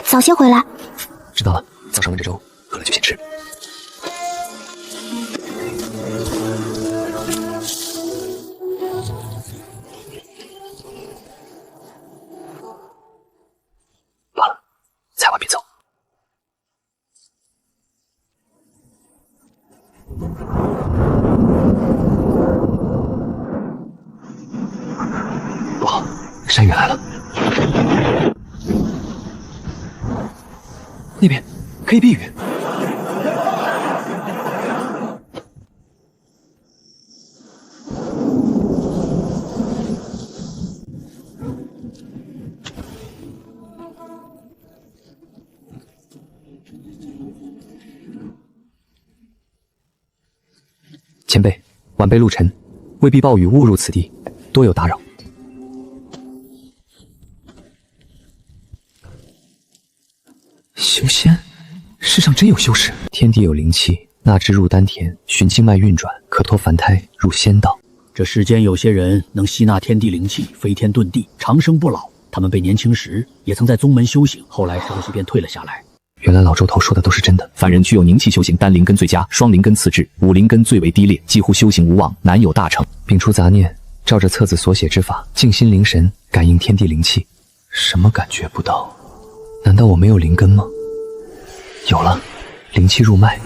早些回来。知道了，早上温着粥，饿了就先吃。完了，才晚别走。不好，山雨来了。那边可以避雨。前辈，晚辈陆晨，未必暴雨误入此地，多有打扰。修仙，世上真有修士。天地有灵气，纳之入丹田，循经脉运转，可脱凡胎，入仙道。这世间有些人能吸纳天地灵气，飞天遁地，长生不老。他们被年轻时也曾在宗门修行，后来消息便退了下来。原来老周头说的都是真的。凡人具有凝气修行，单灵根最佳，双灵根次之，五灵根最为低劣，几乎修行无望，难有大成。摒除杂念，照着册子所写之法，静心凝神，感应天地灵气。什么感觉不到？难道我没有灵根吗？有了，灵气入脉，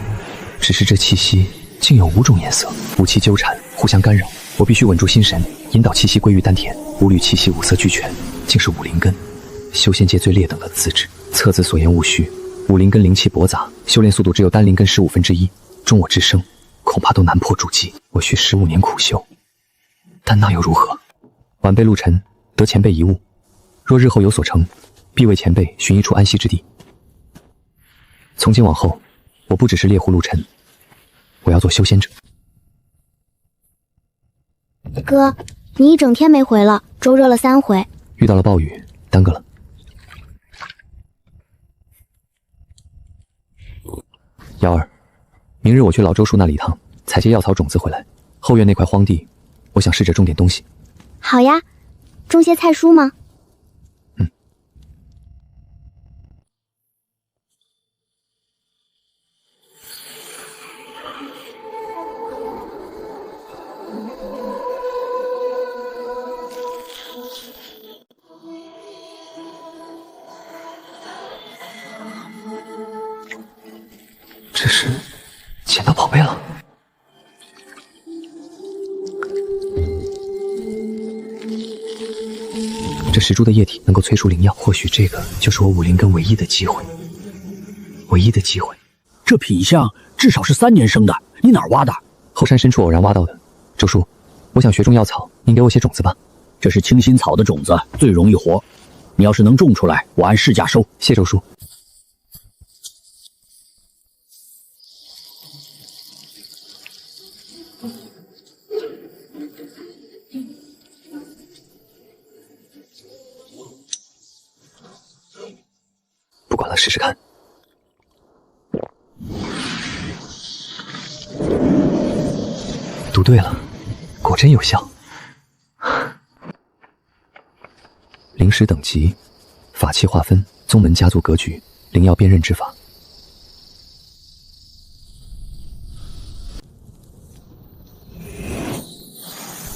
只是这气息竟有5种颜色，五气纠缠，互相干扰。我必须稳住心神，引导气息归于丹田。五缕气息5色俱全，竟是五灵根，修仙界最劣等的资质。册子所言无虚。五灵根灵气驳杂，修炼速度只有丹灵根1/15，中我之生恐怕都难破筑基。我需15年苦修，但那又如何？晚辈陆晨得前辈遗物，若日后有所成，必为前辈寻一处安息之地。从今往后，我不只是猎户陆晨，我要做修仙者。哥，你一整天没回了，粥热了3回。遇到了暴雨，耽搁了。瑶儿，明日我去老周叔那里一趟，采些药草种子回来。后院那块荒地，我想试着种点东西。好呀，种些菜蔬吗？这是捡到宝贝了。这石珠的液体能够催出灵药，或许这个就是我武灵根唯一的机会。这品相至少是3年生的，你哪儿挖的？后山深处偶然挖到的。周叔，我想学种药草，您给我些种子吧。这是清心草的种子，最容易活。你要是能种出来，我按市价收。谢周叔。不管了，试试看。读对了，果真有效。灵石等级，法器划分，宗门家族格局，灵药辨认之法。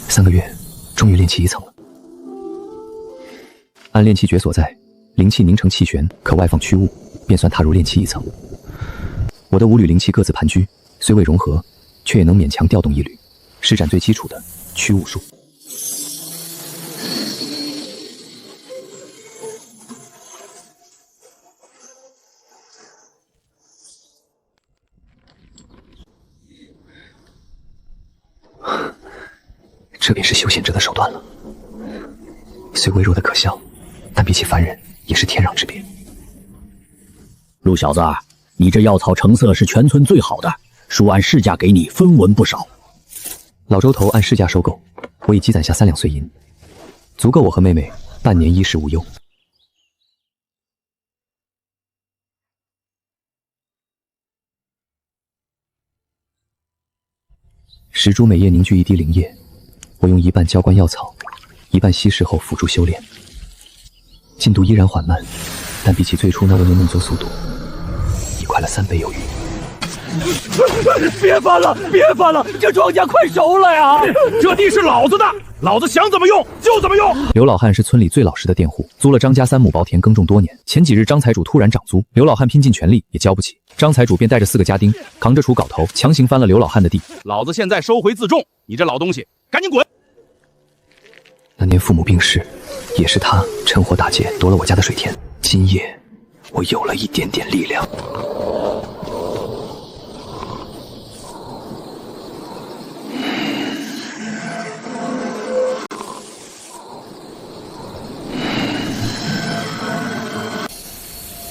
3个月，终于炼气1层了。按炼气诀所在，灵气凝成气旋，可外放驱物，便算踏入炼气1层。我的5缕灵气各自盘踞，虽未融合，却也能勉强调动1缕，施展最基础的驱物术。这便是修仙者的手段了。虽微弱的可笑，但比起凡人也是天壤之别。陆小子，你这药草成色是全村最好的，叔按市价给你，分文不少。老周头按市价收购，我已积攒下3两碎银，足够我和妹妹半年衣食无忧。石珠每夜凝聚1滴灵液，我用一半浇灌药草，一半稀释后辅助修炼。进度依然缓慢，但比起最初那温的弄走速度，已快了3倍有余。别翻了，别翻了，这庄稼快熟了呀！这地是老子的，老子想怎么用就怎么用。刘老汉是村里最老实的佃户，租了张家3亩薄田耕种多年。前几日张财主突然涨租，刘老汉拼尽全力也交不起，张财主便带着4个家丁，扛着锄镐头，强行翻了刘老汉的地。老子现在收回自重，你这老东西，赶紧滚！那年父母病逝，也是他趁火打劫夺了我家的水田。今夜，我有了一点点力量。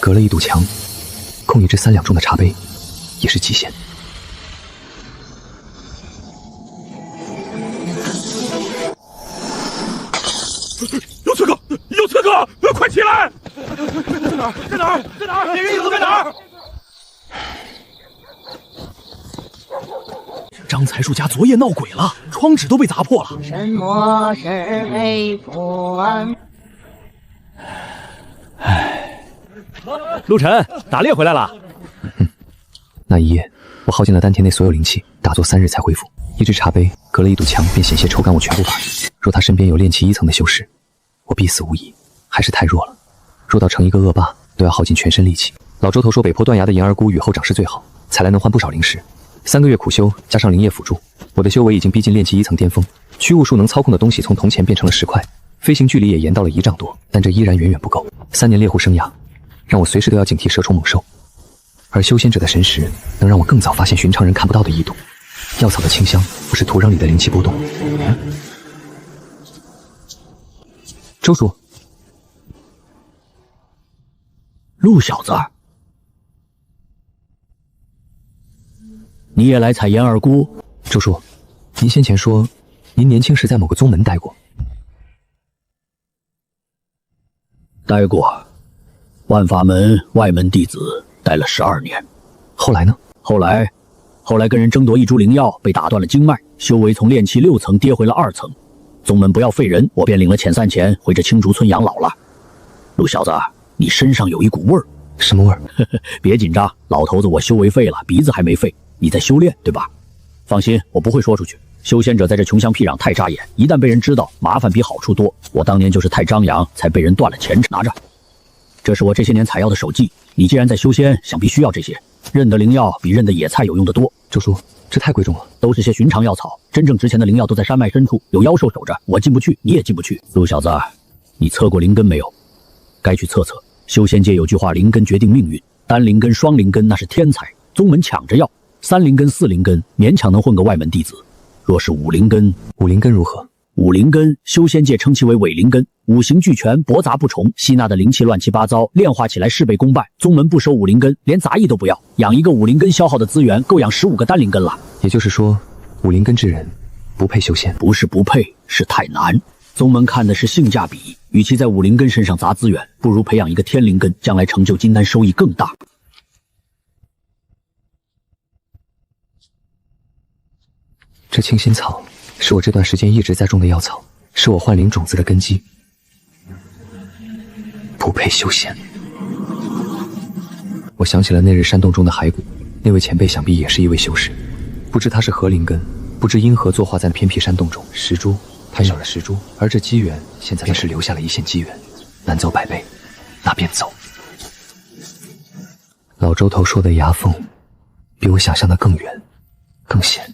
隔了一堵墙，空一只3两重的茶杯，也是极限。有刺客！有刺客！快起来！在哪儿？在哪儿？在哪儿？那人影子在哪儿？张财树家昨夜闹鬼了，窗纸都被砸破了。神魔是为父安。陆晨，打猎回来了。那一夜，我耗尽了丹田内所有灵气，打坐3日才恢复。一只茶杯隔了一堵墙，便险些抽干我全部法力。若他身边有炼气1层的修士，我必死无疑。还是太弱了，若到成一个恶霸，都要耗尽全身力气。老周头说，北坡断崖的银儿菇雨后长势最好，采来能换不少灵石。3个月苦修，加上灵液辅助，我的修为已经逼近炼气1层巅峰。驱物术能操控的东西从铜钱变成了石块，飞行距离也延到了1丈多，但这依然远远不够。3年猎户生涯，让我随时都要警惕蛇虫猛兽，而修仙者的神识能让我更早发现寻常人看不到的异动。药草的清香不是土壤里的灵气波动。周叔，陆小子，你也来采盐二菇？周叔，您先前说您年轻时在某个宗门待过。待过，万法门外门弟子，待了12年。后来呢？后来跟人争夺一株灵药，被打断了经脉，修为从炼气6层跌回了2层。宗门不要废人，我便领了遣散钱回这青竹村养老了。陆小子，你身上有一股味儿。什么味儿？别紧张，老头子我修为废了，鼻子还没废。你在修炼对吧？放心，我不会说出去。修仙者在这穷乡僻壤太扎眼，一旦被人知道，麻烦比好处多。我当年就是太张扬，才被人断了前程。拿着，这是我这些年采药的手记。你既然在修仙，想必需要这些。认得灵药比认得野菜有用得多。周叔，这太贵重了，都是些寻常药草，真正值钱的灵药都在山脉深处，有妖兽守着，我进不去，你也进不去。陆小子，你测过灵根没有？该去测测。修仙界有句话，灵根决定命运，单灵根、双灵根那是天才，宗门抢着要；3灵根、4灵根勉强能混个外门弟子。若是5灵根，5灵根如何？5灵根，修仙界称其为伪灵根，五行俱全，驳杂不重，吸纳的灵气乱七八糟，炼化起来事倍功半。宗门不收5灵根，连杂役都不要，养一个5灵根消耗的资源够养15个单灵根了。也就是说，5灵根之人不配修仙？不是不配，是太难。宗门看的是性价比，与其在5灵根身上砸资源，不如培养一个天灵根，将来成就金丹收益更大。这清心草是我这段时间一直在种的药草，是我幻灵种子的根基，不配修仙。我想起了那日山洞中的骸骨，那位前辈想必也是一位修士，不知他是何灵根，不知因何作化在偏僻山洞中。石珠，他少了石珠，而这机缘现在便是留下了一线机缘，难走百倍，那便走。老周头说的崖缝，比我想象的更远，更险。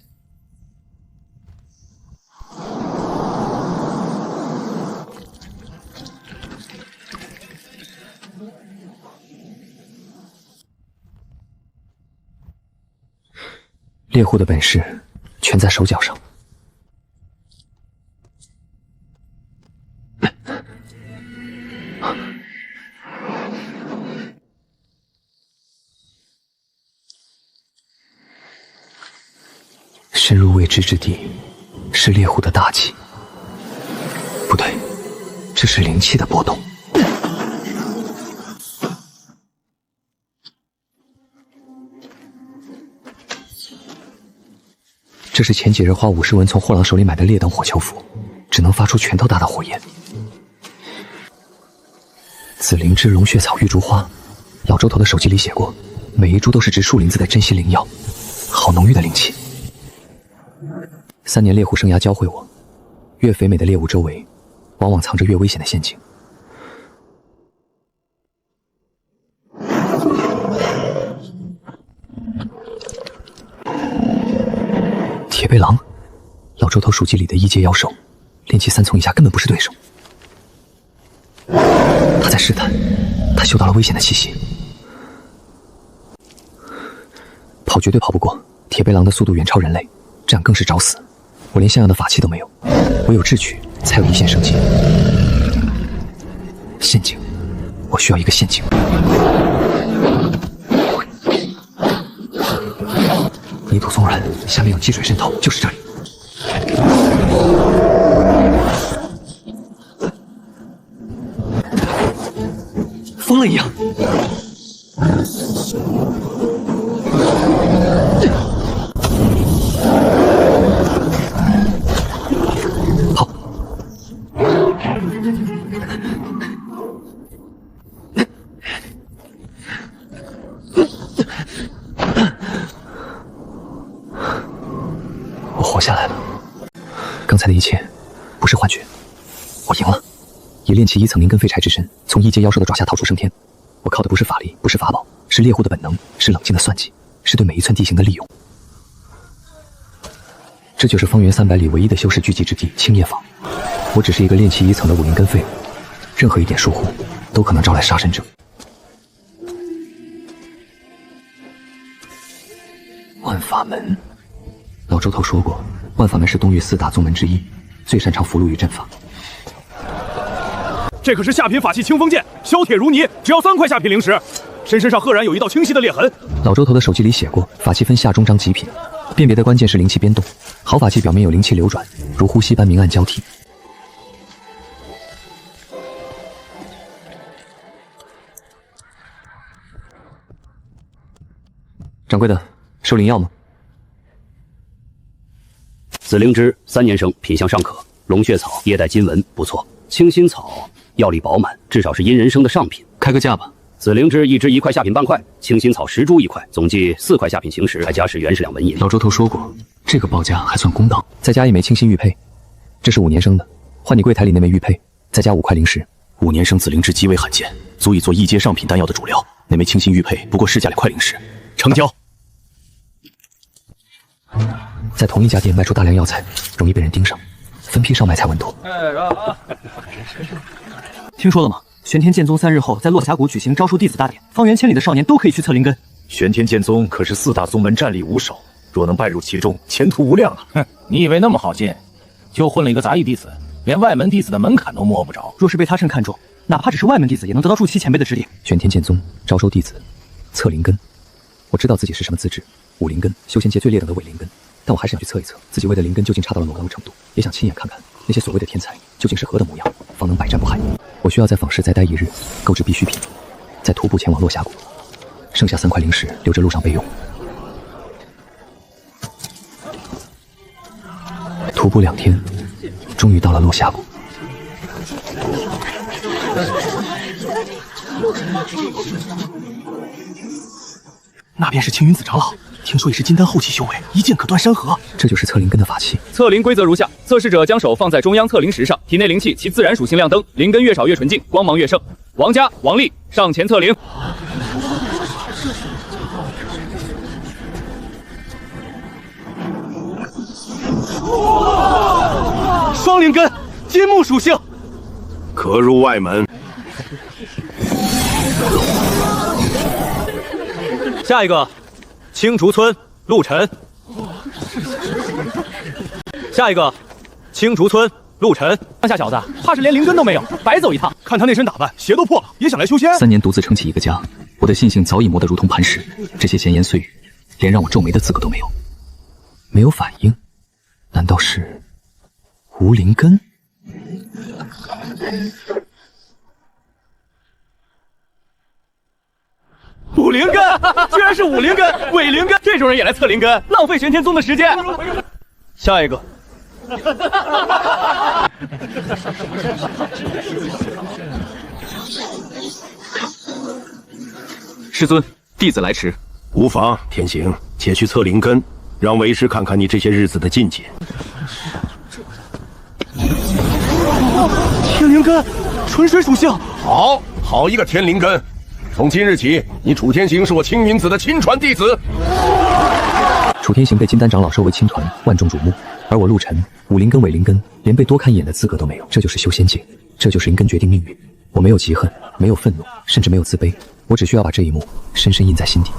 猎户的本事全在手脚上。深入未知之地，是猎户的大忌。不对，这是灵气的波动。这是前几日花50文从货郎手里买的劣等火球符，只能发出拳头大的火焰。紫灵芝、龙血草、玉竹花，老周头的手机里写过，每一株都是植树林子的珍稀灵药，好浓郁的灵气。3年猎户生涯教会我，越肥美的猎物周围，往往藏着越危险的陷阱。铁背狼，老周头属机里的1阶妖兽，炼气3重以下根本不是对手。他在试探，他嗅到了危险的气息。跑绝对跑不过，铁背狼的速度远超人类，战更是找死。我连像样的法器都没有，唯有智取才有一线生机。陷阱，我需要一个陷阱。泥土松软，下面有积水渗透，就是这里。疯了一样。好。我活下来了。刚才的一切不是幻觉，我赢了。以炼气1层灵根废柴之身，从1阶妖兽的爪下逃出升天。我靠的不是法力，不是法宝，是猎户的本能，是冷静的算计，是对每一寸地形的利用。这就是方圆300里唯一的修士聚集之地——青叶坊。我只是一个炼气1层的武灵根废物，任何一点疏忽都可能招来杀身者。万法门，老周头说过，万法门是东域4大宗门之一，最擅长符箓与阵法。这可是下品法器清风剑，削铁如泥，只要3块下品灵石。身上赫然有一道清晰的裂痕。老周头的手机里写过，法器分下中章极品，辨别的关键是灵气变动。好法器表面有灵气流转，如呼吸般明暗交替。掌柜的，收灵药吗？紫灵芝3年生，品相尚可。龙血草叶带金纹，不错。清心草药力饱满，至少是阴人生的上品。开个价吧。紫灵芝1支1块下品半块，清心草10株1块，总计4块下品行石，再加10元是2文银。老周头说过，这个报价还算公道。再加1枚清心玉佩，这是5年生的，换你柜台里那枚玉佩，再加5块灵石。5年生紫灵芝极为罕见，足以做1阶上品丹药的主料。那枚清心玉佩不过市价2块灵石，成交。在同一家店卖出大量药材，容易被人盯上，分批上卖才稳妥。听说了吗？玄天剑宗3日后在落峡谷举行招收弟子大典，方圆千里的少年都可以去测灵根。玄天剑宗可是4大宗门战力5首，若能拜入其中，前途无量啊！哼，你以为那么好进？就混了一个杂役弟子，连外门弟子的门槛都摸不着。若是被他趁看中，哪怕只是外门弟子，也能得到筑期前辈的指点。玄天剑宗招收弟子，测灵根。我知道自己是什么资质，武灵根，修仙界最劣等的伪灵根。但我还是想去测一测，自己为的灵根究竟差到了某个程度，也想亲眼看看那些所谓的天才究竟是何等模样，方能百战不害。我需要在坊市再待1日，购置必需品，再徒步前往落峡谷，剩下3块灵石留着路上备用。徒步2天，终于到了落峡谷。那便是青云子长老，听说也是金丹后期修为，一剑可断山河。这就是测灵根的法器。测灵规则如下：测试者将手放在中央测灵石上，体内灵气其自然属性亮灯，灵根越少越纯净，光芒越盛。王家、王丽上前测灵。双灵根，金木属性，可入外门。下一个，青竹村陆晨。下一个，青竹村陆晨。当下小子，怕是连灵根都没有，白走一趟。看他那身打扮，鞋都破了，也想来修仙。3年独自撑起一个家，我的信性早已磨得如同磐石。这些闲言碎语，连让我皱眉的资格都没有。没有反应，难道是无灵根？武灵根，居然是武灵根、伪灵根，这种人也来测灵根，浪费玄天宗的时间。下一个，师尊，弟子来迟。无妨，天行，且去测灵根，让为师看看你这些日子的进阶。天灵根，纯水属性。好一个天灵根！从今日起，你楚天行是我青云子的亲传弟子。楚天行被金丹长老收为亲传，万众瞩目，而我陆晨武灵根、伪灵根，连被多看一眼的资格都没有。这就是修仙界，这就是灵根决定命运。我没有嫉恨，没有愤怒，甚至没有自卑，我只需要把这一幕深深印在心底。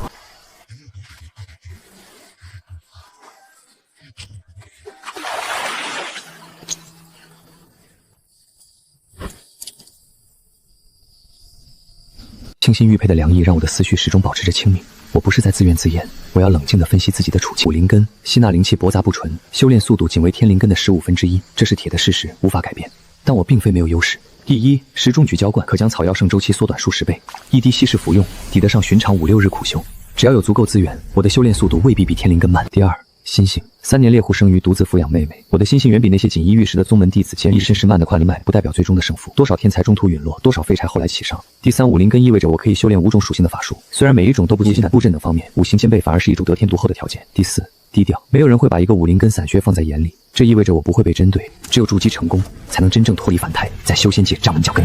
清新玉佩的凉意让我的思绪始终保持着清明。我不是在自怨自艾，我要冷静地分析自己的处境。武灵根吸纳灵气驳杂不纯，修炼速度仅为天灵根的1/15，这是铁的事实，无法改变。但我并非没有优势。第一，时中举浇灌可将草药圣周期缩短数10倍，一滴稀释服用，抵得上寻常5、6日苦修。只要有足够资源，我的修炼速度未必比天灵根慢。第二，心性，3年猎户生于独自抚养妹妹，我的心性远比那些仅一遇事的宗门弟子坚毅。身世慢的快灵脉不代表最终的胜负，多少天才中途陨落，多少废柴后来起上。第三，武灵根意味着我可以修炼5种属性的法术，虽然每一种都不及布阵等方面，五行兼备反而是一种得天独厚的条件。第四，低调，没有人会把一个武灵根散穴放在眼里，这意味着我不会被针对，只有筑基成功，才能真正脱离凡胎，在修仙界站稳脚跟。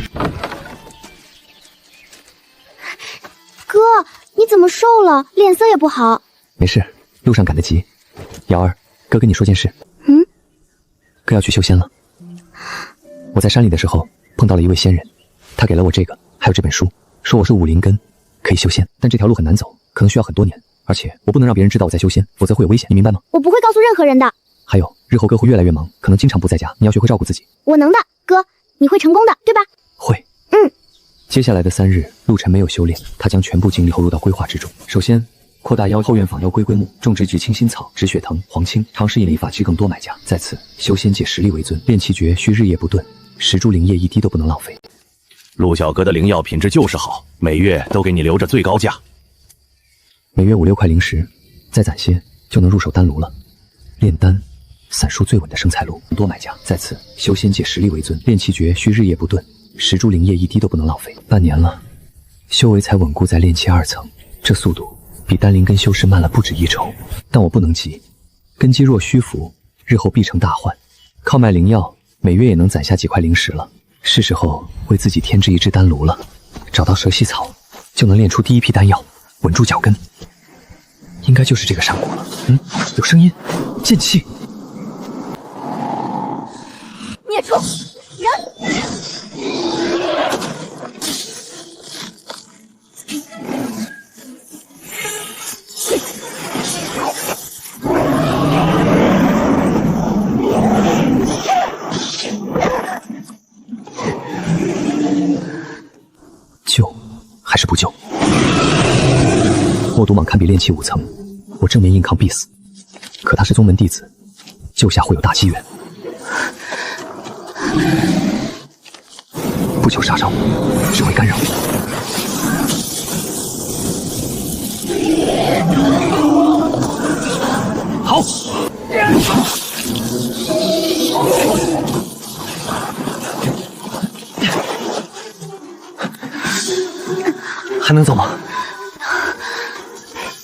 哥，你怎么瘦了？脸色也不好。没事，路上赶得急。瑶儿，哥跟你说件事。哥要去修仙了。我在山里的时候碰到了一位仙人，他给了我这个，还有这本书，说我是武灵根，可以修仙，但这条路很难走，可能需要很多年，而且我不能让别人知道我在修仙，否则会有危险，你明白吗？我不会告诉任何人的。还有，日后哥会越来越忙，可能经常不在家，你要学会照顾自己。我能的，哥，你会成功的，对吧？会。接下来的3日，陆晨没有修炼，他将全部精力投入到规划之中。首先，扩大后院坊妖龟木，种植菊青新草、止血藤、黄青，尝试引力法积更多买家。再次，修仙界实力为尊，炼气诀需日夜不顿，10株灵液一滴都不能浪费。陆小哥的灵药品质就是好，每月都给你留着最高价。每月5、6块灵石，再攒些就能入手丹炉了。炼丹，散术最稳的生财路，多买家。再次，修仙界实力为尊，炼气诀需日夜不顿，10株灵液一滴都不能浪费。半年了，修为才稳固在炼气2层，这速度比丹灵根修士慢了不止1筹，但我不能急，根基若虚浮，日后必成大患。靠卖灵药，每月也能攒下几块灵石了，是时候为自己添置一只丹炉了。找到蛇息草，就能炼出第一批丹药，稳住脚跟。应该就是这个山谷了。有声音，剑气。孽畜，人！救还是不救？墨毒蟒堪比炼气5层，我正面硬抗必死。可他是宗门弟子，救下会有大机缘。不求杀伤，只会干扰。好。还能走吗？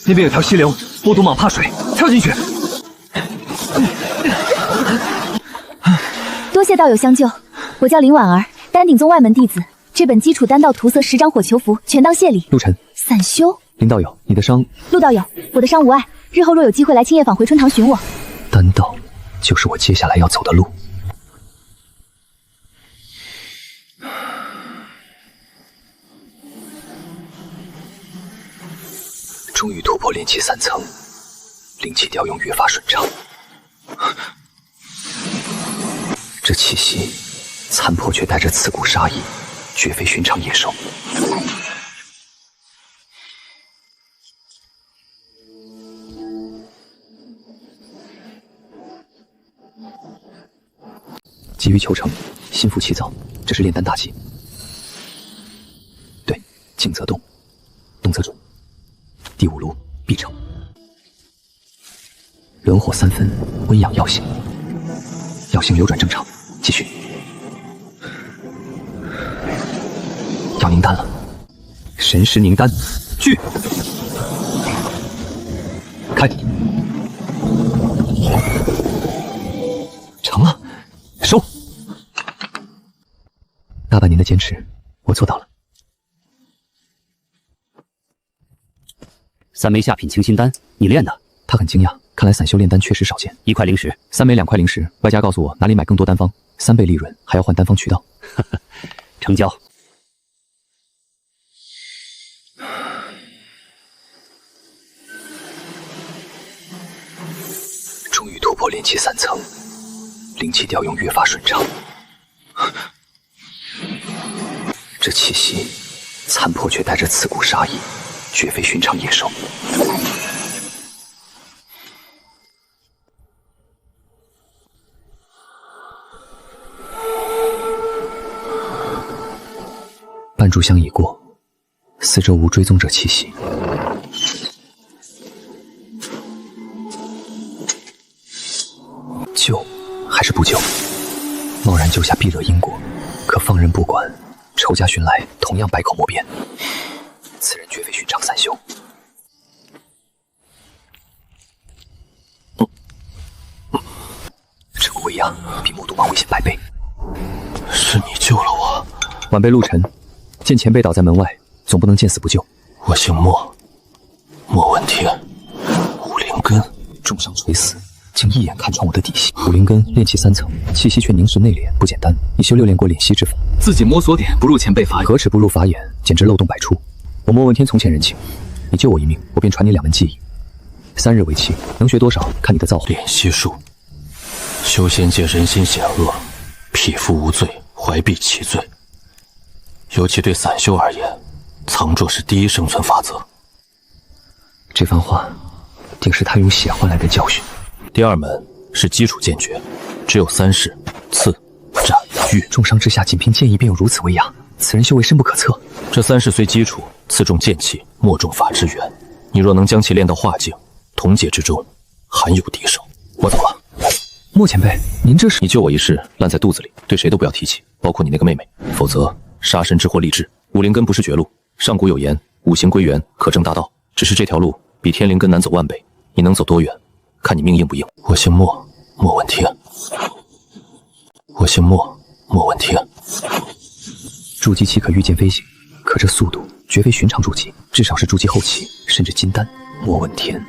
那边有条溪流，墨毒蟒怕水，跳进去。多谢道友相救，我叫林婉儿，丹鼎宗外门弟子。这本基础丹道涂色10张火球符，全当谢礼。陆晨，散修。林道友，你的伤？陆道友，我的伤无碍，日后若有机会来青叶坊回春堂寻我。丹道就是我接下来要走的路。终于突破炼气3层，灵气调用越发顺畅。这气息残破却带着刺骨杀意，绝非寻常野兽。急于求成，心浮气躁，这是炼丹大忌。对，静则动，动则准。第5炉必成。轮火3分，温养药性，药性流转正常。继续。要凝丹了，神识凝丹，去，开，成了，收。大半年的坚持，我做到了。3枚下品清心丹，你练的？他很惊讶，看来散修炼丹确实少见。1块灵石，3枚2块灵石，外加告诉我哪里买更多丹方，3倍利润，还要换丹方渠道。成交。终于突破炼气3层，灵气调用越发顺畅。这气息残破却带着刺骨杀意，绝非寻常野兽。半炷香已过，四周无追踪者气息。救还是不救？贸然救下必惹因果，可放任不管，仇家寻来同样百口莫辩。此人绝非寻常散修。这股威压比魔毒王危险100倍。是你救了我，晚辈陆晨，见前辈倒在门外，总不能见死不救。我姓莫，莫问天，武灵根，重伤垂死，竟一眼看穿我的底细。武灵根炼气3层，气息却凝实内敛，不简单。你修6练过敛息之法，自己摸索点不入前辈法眼，何止不入法眼，简直漏洞百出。我莫问天从前人情，你救我一命，我便传你2门技艺，3日为期，能学多少看你的造化。敛息术，修仙界人心险恶，匹夫无罪，怀璧其罪。尤其对散修而言，藏拙是第一生存法则。这番话，定是他用血换来的教训。第2门是基础剑诀，只有3式：刺、斩、御。重伤之下，仅凭剑意便有如此威压，此人修为深不可测。这3式虽基础，刺中剑气，莫中法之源。你若能将其练到化境，同界之中，罕有敌手。我走了。莫前辈，您这是……你救我一事，烂在肚子里，对谁都不要提起，包括你那个妹妹，否则杀身之祸立志。武灵根不是绝路，上古有言，五行归元，可证大道。只是这条路比天灵根难走万倍，你能走多远，看你命硬不硬。我姓莫，莫问天。我姓莫，莫问天。筑基期可御剑飞行，可这速度绝非寻常筑基，至少是筑基后期，甚至金丹。莫问天，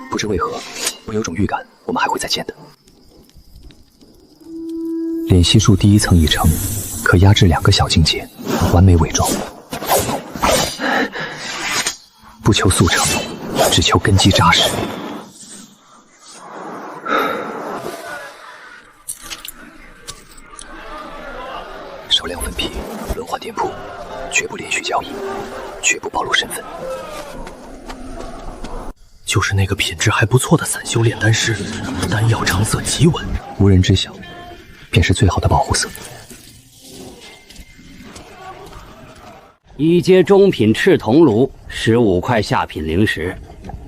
不知为何，我有种预感，我们还会再见的。敛息术第1层已成，可压制2个小境界，完美伪装。不求速成，只求根基扎实。少量分批，轮换店铺，绝不连续交易，绝不暴露身份。就是那个品质还不错的散修炼丹师，丹药成色极稳，无人知晓，便是最好的保护色。1阶中品赤铜炉15块下品灵石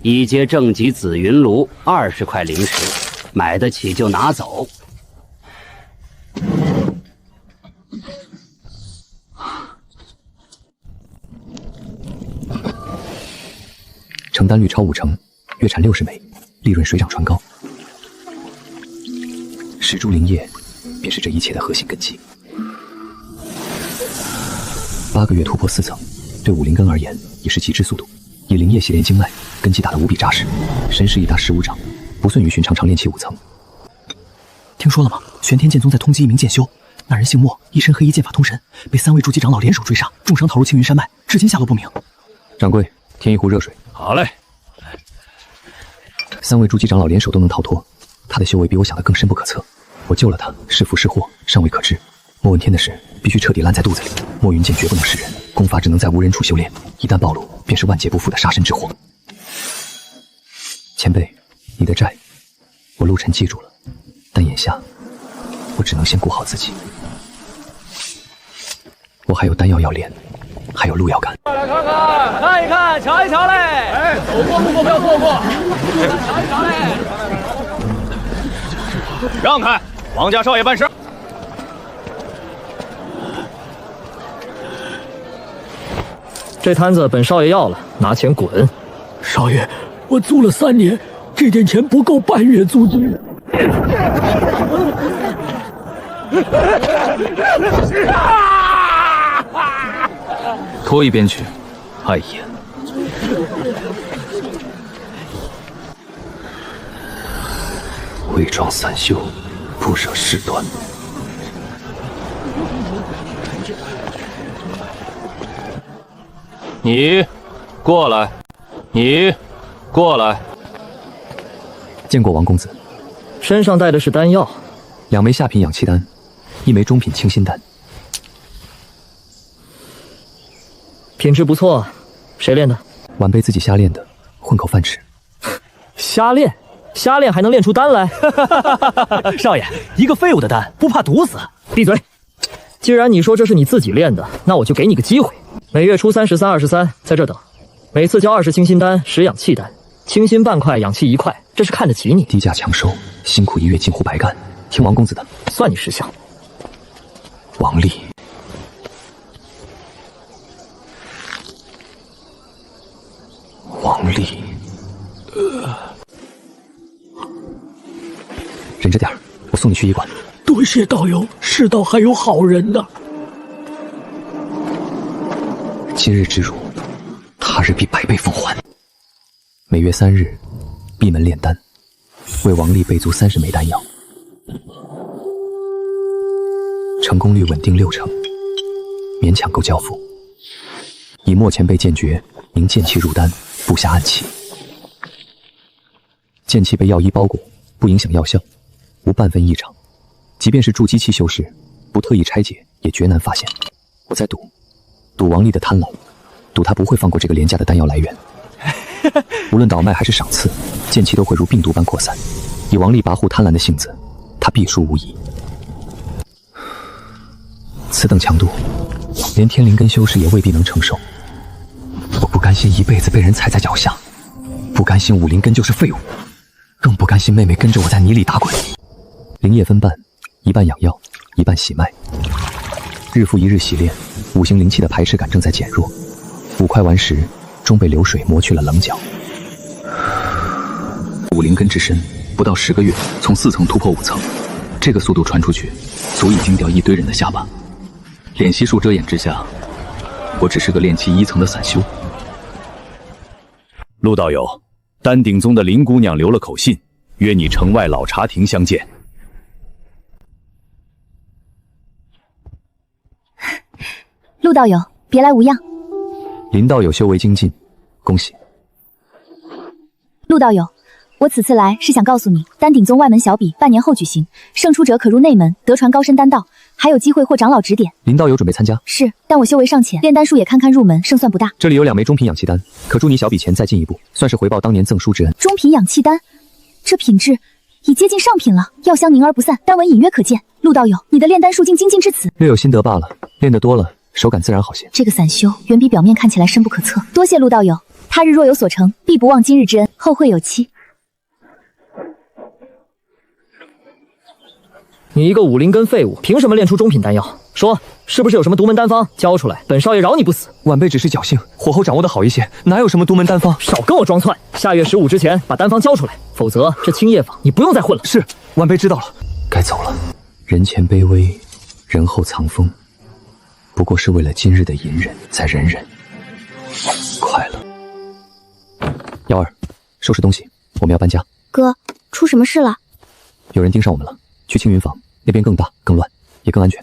，1阶正极紫云炉20块灵石，买得起就拿走。成单率超5成，月产60枚，利润水涨船高。石珠灵液便是这一切的核心根基。8个月突破4层，对武灵根而言也是极致速度。以灵液洗炼经脉，根基打得无比扎实，身势已达15掌，不逊于寻常炼气5层。听说了吗？玄天剑宗在通缉一名剑修，那人姓莫，一身黑衣，剑法通神，被3位筑基长老联手追杀，重伤逃入青云山脉，至今下落不明。掌柜，添一壶热水。好嘞。 3位筑基长老联手都能逃脱，他的修为比我想的更深不可测。我救了他，是福是祸尚未可知。莫问天的事必须彻底烂在肚子里。莫云剑绝不能示人，功法只能在无人处修炼，一旦暴露，便是万劫不复的杀身之祸。前辈，你的债，我陆晨记住了，但眼下我只能先顾好自己。我还有丹药要炼，还有路要赶。来看看，看一看，瞧一瞧嘞！哎，走过路过不要错过，瞧一瞧嘞！让开，王家少爷办事。这摊子本少爷要了，拿钱滚。少爷，我租了3年，这点钱不够半月租金。拖一边去。哎呀，伪装散修，不惹事端。你过来，你过来。见过王公子。身上带的是丹药，2枚下品养气丹，1枚中品清心丹。品质不错，谁炼的？晚辈自己瞎炼的，混口饭吃。瞎炼？瞎练还能练出丹来？少爷，一个废物的丹，不怕毒死？闭嘴！既然你说这是你自己练的，那我就给你个机会。每月初3、13、23在这等，每次交20清心丹，10养气丹，清心半块，养气1块，这是看得起你。低价强收，辛苦1月近乎白干，听王公子的，算你识相。王丽。王丽，忍着点儿，我送你去医馆。多谢道友，世道还有好人呢。今日之辱，他日必100倍奉还。每月3日，闭门炼丹，为王丽备足30枚丹药，成功率稳定60%，勉强够交付。以墨前辈剑诀凝剑气入丹，布下暗器。剑气被药衣包裹，不影响药效，无半分异常。即便是筑基期修士，不特意拆解，也绝难发现。我在赌王丽的贪婪，赌他不会放过这个廉价的丹药来源。无论倒卖还是赏赐，剑气都会如病毒般扩散。以王丽跋扈贪婪的性子，他必输无疑。此等强度，连天灵根修士也未必能承受。我不甘心一辈子被人踩在脚下，不甘心武灵根就是废物，更不甘心妹妹跟着我在泥里打滚。灵液分半，一半养药，一半洗脉。日复一日洗炼，5行灵气的排斥感正在减弱。5块顽石终被流水磨去了棱角。武灵根之身，不到10个月，从4层突破5层，这个速度传出去，足以惊掉一堆人的下巴。练习术遮掩之下，我只是个炼气1层的散修。陆道友，丹鼎宗的林姑娘留了口信，约你城外老茶亭相见。陆道友，别来无恙。林道友修为精进，恭喜。陆道友，我此次来是想告诉你，丹鼎宗外门小比半年后举行，胜出者可入内门，得传高深丹道，还有机会获长老指点。林道友准备参加？是，但我修为尚浅，炼丹术也堪堪入门，胜算不大。这里有2枚中品养气丹，可助你小比前再进一步，算是回报当年赠书之恩。中品养气丹，这品质已接近上品了，药香凝而不散，丹纹隐约可见。陆道友，你的炼丹术竟精进至此，略有心得罢了，练得多了，手感自然好些。这个散修远比表面看起来深不可测。多谢陆道友，他日若有所成，必不忘今日之恩，后会有期。你一个武灵根废物，凭什么炼出中品丹药？说，是不是有什么独门丹方？交出来，本少爷饶你不死。晚辈只是侥幸，火候掌握的好一些，哪有什么独门丹方？少跟我装窜！下月15之前把丹方交出来，否则这青叶坊你不用再混了。是，晚辈知道了。该走了。人前卑微，人后藏锋，不过是为了今日的隐忍，再忍忍。快了。瑶儿，收拾东西，我们要搬家。哥，出什么事了？有人盯上我们了。去青云坊那边更大、更乱，也更安全。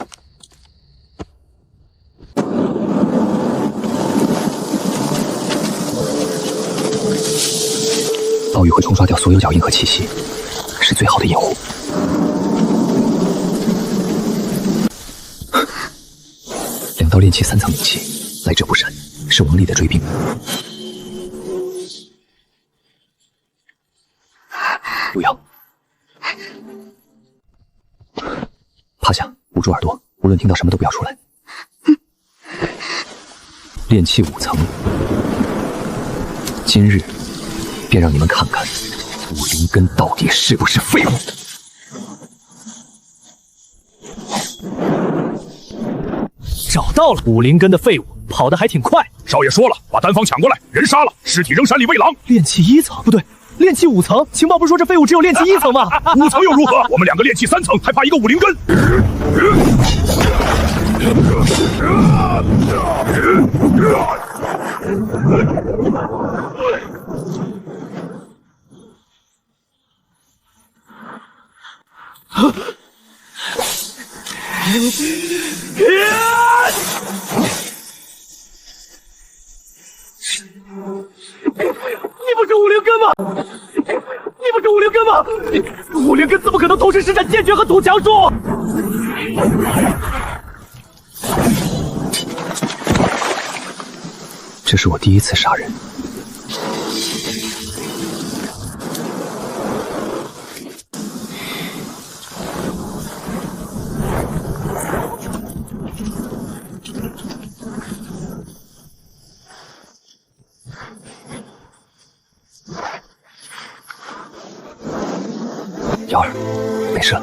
暴雨会冲刷掉所有脚印和气息，是最好的掩护。2道炼气3层灵气，来者不善，是王丽的追兵。入药。趴下，捂住耳朵，无论听到什么都不要出来。炼气5层，今日便让你们看看武灵根到底是不是废物。找到了武灵根的废物，跑得还挺快。少爷说了，把丹方抢过来，人杀了，尸体扔山里喂狼。炼气1层不对，炼气5层。情报不是说这废物只有炼气1层吗？5层又如何？我们2个炼气3层，还怕一个武灵根？你不是武灵根吗？你不是武灵根吗？武灵根怎么可能同时施展剑诀和土墙术？这是我第一次杀人。瑶儿，没事了。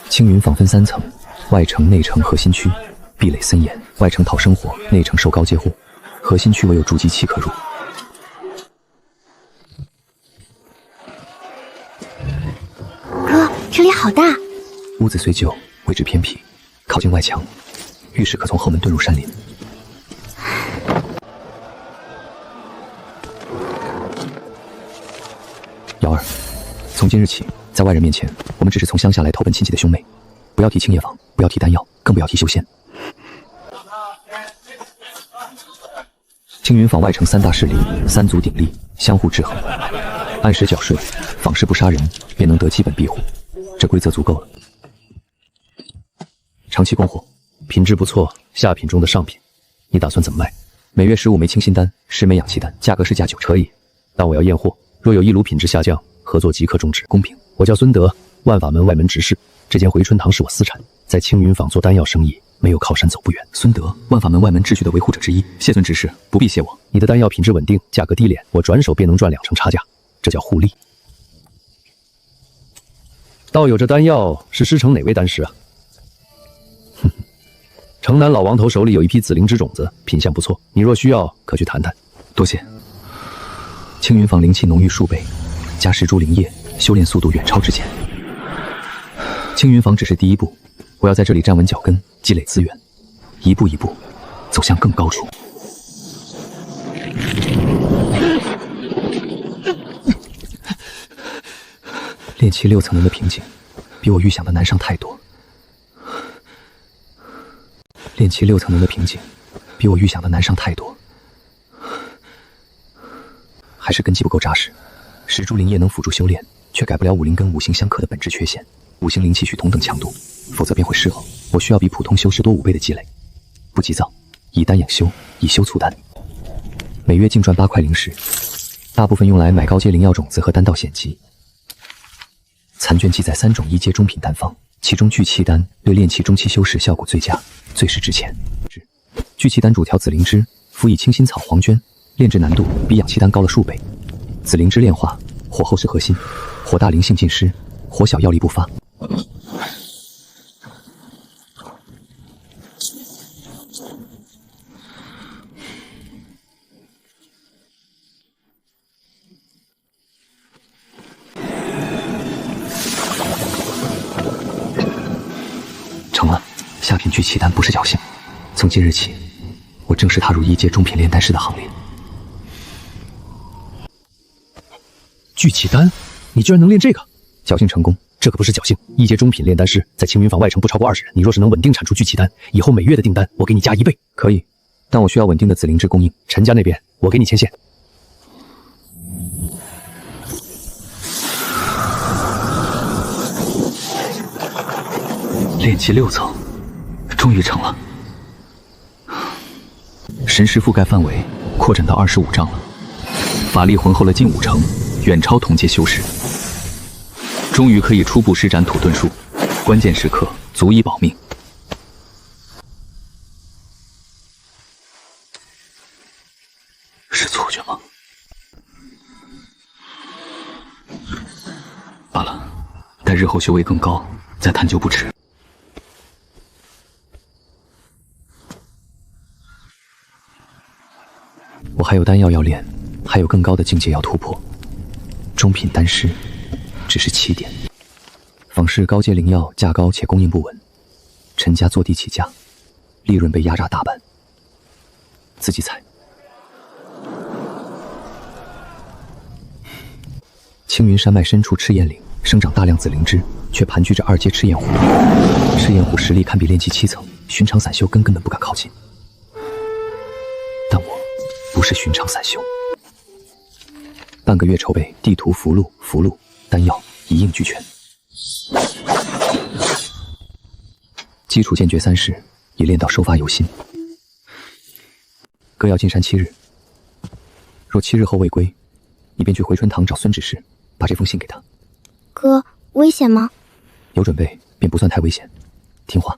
青云坊分3层，外城、内城、核心区，壁垒森严。外城讨生活，内城受高阶户，核心区唯有筑基器可入。哥，这里好大。屋子虽旧，位置偏僻，靠近外墙，御史可从后门遁入山林。瑶儿，从今日起，在外人面前，我们只是从乡下来投奔亲戚的兄妹，不要提青叶坊，不要提丹药，更不要提修仙。青云坊外城3大势力，3足鼎立，相互制衡，按时缴税，访事不杀人，便能得基本庇护，这规则足够了。长期供货，品质不错，下品中的上品。你打算怎么卖？每月15枚清心丹，10枚氧气丹，价格是价9折。可以，但我要验货，若有一炉品质下降，合作即刻终止。公平。我叫孙德，万法门外门执事，这间回春堂是我私产，在青云坊做丹药生意，没有靠山走不远。孙德，万法门外门秩序的维护者之一，谢孙执事，不必谢我。你的丹药品质稳定，价格低廉，我转手便能赚2成差价，这叫互利。道友，这丹药是师承哪位丹师啊？城南老王头手里有一批紫灵芝种子，品相不错，你若需要，可去谈谈。多谢。青云坊灵气浓郁数倍，加10株灵液，修炼速度远超之前。青云坊只是第一步，我要在这里站稳脚跟，积累资源，一步一步走向更高处。炼气6层人的瓶颈，比我预想的难上太多。炼气6层人的瓶颈，比我预想的难上太多。还是根基不够扎实，10株灵液能辅助修炼，却改不了武灵根5行相克的本质缺陷。5行灵气需同等强度，否则便会失衡。我需要比普通修士多5倍的积累。不急躁，以丹养修，以修促丹。每月净赚8块灵石，大部分用来买高阶灵药种子和丹道险级。残卷记载3种1阶中品丹方，其中聚气丹对炼气中期修士效果最佳，最是值钱。聚气丹主调紫灵芝，辅以清心草、黄娟，炼制难度比氧气丹高了数倍。紫灵芝炼化，火候是核心，火大灵性尽失，火小药力不发。成了，下品聚气丹不是侥幸。从今日起，我正式踏入1阶中品炼丹师的行列。聚气丹，你居然能练这个？侥幸成功，这可不是侥幸。1阶中品炼丹师在青云坊外城不超过20人，你若是能稳定产出聚气丹，以后每月的订单我给你加1倍。可以，但我需要稳定的紫灵芝供应。陈家那边我给你牵线。炼气6层，终于成了。神识覆盖范围扩展到25丈了，法力浑厚了近5成，远超同阶修士。终于可以初步施展土遁术，关键时刻足以保命。是错觉吗？罢了，待日后修为更高，再探究不迟。我还有丹药要炼，还有更高的境界要突破。中品丹师只是起点。仿式高阶灵药价高且供应不稳，陈家坐地起价，利润被压榨大半。自己采。青云山脉深处赤焰岭生长大量紫灵芝，却盘踞着2阶赤焰湖。赤焰湖实力堪比炼气7层，寻常散修根本不敢靠近。但我不是寻常散修。半个月筹备地图、符箓、丹药一应俱全。基础剑诀3式已练到收发有心。哥要进山7日，若7日后未归，你便去回春堂找孙执事，把这封信给他。哥，危险吗？有准备便不算太危险，听话。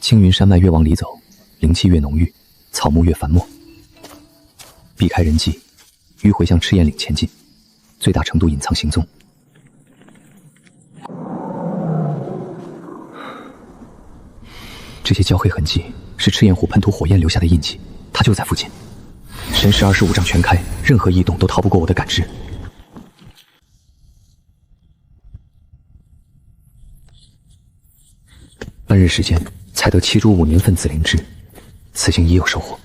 青云山脉越往里走，灵气越浓郁，草木越繁茂。避开人迹，迂回向赤焰岭前进，最大程度隐藏行踪。这些焦黑痕迹是赤焰湖喷吐火焰留下的印记，它就在附近。神识25丈全开，任何异动都逃不过我的感知。半日时间，采得7株5年份紫灵芝，此行已有收获。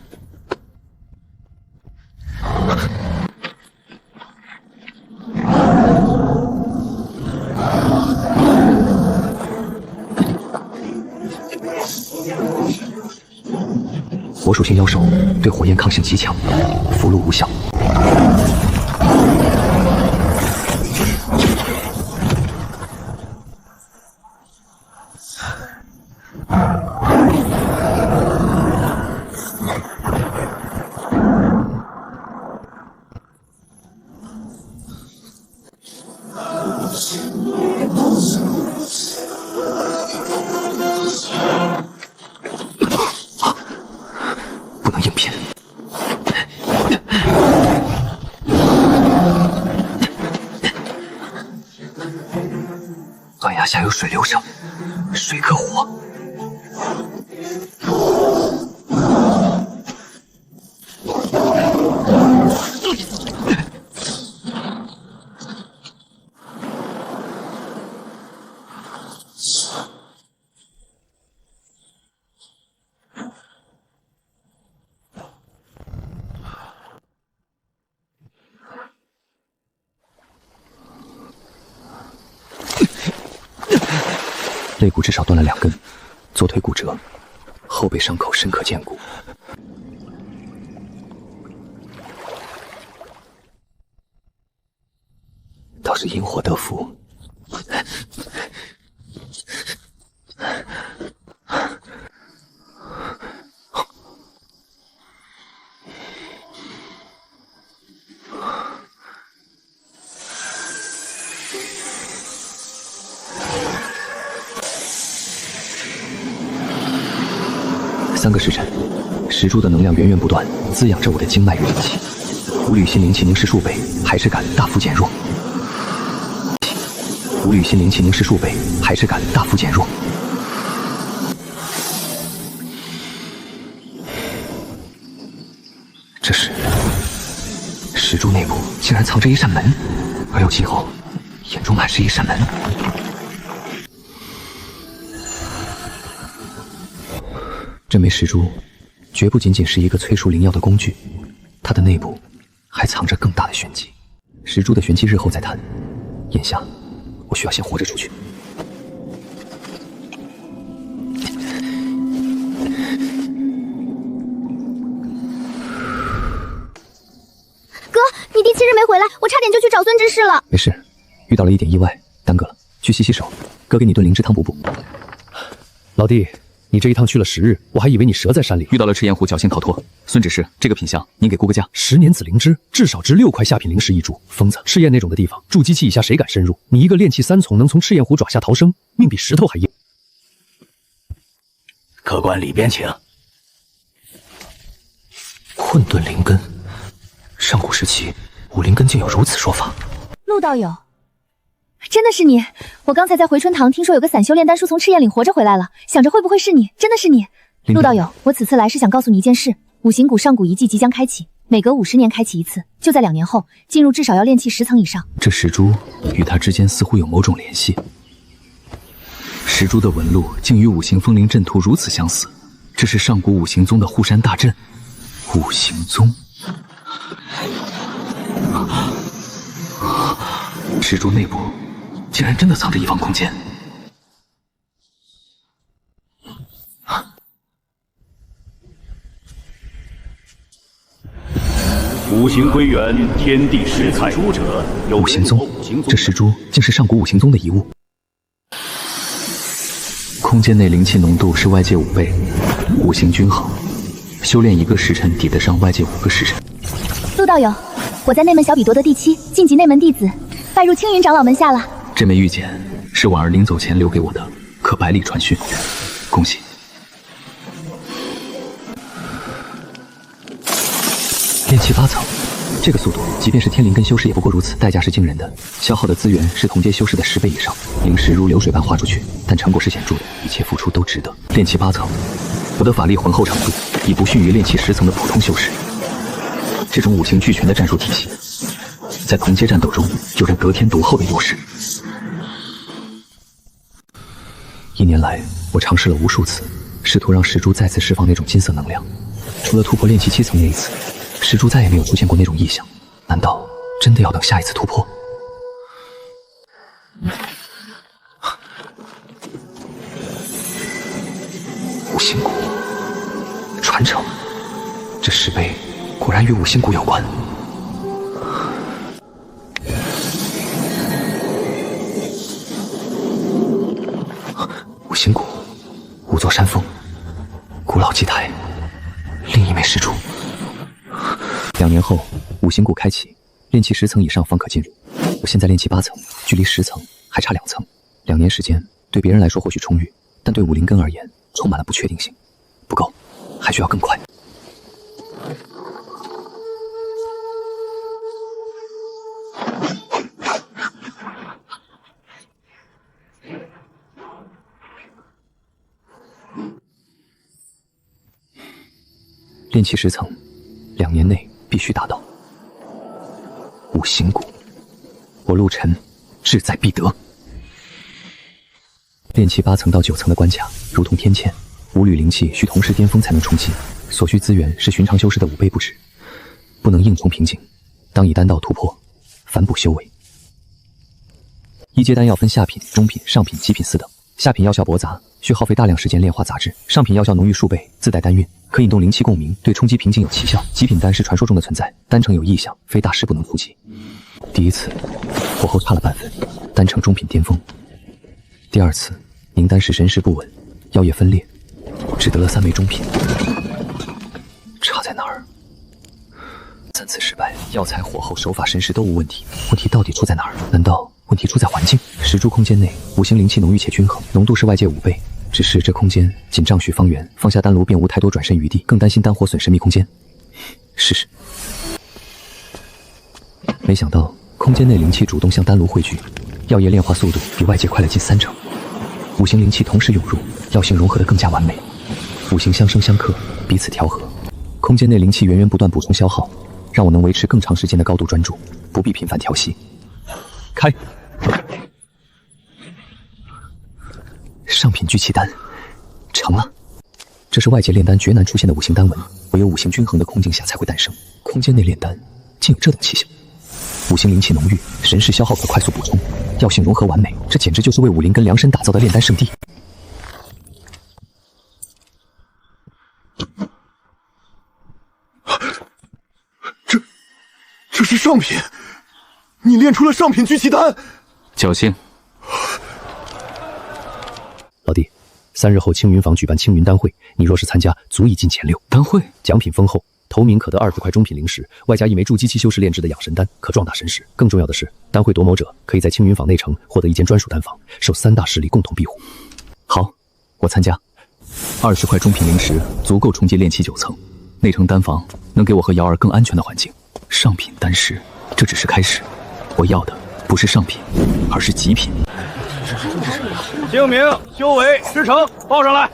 火属性妖兽对火焰抗性极强，符箓无效。不能应骗。断崖下有水流声，水克火。肋骨至少断了2根，左腿骨折，后背伤口深可见骨。倒是因祸得福。3个时辰，石柱的能量源源不断，滋养着我的经脉与灵气。无履心灵气凝视数倍，还是敢大幅减弱。无履心灵气凝视数倍，还是敢大幅减弱。这时，石柱内部竟然藏着一扇门，而右其后，眼中满是一扇门。这枚石珠绝不仅仅是一个催熟灵药的工具，它的内部还藏着更大的玄机。石珠的玄机日后再谈，眼下我需要先活着出去。哥，你第7日没回来，我差点就去找孙执事了。没事，遇到了一点意外，耽搁了。去洗洗手，哥给你炖灵芝汤补补。老弟，你这一趟去了10日，我还以为你折在山里。遇到了赤焰湖，侥幸逃脱。孙执事，这个品相您给估个价？10年紫灵芝至少值6块下品灵石1株。疯子，赤焰那种的地方，筑基期以下谁敢深入？你一个炼气3重能从赤焰湖爪下逃生，命比石头还硬。客官里边请。混沌灵根，上古时期武灵根竟有如此说法。陆道友，真的是你！我刚才在回春堂听说有个散修炼丹书从赤焰岭活着回来了，想着会不会是你？真的是你！陆道友，我此次来是想告诉你一件事：五行谷上古遗迹即将开启，每隔50年开启一次，就在2年后进入，至少要炼气10层以上。这石珠与他之间似乎有某种联系。石珠的纹路竟与五行风灵阵图如此相似，这是上古五行宗的护山大阵。五行宗。石柱内部竟然真的藏着一方空间。五行归元，天地始材。出者有五行宗，这石珠竟是上古五行宗的遗物。空间内灵气浓度是外界5倍，五行均衡，修炼1个时辰抵得上外界5个时辰。陆道友，我在内门小比夺得第7，晋级内门弟子，拜入青云长老门下了。这枚玉简是婉儿临走前留给我的，可百里传讯，恭喜。炼气8层，这个速度，即便是天灵根修士也不过如此，代价是惊人的，消耗的资源是同阶修士的10倍以上，灵石如流水般花出去，但成果是显著的，一切付出都值得。炼气8层，我的法力浑厚程度已不逊于炼气10层的普通修士。这种五行俱全的战术体系，在同阶战斗中有着得天独厚的优势。1年来，我尝试了无数次，试图让石珠再次释放那种金色能量，除了突破炼气7层那一次，石珠再也没有出现过那种异象。难道真的要等下一次突破？五行谷传承，这石碑果然与五行谷有关。五行谷，5座山峰，古老祭台，另一枚石柱。2年后，五行谷开启，炼气10层以上方可进入。我现在炼气8层，距离10层还差2层。2年时间对别人来说或许充裕，但对武灵根而言充满了不确定性，不够，还需要更快。炼气10层，2年内必须达到。五行谷，我陆晨志在必得。炼气8层到9层的关卡如同天堑，5缕灵气需同时巅峰才能冲击，所需资源是寻常修士的5倍不止，不能硬冲瓶颈，当以丹道突破，反哺修为。1阶丹药分下品、中品、上品、极品4等，下品药效驳杂，需耗费大量时间炼化杂质；上品药效浓郁数倍，自带丹韵，可引动灵气共鸣，对冲击瓶颈有奇效。极品丹是传说中的存在，丹成有异象，非大师不能触及。第一次火候差了半分，丹成中品巅峰。第二次凝丹时神识不稳，药液分裂，只得了3枚中品。差在哪儿？3次失败，药材、火候、手法、神识都无问题，问题到底出在哪儿？难道问题出在环境？石柱空间内五行灵气浓郁且均衡，浓度是外界5倍，只是这空间仅丈许方圆，放下丹炉便无太多转身余地，更担心丹火损神秘空间。试试。没想到空间内灵气主动向丹炉汇聚，药液炼化速度比外界快了近3成。五行灵气同时涌入，药性融合得更加完美，五行相生相克，彼此调和。空间内灵气源源不断补充消耗，让我能维持更长时间的高度专注，不必频繁调息。开！上品聚气丹成了，这是外界炼丹绝难出现的五行丹纹，唯有五行均衡的空境下才会诞生。空间内炼丹竟有这等气象，五行灵气浓郁，神识消耗可快速补充，药性融合完美，这简直就是为武灵根量身打造的炼丹圣地。这是上品，你炼出了上品聚气丹，侥幸。老弟，3日后青云坊举办青云丹会，你若是参加，足以进前6。丹会奖品丰厚，头名可得20块中品灵石，外加1枚筑基期修士炼制的养神丹，可壮大神识。更重要的是，丹会夺谋者可以在青云坊内城获得一间专属丹房，受3大势力共同庇护。好，我参加。20块中品灵石足够冲击炼气9层，内城丹房能给我和瑶儿更安全的环境。上品丹石，这只是开始，我要的不不是上品，而是极品。姓名、修为、师承报上来。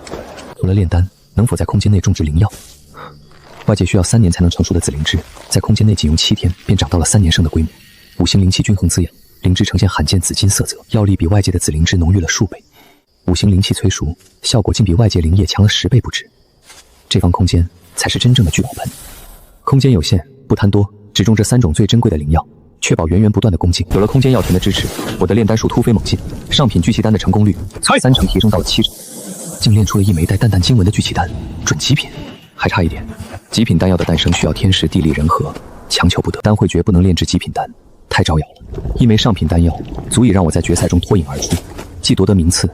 有了炼丹，能否在空间内种植灵药？外界需要3年才能成熟的紫灵芝，在空间内仅用7天便长到了3年生的规模。五行灵气均衡滋养，灵芝呈现罕见紫金色泽，药力比外界的紫灵芝浓郁了数倍。五行灵气催熟，效果竟比外界灵液强了10倍不止。这方空间才是真正的聚宝盆。空间有限，不贪多，只种这3种最珍贵的灵药，确保源源不断的恭敬。有了空间药田的支持，我的炼丹术突飞猛进，上品聚气丹的成功率从3成提升到了7成，竟炼出了一枚带淡淡经文的聚气丹，准极品。还差一点，极品丹药的诞生需要天时地利人和，强求不得。丹会诀不能炼制极品丹，太招摇了。一枚上品丹药足以让我在决赛中脱颖而出，既夺得名次，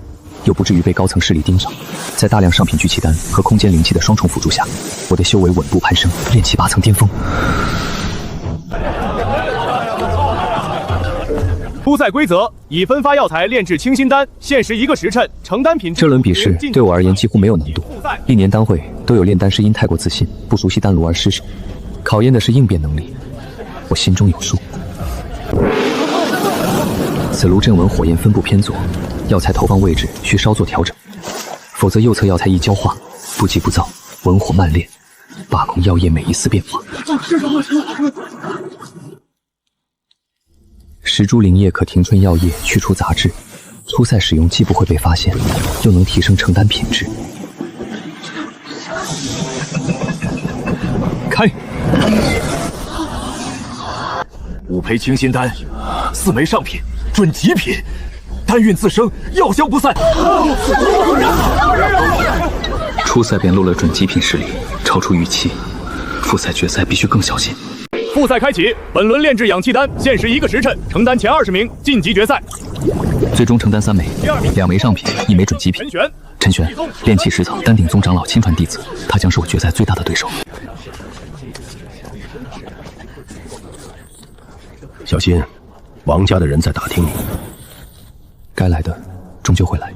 又不至于被高层势力盯上。在大量上品聚气丹和空间灵气的双重辅助下，我的修为稳步攀升，炼气8层巅峰。初赛规则：以分发药材炼制清心丹，限时1个时辰，成丹品质。这轮比试对我而言几乎没有难度，历年丹会都有炼丹师因太过自信，不熟悉丹炉而失手，考验的是应变能力。我心中有数。此炉阵纹火焰分布偏左，药材投放位置需稍作调整，否则右侧药材易焦化，不急不躁，文火慢炼，把控药液每一丝变化。10株灵液可停春药液，去除杂质。初赛使用既不会被发现，又能提升成丹品质。开！5胚清心丹，4枚上品，准极品，丹韵自生，药香不散。初赛便露了准极品实力，超出预期。复赛决赛必须更小心。复赛开启，本轮炼制氧气丹，限时1个时辰，成丹前20名晋级决赛。最终成丹3枚，2枚上品，1枚准极品。陈玄，炼气10层，丹鼎宗长老亲传弟子，他将是我决赛最大的对手。小心，王家的人在打听你。该来的终究会来。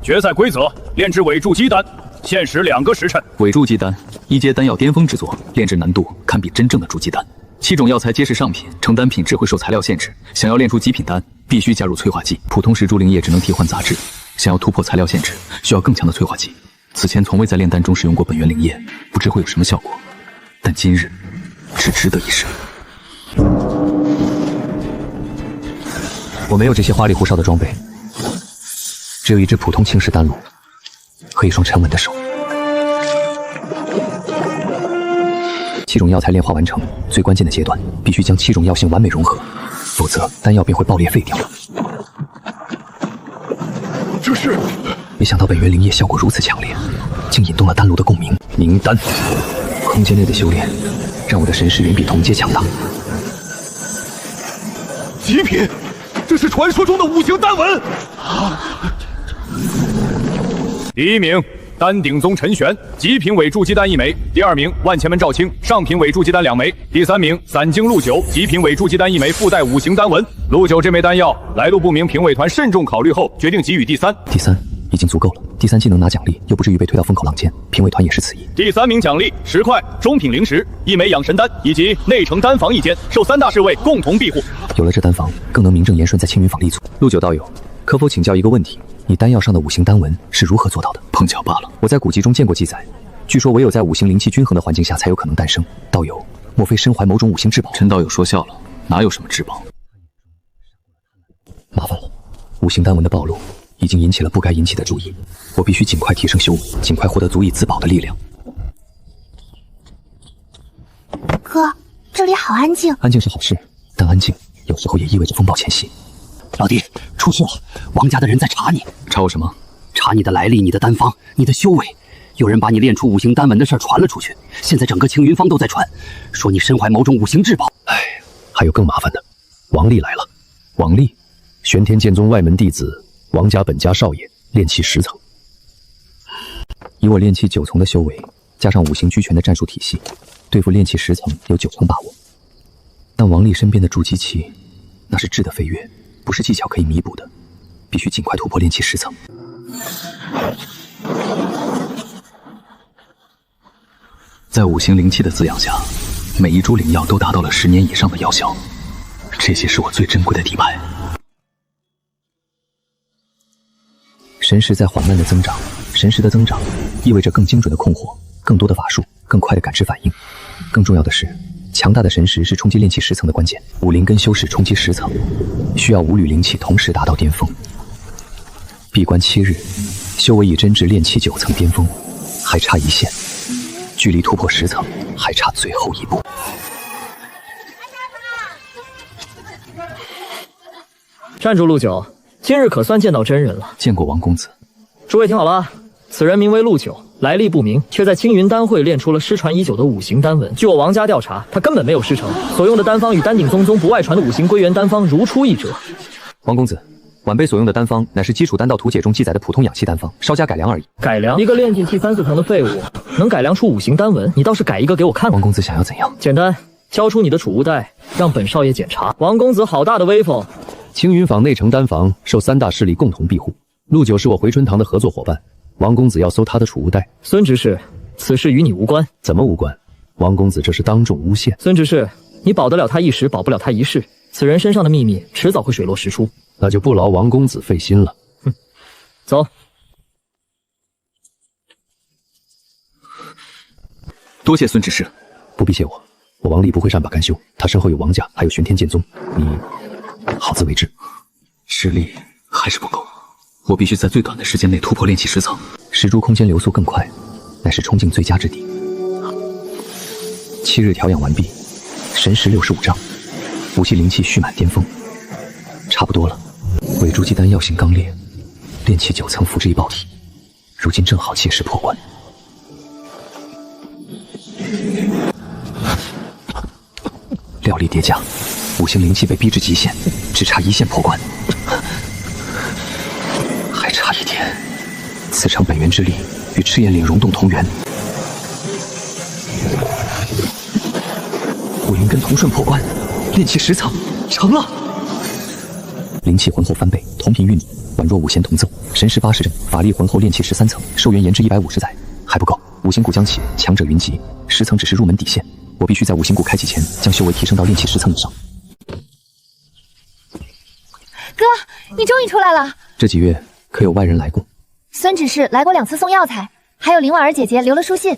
决赛规则：炼制伪筑基丹，限时2个时辰。伪筑基丹，1阶丹药巅峰之作，炼制难度堪比真正的筑基丹。7种药材皆是上品，成丹品质会受材料限制。想要炼出极品丹，必须加入催化剂。普通10株灵液只能替换杂质，想要突破材料限制，需要更强的催化剂。此前从未在炼丹中使用过本源灵液，不知会有什么效果。但今日只值得一试。我没有这些花里胡哨的装备，只有一只普通青石丹炉和一双沉稳的手。7种药材炼化完成，最关键的阶段必须将7种药性完美融合，否则丹药便会爆裂废掉。这是……没想到本源灵液效果如此强烈，竟引动了丹炉的共鸣。凝丹，空间内的修炼让我的神识远比同阶强大。极品，这是传说中的5行丹纹。第1名，丹鼎宗陈玄，极品伪筑基丹1枚；第2名，万钱门赵青，上品伪筑基丹2枚；第3名，散经陆九，极品伪筑基丹1枚，附带5行丹纹。陆九这枚丹药来路不明，评委团慎重考虑后决定给予第3。第3已经足够了，第3既能拿奖励，又不至于被推到风口浪尖，评委团也是此意。第3名奖励10块中品灵石、1枚养神丹以及内城丹房1间，受3大侍卫共同庇护。有了这丹房，更能名正言顺在青云坊立足。陆九道友，可否请教一个问题？你丹药上的5行丹纹是如何做到的？碰巧罢了。我在古籍中见过记载，据说唯有在5行灵气均衡的环境下才有可能诞生。道友，莫非身怀某种5行至宝？陈道友说笑了，哪有什么至宝？麻烦了，5行丹纹的暴露已经引起了不该引起的注意，我必须尽快提升修为，尽快获得足以自保的力量。哥，这里好安静。安静是好事，但安静有时候也意味着风暴前夕。老弟，出事了！王家的人在查你。查我什么？查你的来历、你的丹方、你的修为。有人把你炼出5行丹纹的事传了出去，现在整个青云坊都在传，说你身怀某种5行至宝。哎，还有更麻烦的，王丽来了。王丽，玄天剑宗外门弟子，王家本家少爷，炼气10层。以我炼气9层的修为，加上5行俱全的战术体系，对付炼气10层有9成把握。但王丽身边的筑基期，那是质的飞跃，不是技巧可以弥补的，必须尽快突破炼气10层。在5行灵气的滋养下，每一株灵药都达到了10年以上的药效。这些是我最珍贵的底牌。神识在缓慢的增长，神识的增长意味着更精准的控火，更多的法术，更快的感知反应。更重要的是，强大的神识是冲击炼气10层的关键。武灵根修士冲击10层，需要5缕灵气同时达到巅峰。闭关7日，修为已臻至炼气9层巅峰，还差一线，距离突破10层还差最后一步。站住，陆九，今日可算见到真人了。见过王公子。诸位听好了，此人名为陆九，来历不明，却在青云丹会炼出了失传已久的5行丹文。据我王家调查，他根本没有失成，所用的丹方与丹鼎宗宗不外传的5行归元丹方如出一辙。王公子，晚辈所用的丹方乃是基础丹道图解中记载的普通养气丹方，稍加改良而已。改良？一个炼气期3、4层的废物，能改良出5行丹文？你倒是改一个给我看看。王公子想要怎样？简单，交出你的储物袋，让本少爷检查。王公子好大的威风！青云坊内城丹房受3大势力共同庇护，陆九是我回春堂的合作伙伴。王公子要搜他的储物袋。孙执事，此事与你无关。怎么无关？王公子这是当众诬陷。孙执事，你保得了他一时，保不了他一世。此人身上的秘密，迟早会水落石出。那就不劳王公子费心了。哼，走。多谢孙执事。不必谢我，我王力不会善罢甘休。他身后有王家，还有玄天剑宗，你好自为之。实力还是不够，我必须在最短的时间内突破炼气10层，使出空间流速更快，乃是冲境最佳之地。7日调养完毕，神识65丈，5系灵气蓄满巅峰，差不多了。伪珠鸡丹药性刚烈，炼气9层复制一爆体，如今正好切实破关。料力叠加，5行灵气被逼至极限，只差1线破关。还差一点，此场本源之力与赤焰岭溶洞同源，5灵根同顺破关，炼气10层成了。灵气浑厚翻倍，同频运转，宛若5弦同奏。神识80正，法力浑厚，炼气13层，寿元延至150载，还不够。5行谷将起，强者云集，10层只是入门底线，我必须在5行谷开启前将修为提升到炼气10层以上。哥，你终于出来了。这几月可有外人来过？孙执事来过2次送药材，还有林婉儿姐姐留了书信。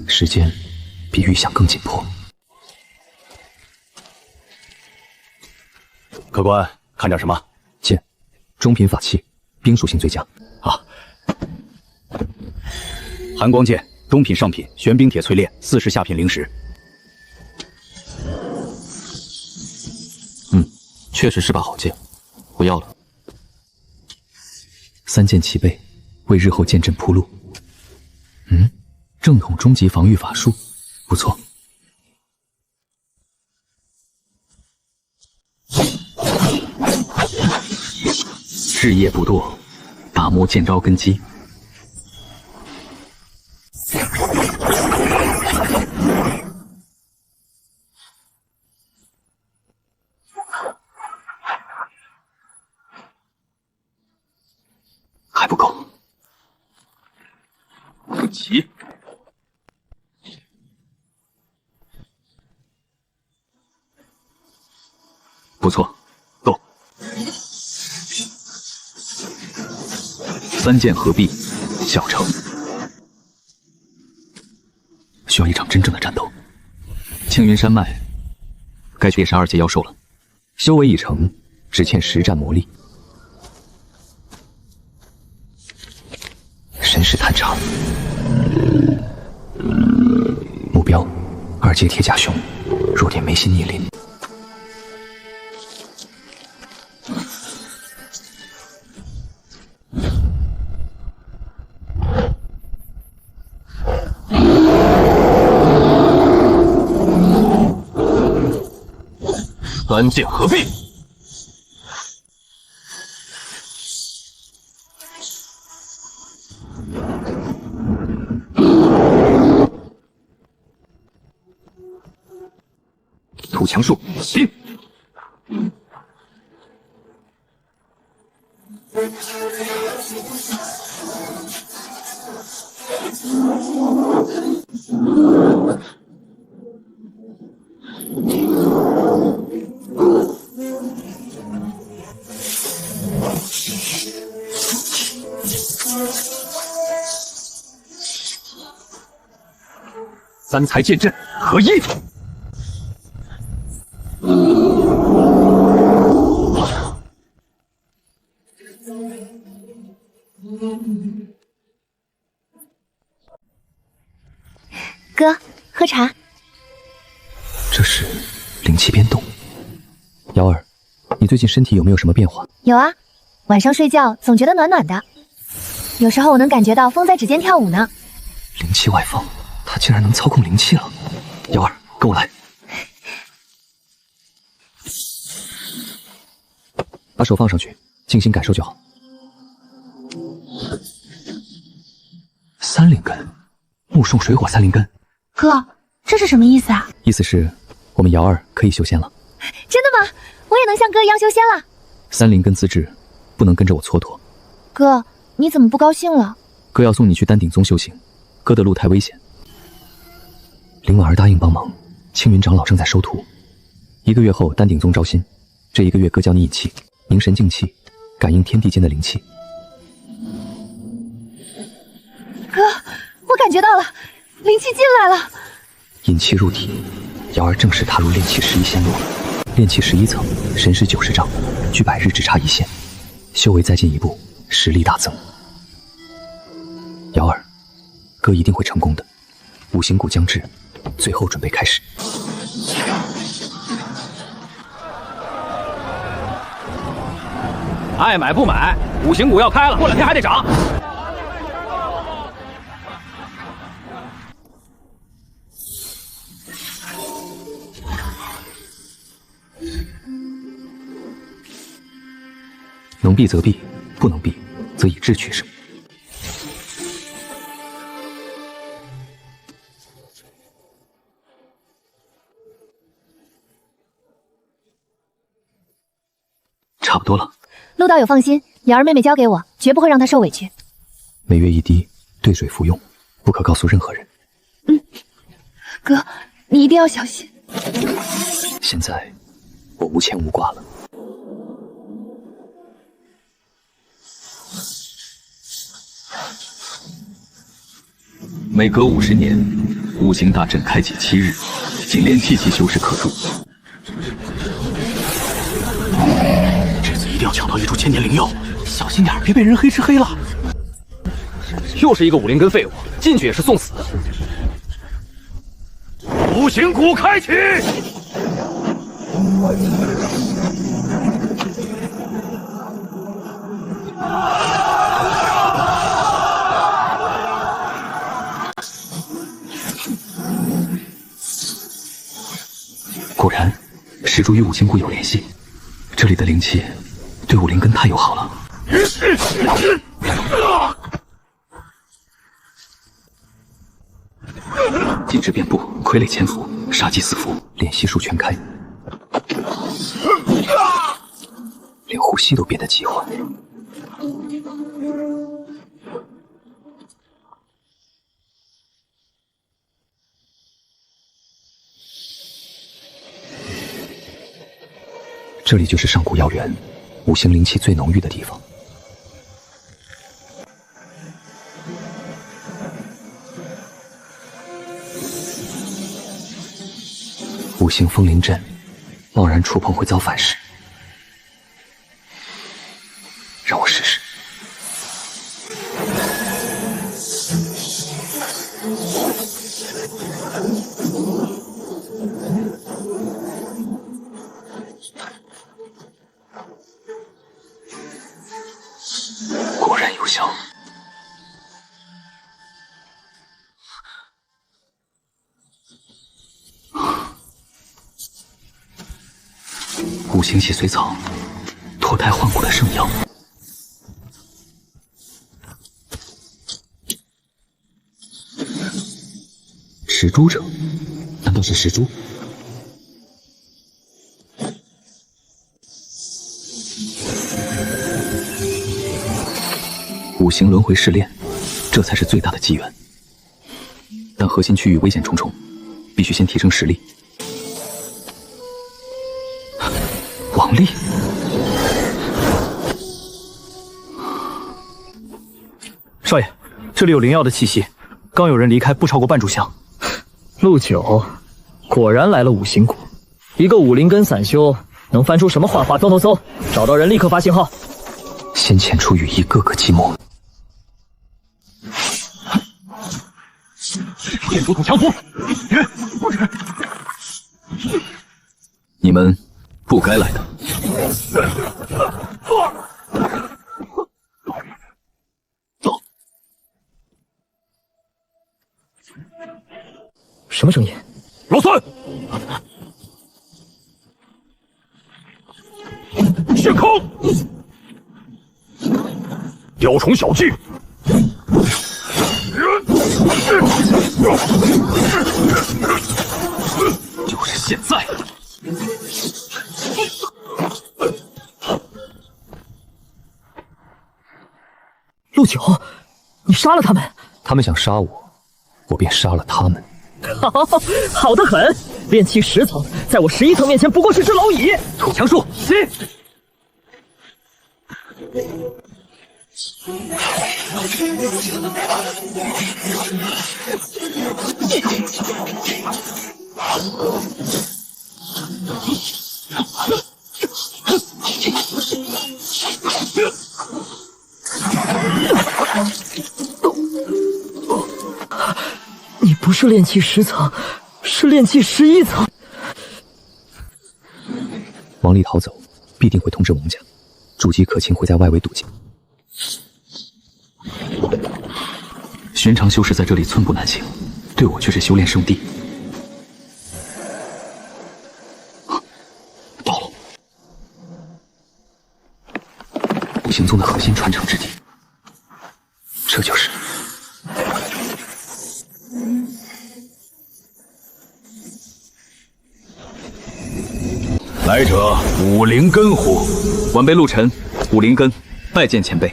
时间比预想更紧迫。客官，看点什么？剑，中品法器，冰属性最佳。啊，寒光剑，中品上品，玄冰铁淬炼，40下品灵石。确实是把好剑，我要了。3剑齐备，为日后剑阵铺路。正统终极防御法术，不错。日夜不堕，打磨剑招根基。还不够。齐。不错，够。3剑合璧，小成。需要一场真正的战斗。青云山脉，该去猎杀2阶妖兽了。修为已成，只欠实战磨砺。神识探查，目标2阶铁甲熊，弱点眉心逆鳞。3剑合璧。土墙术，定。三才剑阵合一。哥，喝茶。这是灵气变动。瑶儿，你最近身体有没有什么变化？有啊，晚上睡觉总觉得暖暖的，有时候我能感觉到风在指尖跳舞呢。灵气外放，他竟然能操控灵气了。瑶儿，跟我来，把手放上去，静心感受就好。三灵根，木送水火三灵根。哥，这是什么意思啊？意思是，我们瑶儿可以修仙了。真的吗？我也能像哥一样修仙了？三灵根资质，不能跟着我蹉跎。哥，你怎么不高兴了？哥要送你去丹顶宗修行，哥的路太危险。灵婉儿答应帮忙，青云长老正在收徒。1个月后丹顶宗招新，这1个月哥教你引气、凝神静气，感应天地间的灵气。哥，我感觉到了，灵气进来了。引气入体，瑶儿正式踏入炼气11仙路了。炼气11层，神识90丈，距100日只差1线，修为再进一步，实力大增。瑶儿，哥一定会成功的。五行谷将至，最后准备开始。爱买不买，五行谷要开了，过2天还得涨。能避则避，不能避则以智取胜。差不多了。陆道友放心，瑶儿妹妹交给我，绝不会让她受委屈。每月1滴，兑水服用，不可告诉任何人。哥，你一定要小心。现在我无牵无挂了。每隔50年，五行大阵开启7日，仅炼气期修士可入。这次一定要抢到一株千年灵药，小心点，别被人黑吃黑了。又是一个5灵根废物，进去也是送死。五行谷开启！果然，石柱与五行谷有联系。这里的灵气对5灵根太友好了。禁制遍布，傀儡潜伏，杀机四伏，连息数全开，连呼吸都变得急缓。这里就是上古药园，五行灵气最浓郁的地方。五行风灵阵，贸然触碰会遭反噬。让我试试。果然有效。五行血髓草，脱胎换骨的圣药。石珠者，难道是石珠？五行轮回试炼，这才是最大的机缘。但核心区域危险重重，必须先提升实力。王力，少爷，这里有灵药的气息，刚有人离开，不超过半炷香。陆九，果然来了五行谷。一个武灵根散修，能翻出什么幻化？搜，找到人立刻发信号。先遣出羽翼，各个击没。变毒土强服，不是。你们不该来的。走。什么声音？老三，血空，雕虫小技。就是现在！陆九，你杀了他们？他们想杀我，我便杀了他们。好得很！炼气10层，在我11层面前不过是只蝼蚁。土强术，起！你不是炼气10层，是炼气11层。王离逃走，必定会通知王家，筑基可卿会在外围堵截。寻常修士在这里寸步难行，对我却是修炼圣地。到了，五行宗的核心传承之地，这就是。来者武灵根乎？晚辈陆晨，武灵根，拜见前辈。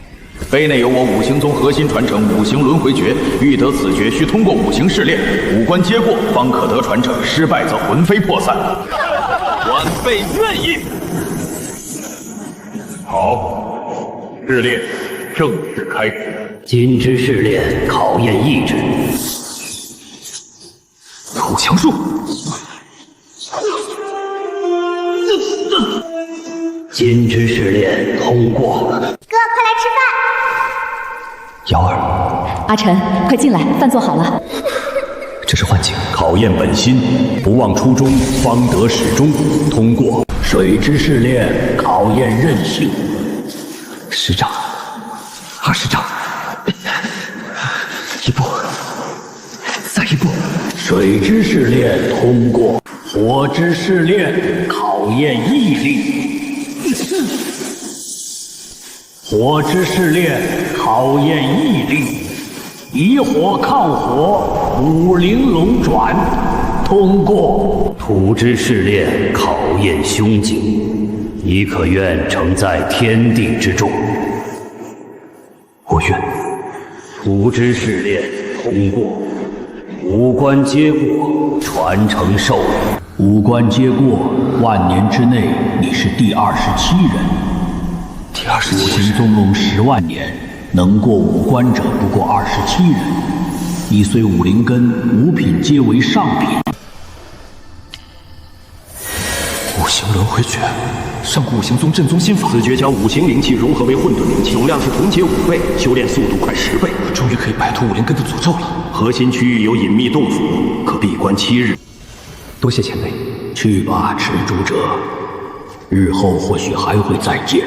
碑内有我五行宗核心传承五行轮回诀，欲得此诀，需通过五行试炼，五关皆过，方可得传承。失败则魂飞魄散。晚辈愿意。好，试炼正式开始。今之试炼考验意志。土强术。今之试炼通过。哥，快来吃饭。瑶儿，阿晨，快进来，饭做好了。这是幻境。考验本心，不忘初衷，方得始终。通过。水之试炼考验韧性。10丈，20丈，一步，再一步。水之试炼通过。火之试炼考验毅力。火之试炼考验毅力，以火抗火，五灵龙转，通过。土之试炼考验胸襟，你可愿承载天地之重？我愿。土之试炼通过，五关皆过，传承授予。五关皆过，万年之内你是第27人。第27人。五行宗龙10万年，能过五关者不过27人。你虽武灵根，五品皆为上品。五行轮回诀，上古五行宗正宗心法。此诀将五行灵气融合为混沌灵气，总量是同阶5倍，修炼速度快10倍。终于可以摆脱武灵根的诅咒了。核心区域有隐秘洞府，可闭关7日。多谢前辈。去吧，持主者，日后或许还会再见。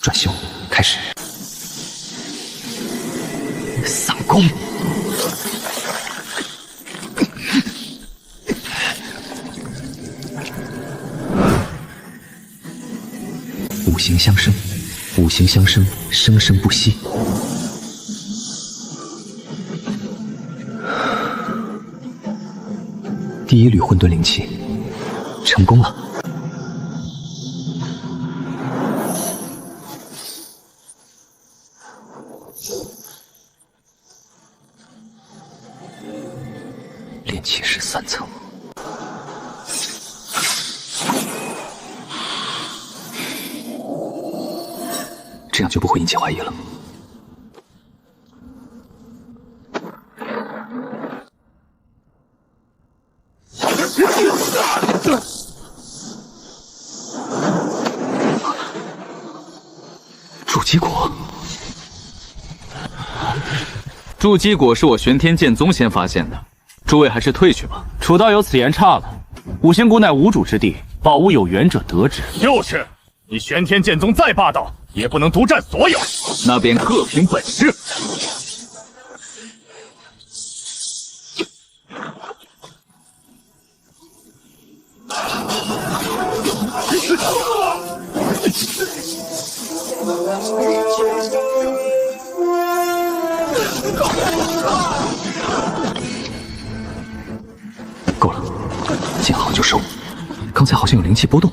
转修开始。散功。五行相生，五行相生，生生不息。第一缕混沌灵气，成功了。炼气13层，这样就不会引起怀疑了。鸡果，筑基果是我玄天剑宗先发现的，诸位还是退去吧。楚道友此言差了，五行谷乃无主之地，宝物有缘者得之。就是，你玄天剑宗再霸道，也不能独占所有。那便各凭本事。够了，见好就收。刚才好像有灵气波动。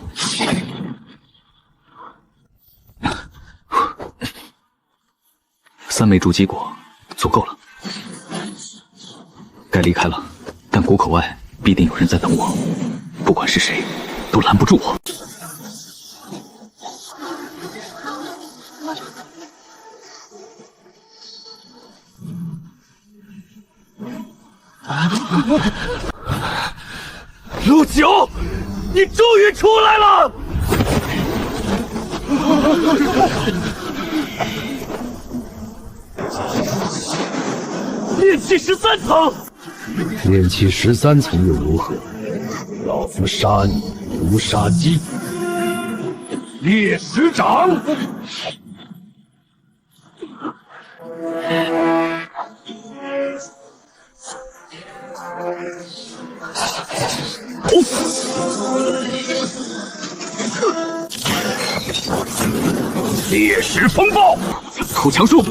3枚筑基果足够了，该离开了。但谷口外必定有人在等我，不管是谁，都拦不住我。陆九，你终于出来了！炼气13层，炼气13层又如何？老夫杀你如杀鸡。烈石掌。烈石风暴，土墙术。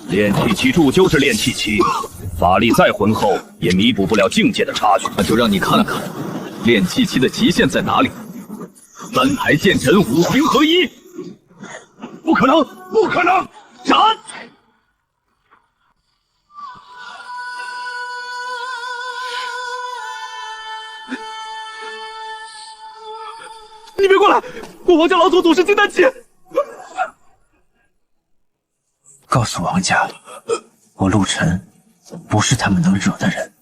炼气期铸就是炼气期，法力再浑厚也弥补不了境界的差距。那就让你看看，炼气期的极限在哪里。3台剑阵5行合一，不可能，不可能！斩！你别过来！我王家老祖祖是金丹期。告诉王家，我陆晨不是他们能惹的人。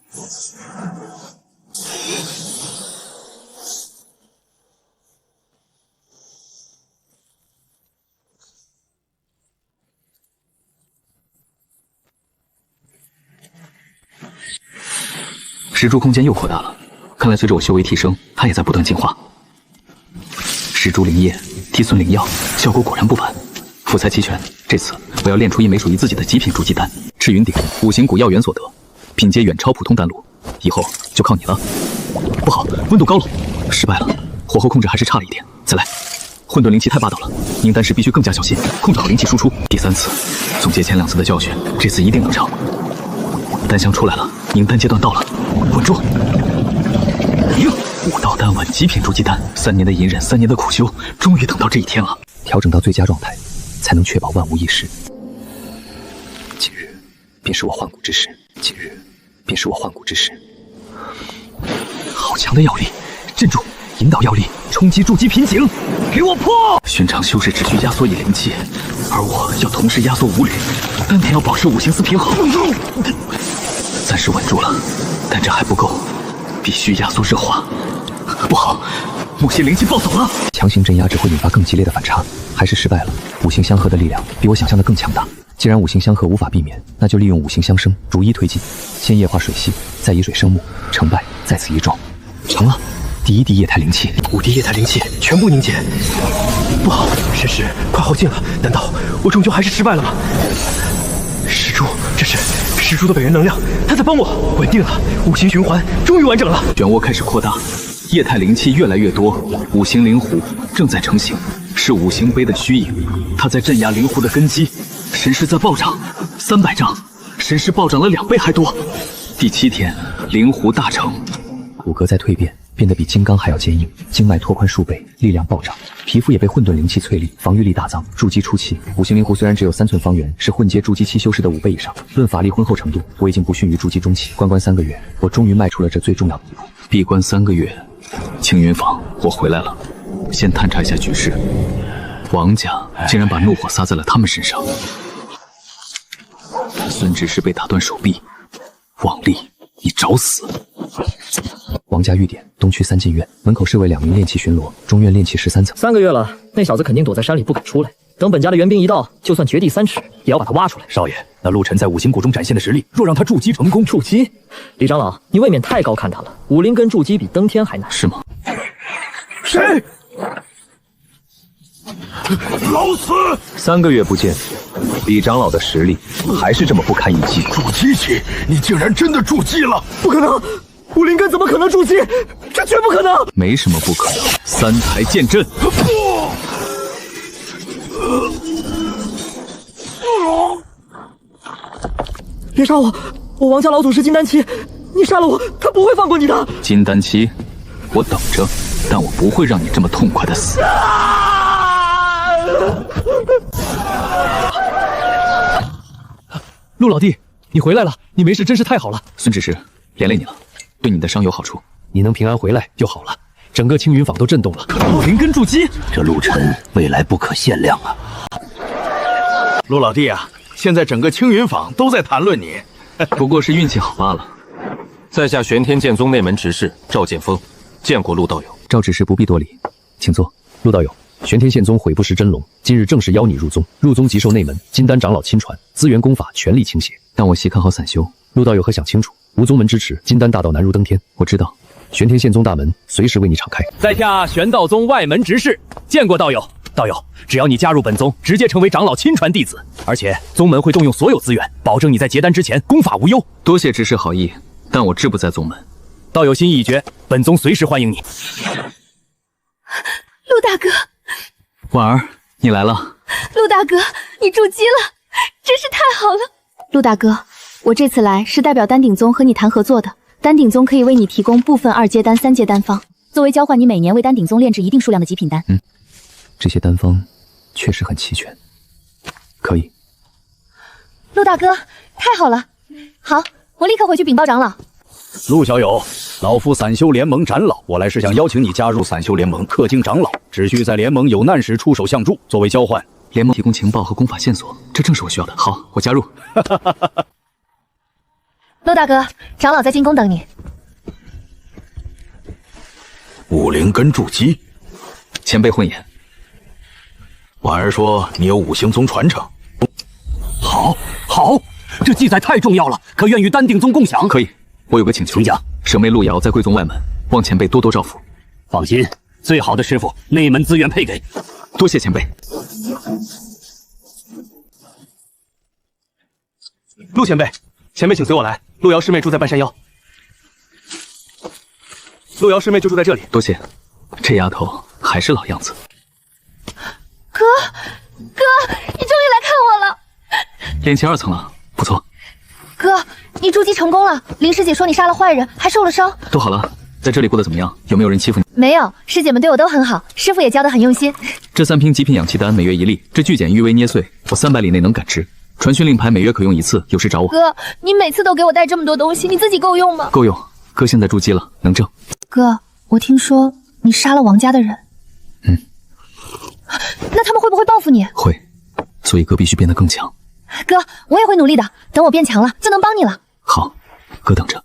石柱空间又扩大了，看来随着我修为提升，它也在不断进化。石柱灵液、提存灵药，效果果然不凡。辅材齐全，这次我要炼出一枚属于自己的极品筑基丹。赤云鼎5行谷药源所得，品阶远超普通丹炉，以后就靠你了。不好，温度高了，失败了，火候控制还是差了一点。再来，混沌灵气太霸道了，凝丹时必须更加小心，控制好灵气输出。第3次，总结前2次的教训，这次一定能成。丹香出来了，凝丹阶段到了，稳住！5道丹丸，极品筑基丹，3年的隐忍，3年的苦修，终于等到这一天了。调整到最佳状态，才能确保万无一失。今日便是我换骨之时，今日便是我换骨之时。好强的药力，镇住，引导药力，冲击筑基瓶颈，给我破！寻常修士只需压缩以灵气，而我要同时压缩5缕，丹田要保持5行司平衡。暂时稳住了，但这还不够，必须压缩热化。不好，某些灵气暴走了。强行镇压只会引发更激烈的反差，还是失败了。5行相合的力量比我想象的更强大。既然5行相合无法避免，那就利用5行相生，逐一推进。先液化水系，再以水生木，成败在此一撞。成了，第1滴液态灵气，5滴液态灵气全部凝结。不好，神识快耗尽了，难道我终究还是失败了吗？石柱，这是石柱的本源能量，他在帮我稳定了5行循环，终于完整了。漩涡开始扩大，液态灵气越来越多，5行灵湖正在成型，是5行碑的虚影，它在镇压灵湖的根基。神识在暴涨，300丈，神识暴涨了2倍还多。第7天，灵湖大成，骨骼在蜕变，变得比金刚还要坚硬，经脉拓宽数倍，力量暴涨，皮肤也被混沌灵气淬砺，防御力大增。筑基初期，5行灵湖虽然只有3寸方圆，是混阶筑基期修士的5倍以上。论法力浑厚程度，我已经不逊于筑基中期。关3个月，我终于迈出了这最重要的一步。闭关3个月，青云坊，我回来了。先探查一下局势。王家竟然把怒火撒在了他们身上。孙执事被打断手臂，王丽，你找死！王家御殿东区3进院门口侍卫2名炼器巡逻，中院炼器13层。3个月了，那小子肯定躲在山里不敢出来。等本家的援兵一到，就算掘地3尺，也要把他挖出来。少爷，那陆晨在五行谷中展现的实力，若让他筑基成功，筑基？李长老，你未免太高看他了。武灵根筑基比登天还难，是吗？谁？老死！3个月不见，李长老的实力还是这么不堪一击。筑基期，你竟然真的筑基了！不可能！武灵根怎么可能筑基？这绝不可能！没什么不可能。3台剑阵。别杀我！我王家老祖是金丹期，你杀了我，他不会放过你的。金丹期，我等着，但我不会让你这么痛快的死。陆老弟，你回来了，你没事真是太好了。孙执事，连累你了，对你的伤有好处。你能平安回来就好了。整个青云坊都震动了。灵根筑基，这陆晨未来不可限量啊！陆老弟啊，现在整个青云坊都在谈论你，不过是运气好罢了。在下玄天剑宗内门执事赵剑锋，见过陆道友。赵执事不必多礼，请坐。陆道友，玄天剑宗悔不识真龙，今日正式邀你入宗。入宗即受内门金丹长老亲传，资源功法全力倾泻。但我细看好散修，陆道友可想清楚，无宗门支持，金丹大道难如登天。我知道，玄天剑宗大门随时为你敞开。在下玄道宗外门执事，见过道友。道友，只要你加入本宗，直接成为长老亲传弟子，而且宗门会动用所有资源，保证你在结丹之前功法无忧。多谢执事好意，但我志不在宗门。道友心意已决，本宗随时欢迎你。陆大哥，婉儿，你来了。陆大哥，你筑基了，真是太好了。陆大哥，我这次来是代表丹鼎宗和你谈合作的，丹鼎宗可以为你提供部分2阶丹、3阶丹方，作为交换，你每年为丹鼎宗炼制一定数量的极品丹。这些丹方确实很齐全，可以。陆大哥，太好了！好，我立刻回去禀报长老。陆小友，老夫散修联盟长老，我来是想邀请你加入散修联盟，氪金长老，只需在联盟有难时出手相助，作为交换。联盟提供情报和功法线索，这正是我需要的。好，我加入。陆大哥，长老在进宫等你。武灵根筑基，前辈混眼。婉儿说你有五行宗传承。好，这记载太重要了，可愿与丹鼎宗共享？可以，我有个请求。请讲。舍妹陆瑶在贵宗外门，望前辈多多照拂。放心，最好的师傅，内门资源配给。多谢前辈。陆前辈，前辈请随我来。陆瑶师妹住在半山腰。陆瑶师妹就住在这里。多谢。这丫头还是老样子。哥，你终于来看我了。炼器2层了，不错。哥，你筑基成功了。林师姐说你杀了坏人，还受了伤。都好了，在这里过得怎么样？有没有人欺负你？没有，师姐们对我都很好，师傅也教得很用心。这3瓶极品养气丹每月1粒，这巨简玉微捏碎，我300里内能感知。传讯令牌每月可用1次，有事找我。哥，你每次都给我带这么多东西，你自己够用吗？够用，哥现在筑基了，能挣。哥，我听说你杀了王家的人。那他们会不会报复你？会，所以哥必须变得更强。哥，我也会努力的，等我变强了就能帮你了。好，哥等着。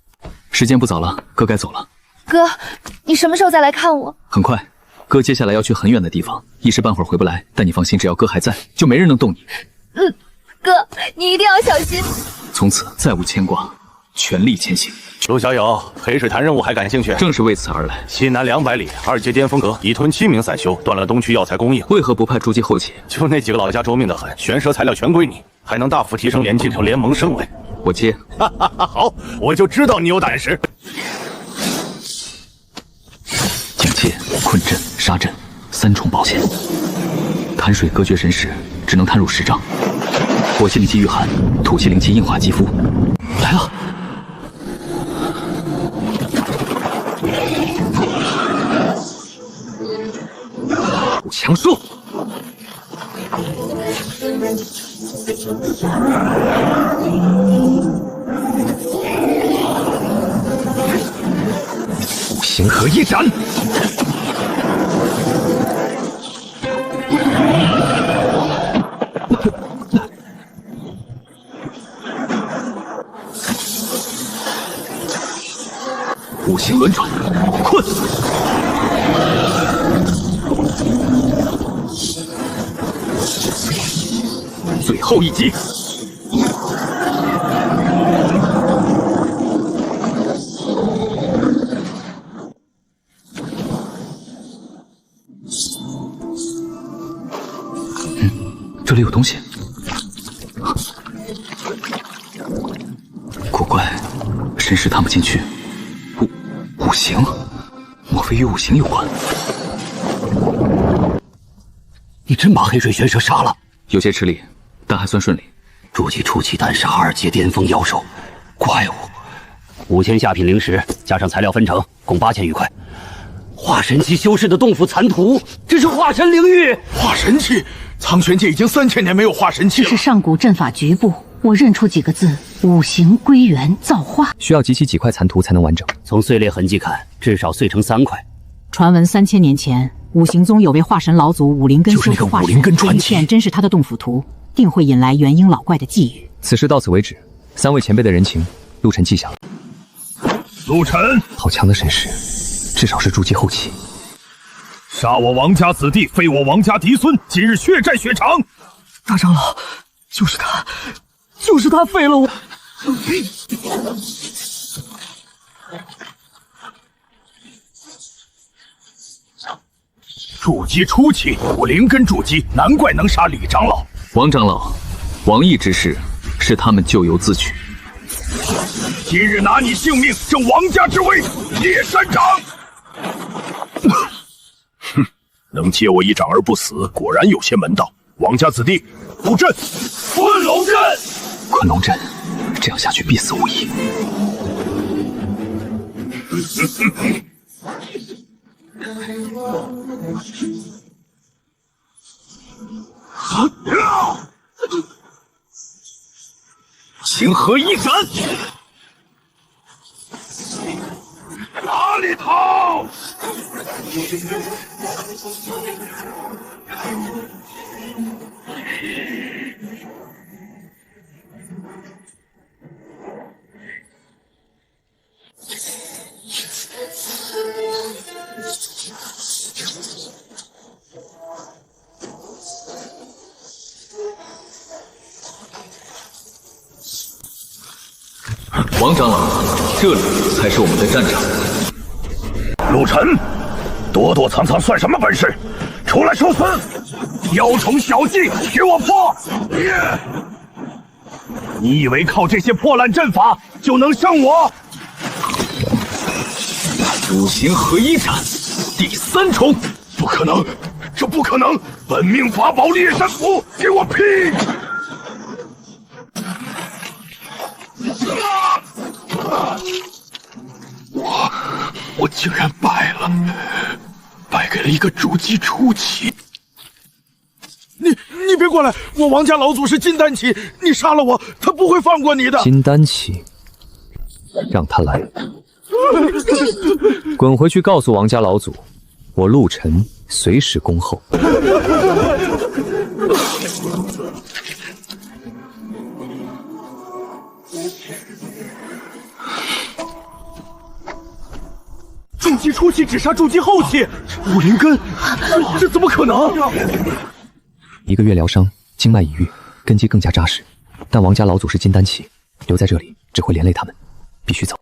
时间不早了，哥该走了。哥，你什么时候再来看我？很快，哥接下来要去很远的地方，一时半会儿回不来。但你放心，只要哥还在，就没人能动你。哥，你一定要小心。从此再无牵挂，全力前行。陆小友，黑水潭任务还感兴趣？正是为此而来。西南200里，2阶巅峰阁已吞7名散修，断了东区药材供应。为何不派筑基后期？就那几个老家dro命得很，玄蛇材料全归你，还能大幅提升连进城联盟声威。我接。好，我就知道你有胆识。警戒、困阵、杀阵，3重保险。潭水隔绝神识，只能探入10丈。火气灵气御寒，土气灵气硬化肌肤。来了。强术。五行合一斩。五行轮转，困！最后一击！这里有东西。古怪，神识探不进去。五行，莫非与五行有关？你真把黑水玄蛇杀了？有些吃力，但还算顺利。筑基初期单杀2阶巅峰妖兽，怪物，5000下品灵石，加上材料分成，共8000余块。化神期修士的洞府残图，这是化神灵域。化神期，苍玄界已经3000年没有化神期了。这是上古阵法局部，我认出几个字：五行归元造化。需要集齐几块残图才能完整。从碎裂痕迹看，至少碎成3块。传闻3000年前，五行宗有位化神老祖武灵根修士化神，这一片真是他的洞府图，定会引来元婴老怪的觊觎。此事到此为止，3位前辈的人情，陆晨记下了。陆晨，好强的神识，至少是筑基后期。杀我王家子弟，废我王家嫡孙，今日血债血偿。大长老，就是他废了我。筑基初期，我灵根筑基，难怪能杀李长老。王长老，王毅之事是他们咎由自取。今日拿你性命正王家之威，叶山长。哼，能借我一掌而不死，果然有些门道。王家子弟，布阵，昆龙阵。昆龙阵，这样下去必死无疑。星河一闪，哪里逃？王长老，这里才是我们的战场。陆晨，躲躲藏藏算什么本事？出来受死！雕虫小技，给我破！你以为靠这些破烂阵法就能胜我？五行合一斩，第3重，不可能，这不可能！本命法宝猎山符，给我劈！我竟然败了，败给了一个筑基初期。你别过来！我王家老祖是金丹期，你杀了我，他不会放过你的。金丹期，让他来。滚回去告诉王家老祖，我陆晨随时恭候。筑基初期只杀筑基后期，武灵根，这怎么可能？1个月疗伤，经脉已愈，根基更加扎实。但王家老祖是金丹期，留在这里只会连累他们，必须走。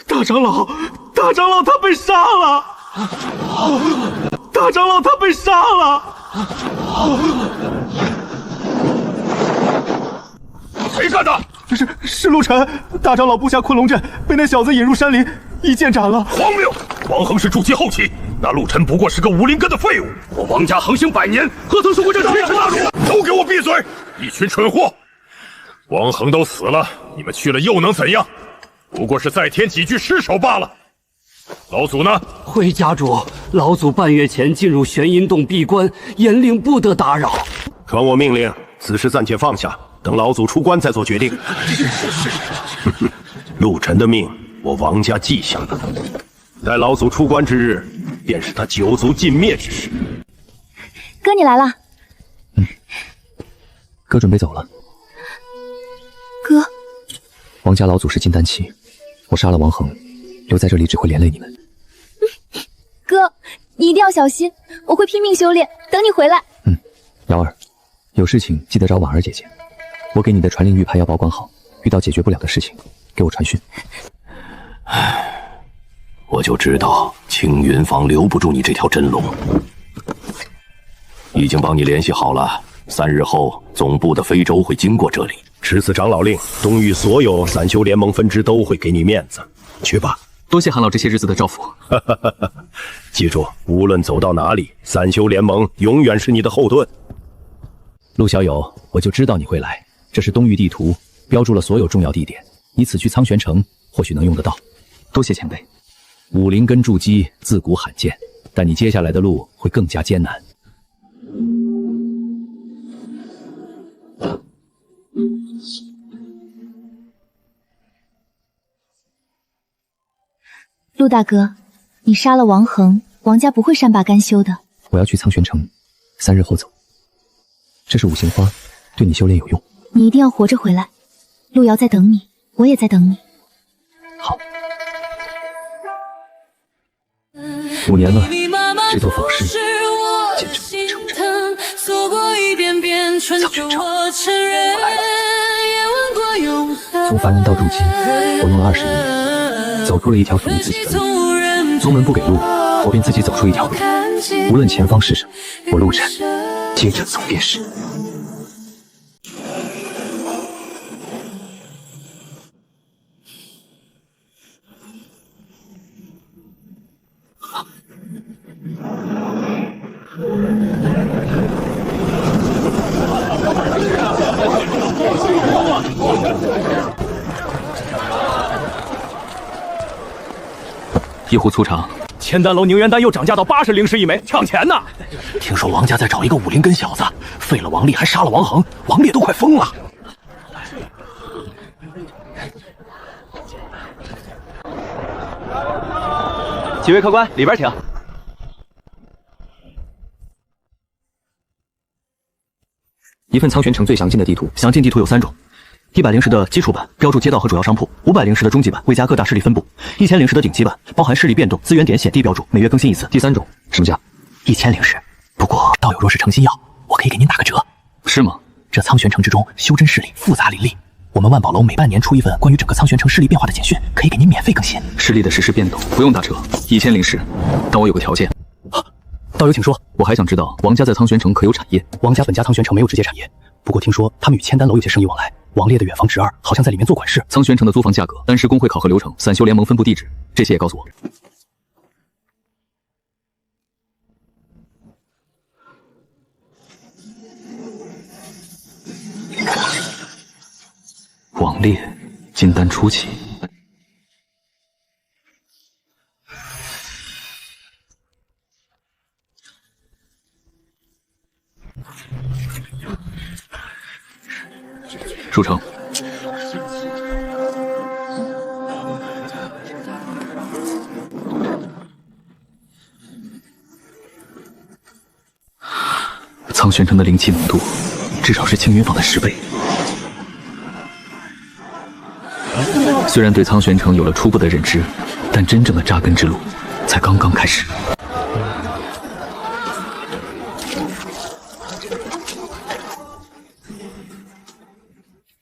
大长老，大长老他被杀了！大长老他被杀了！谁干的？是陆晨，大长老布下昆龙阵，被那小子引入山林，一剑斩了。荒谬！王恒是筑基后期，那陆晨不过是个武灵根的废物。我王家横行100年，何曾受过这天臣大辱？都给我闭嘴！一群蠢货！王恒都死了，你们去了又能怎样？不过是再添几具尸首罢了。老祖呢？回家主，老祖半月前进入玄阴洞闭关，严令不得打扰。传我命令，此事暂且放下，等老祖出关再做决定。陆晨的命，我王家记下了。待老祖出关之日，便是他9族尽灭之时。哥哥你来了。哥准备走了。哥，王家老祖是金丹期，我杀了王恒，留在这里只会连累你们。哥，你一定要小心，我会拼命修炼，等你回来。瑶儿，有事情记得找婉儿姐姐。我给你的传令玉牌要保管好，遇到解决不了的事情，给我传讯。我就知道青云坊留不住你这条真龙，已经帮你联系好了，3日后总部的非洲会经过这里。持此长老令，东域所有散修联盟分支都会给你面子。去吧，多谢韩老这些日子的照拂。记住，无论走到哪里，散修联盟永远是你的后盾。陆小友，我就知道你会来。这是东域地图，标注了所有重要地点，以此去苍玄城，或许能用得到。多谢前辈。武灵根筑基自古罕见，但你接下来的路会更加艰难。陆大哥，你杀了王恒，王家不会善罢甘休的。我要去苍玄城，3日后走。这是五行花，对你修炼有用。你一定要活着回来，陆瑶在等你，我也在等你。好。5年了，这座坊市见证成长。苍玄城，我来了。从凡人到筑基，我用了20年，走出了一条属于自己的路。宗门不给路，我便自己走出一条路。无论前方是什么，我陆晨接着走便是。一壶粗茶。千丹楼凝元丹又涨价到80灵石一枚，抢钱呢！听说王家在找一个武灵根小子，废了王烈还杀了王恒，王烈都快疯了。几位客官，里边请。一份苍玄城最详尽的地图。详尽地图有3种：100灵石的基础版，标注街道和主要商铺；500灵石的中级版，未加各大势力分布；1000灵石的顶级版，包含势力变动、资源点、显地标注，每月更新一次。第3种，什么价？1000灵石。不过道友若是诚心要，我可以给您打个折。是吗？这苍玄城之中修真势力复杂林立，我们万宝楼每半年出一份关于整个苍玄城势力变化的简讯，可以给您免费更新。势力的实时变动不用打折，1000灵石，但我有个条件。道友请说。我还想知道王家在苍玄城可有产业？王家本家苍玄城没有直接产业，不过听说他们与千丹楼有些生意往来。王烈的远房侄儿好像在里面做管事。苍玄城的租房价格、丹师工会考核流程、散修联盟分布地址，这些也告诉我。王烈，金丹初期。书城。苍玄城的灵气浓度至少是青云坊的10倍。虽然对苍玄城有了初步的认知，但真正的扎根之路才刚刚开始。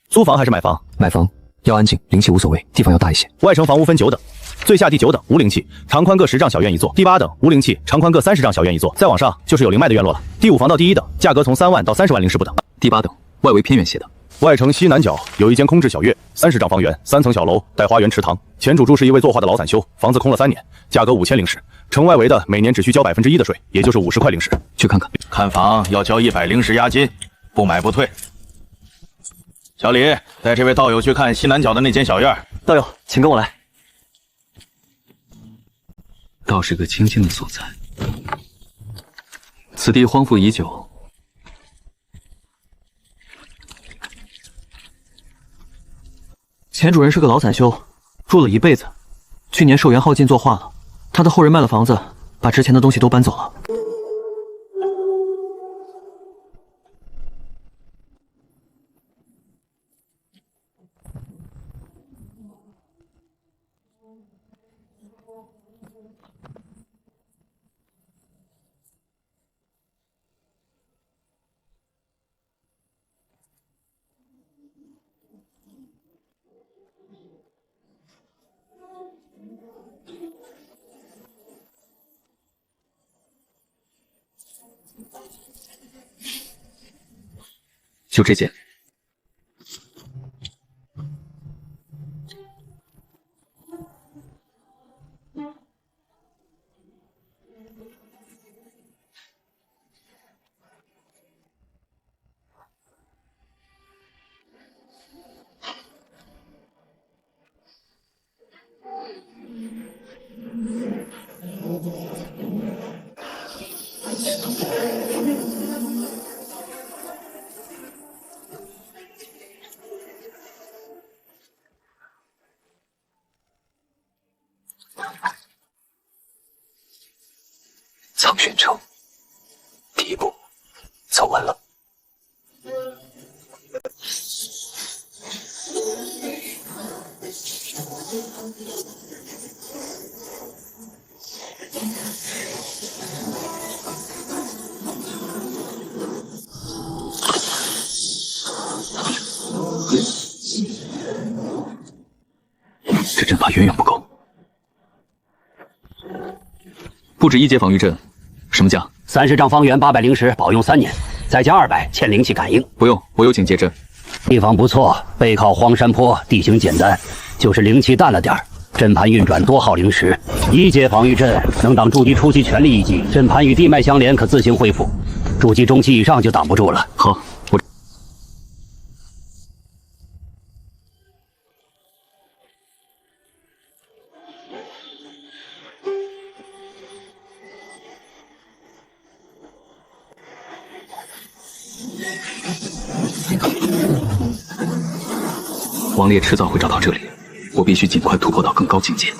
租房还是买房？买房，要安静，灵气无所谓，地方要大一些。外城房屋分9等，最下第9等无灵气，长宽各10丈小院一座；第8等无灵气，长宽各30丈小院一座。再往上就是有灵脉的院落了。第5房到第1等，价格从3万到30万灵石不等。第8等，外围偏远些的。外城西南角有一间空置小院，30丈方圆，3层小楼，带花园池塘。前主柱是一位作画的老散修，房子空了3年，价格5000灵石。城外围的每年只需交1%的税，也就是50块灵石。去看看。看房要交100灵石押金，不买不退。小李，带这位道友去看西南角的那间小院。道友，请跟我来。倒是个清静的所在，此地荒废已久。前主人是个老散修，住了一辈子，去年寿元耗尽作画了，他的后人卖了房子，把值钱的东西都搬走了。就这件。苍玄城，第一步走完了。这阵法远远不够，布置1阶防御阵。 什么价？30丈方圆800灵石，保用3年，再加200嵌灵气感应。不用，我有警戒阵。地方不错，背靠荒山坡，地形简单，就是灵气淡了点儿。阵盘运转多耗灵石，1阶防御阵能挡筑基初期全力一击，阵盘与地脉相连，可自行恢复。筑基中期以上就挡不住了。好，我。王烈迟早会找到这里，我必须尽快突破到更高境界。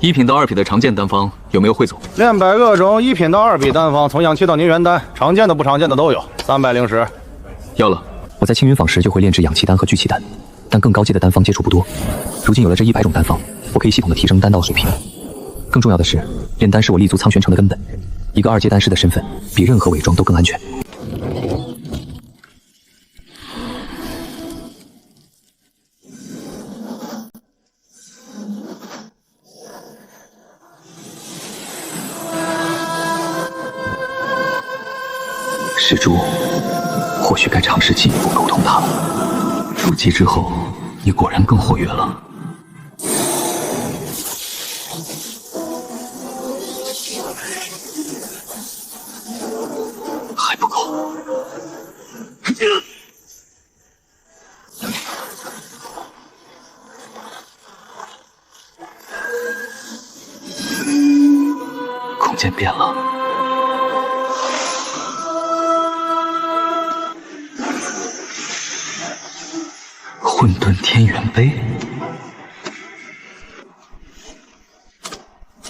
1品到2品的常见丹方有没有汇总？炼100个种1品到2品丹方，从氧气到凝元丹，常见的不常见的都有，300灵石。要了，我在青云坊时就会炼制氧气丹和聚气丹，但更高阶的丹方接触不多。如今有了这100种丹方，我可以系统的提升丹道水平。更重要的是，炼丹是我立足苍玄城的根本。一个2阶丹师的身份，比任何伪装都更安全。石珠，或许该尝试进一步沟通他了。筑基之后，你果然更活跃了。 还不够。空间变了。混沌天元碑。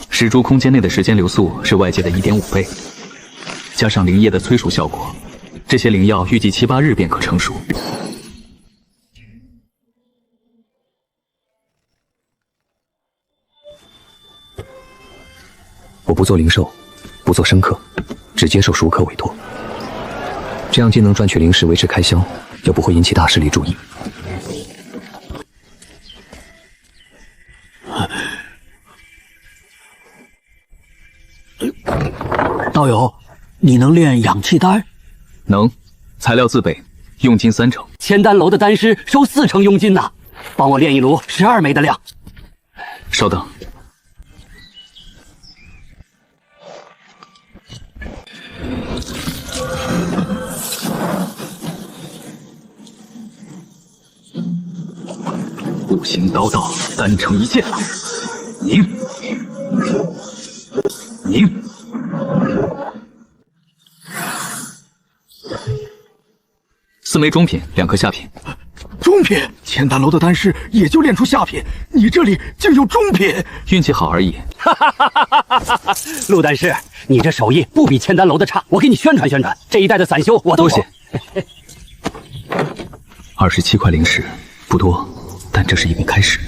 石珠空间内的时间流速是外界的1.5倍。 加上灵液的催熟效果，这些灵药预计7、8日便可成熟。我不做灵兽，不做生客，只接受熟客委托。这样既能赚取灵石维持开销，又不会引起大势力注意。道友。 你能炼氧气丹？能，材料自备，佣金3成。千丹楼的丹师收4成佣金呐，帮我炼一炉12枚的量。稍等。五行刀道，单成一剑。凝，凝。 4枚中品，2颗下品。中品，千丹楼的丹师也就炼出下品，你这里竟有中品，运气好而已。陆丹师，你这手艺不比千丹楼的差，我给你宣传宣传。这一带的散修我都多谢。27块灵石，不多，但这是一个开始。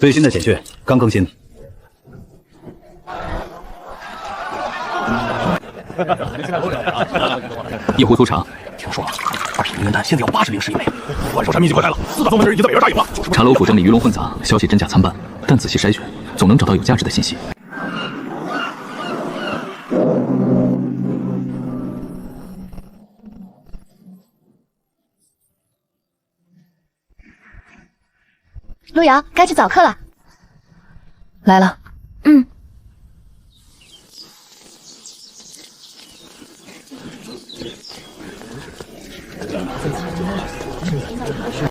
最新的简讯刚更新。一壶粗茶。听说了，2品灵元丹现在要80灵石一枚。万寿山秘籍快开了，4大宗门人已经在北边扎营了。茶楼府整理鱼龙混杂，消息真假参半，但仔细筛选，总能找到有价值的信息。路遥，该去早课了。来了。嗯。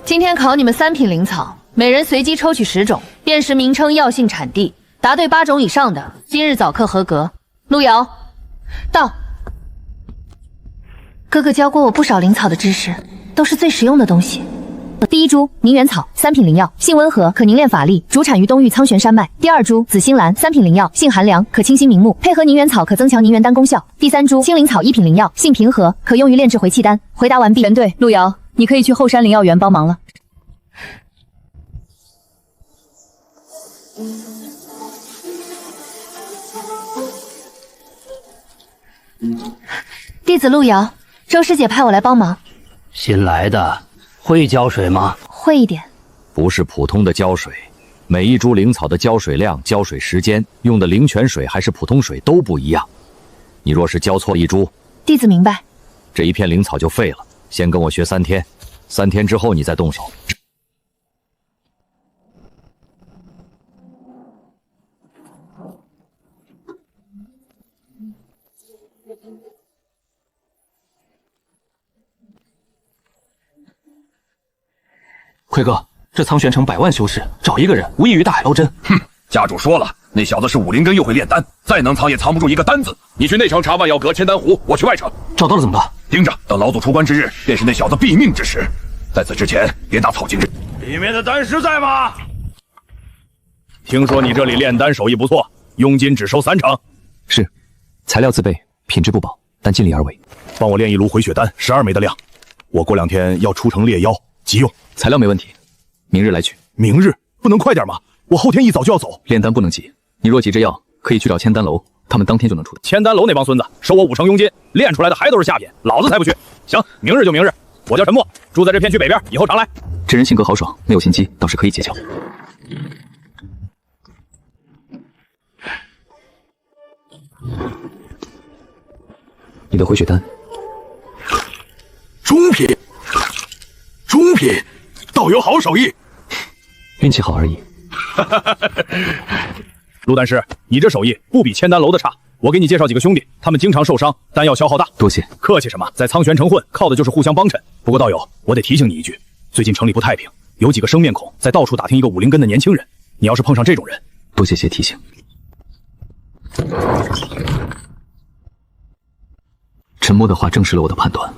今天考你们3品灵草，每人随机抽取10种，辨识名称、药性、产地，答对8种以上的，今日早课合格。路遥，到。哥哥教过我不少灵草的知识，都是最实用的东西。第一株宁远草，3品灵药，性温和，可凝练法力，主产于东域苍玄山脉。第二株紫心兰，3品灵药，性寒凉，可清心明目，配合宁远草可增强宁元丹功效。第三株青灵草，1品灵药，性平和，可用于炼制回气丹。回答完毕。全对，路遥，你可以去后山灵药园帮忙了。弟子路遥，周师姐派我来帮忙。新来的。会浇水吗？会一点。不是普通的浇水，每一株灵草的浇水量、浇水时间，用的灵泉水还是普通水都不一样。你若是浇错一株，弟子明白。这一片灵草就废了。先跟我学3天，3天之后你再动手。奎哥，这苍玄城100万修士，找一个人无异于大海捞针。哼，家主说了，那小子是武灵根，又会炼丹，再能藏也藏不住一个丹字。你去内城查万药阁、千丹湖，我去外城。找到了怎么办？盯着，等老祖出关之日，便是那小子毙命之时。在此之前，别打草惊人。里面的丹师在吗？听说你这里炼丹手艺不错，佣金只收3成。是，材料自备，品质不保，但尽力而为。帮我炼一炉回血丹，12枚的量。我过2天要出城猎妖，急用。材料没问题，明日来取。明日不能快点吗？我后天一早就要走。炼丹不能急，你若急着要，可以去找千丹楼，他们当天就能出。千丹楼那帮孙子收我5成佣金，炼出来的还都是下品，老子才不去。行，明日就明日。我叫陈默，住在这片区北边，以后常来。这人性格豪爽，没有心机，倒是可以结交。你的回血丹，中品，中品，道有好手艺，运气好而已。陆丹师，你这手艺不比千丹楼的差。我给你介绍几个兄弟，他们经常受伤，丹药消耗大。多谢。客气什么？在苍玄城混，靠的就是互相帮衬。不过道友，我得提醒你一句，最近城里不太平，有几个生面孔在到处打听一个武灵根的年轻人。你要是碰上这种人，多谢提醒。沉默的话证实了我的判断，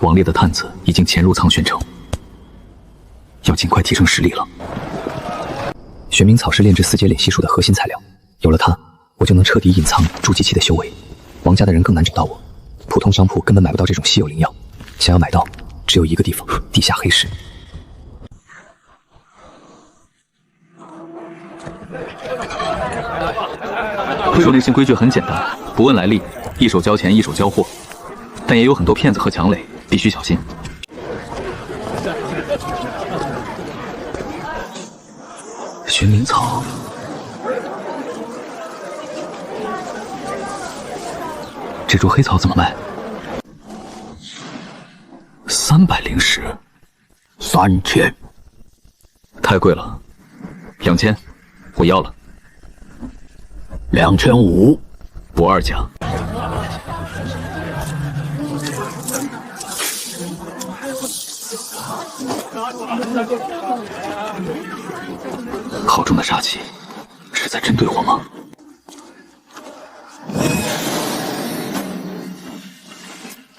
王烈的探子已经潜入苍玄城，要尽快提升实力了。玄冥草是炼制4阶炼息术的核心材料，有了它，我就能彻底隐藏筑基期的修为，王家的人更难找到我。普通商铺根本买不到这种稀有灵药，想要买到，只有一个地方——地下黑市。说那些规矩很简单，不问来历，一手交钱，一手交货。但也有很多骗子和强垒，必须小心。玄冥草，这株黑草怎么卖？300灵石，3000，太贵了，2000，我要了。2500，不二价。好重的杀气，是在针对我吗？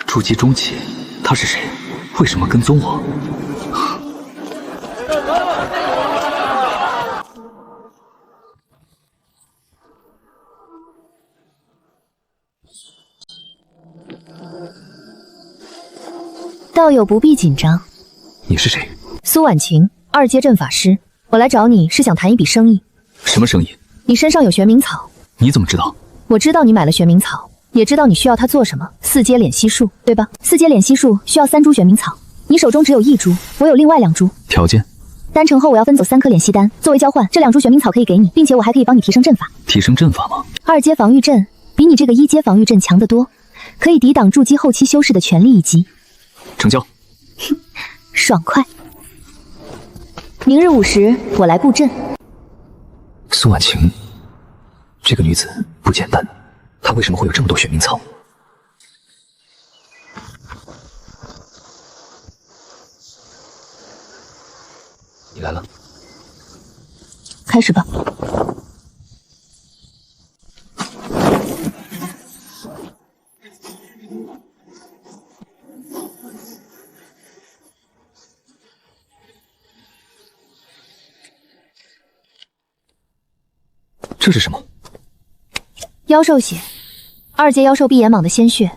筑基中期，他是谁？为什么跟踪我？道友不必紧张。你是谁？苏婉晴，2阶阵法师。我来找你是想谈一笔生意。什么生意？你身上有玄冥草，你怎么知道？我知道你买了玄冥草，也知道你需要它做什么。4阶敛息术，对吧？4阶敛息术需要3株玄冥草，你手中只有1株，我有另外2株。条件？丹成后我要分走3颗敛息丹，作为交换，这2株玄冥草可以给你，并且我还可以帮你提升阵法。提升阵法吗？2阶防御阵比你这个1阶防御阵强得多，可以抵挡筑基后期修士的全力一击。成交。爽快。明日5时我来布阵。宋婉晴，这个女子不简单，她为什么会有这么多玄冥草？你来了，开始吧。这是什么？妖兽血，2阶妖兽闭眼蟒的鲜血，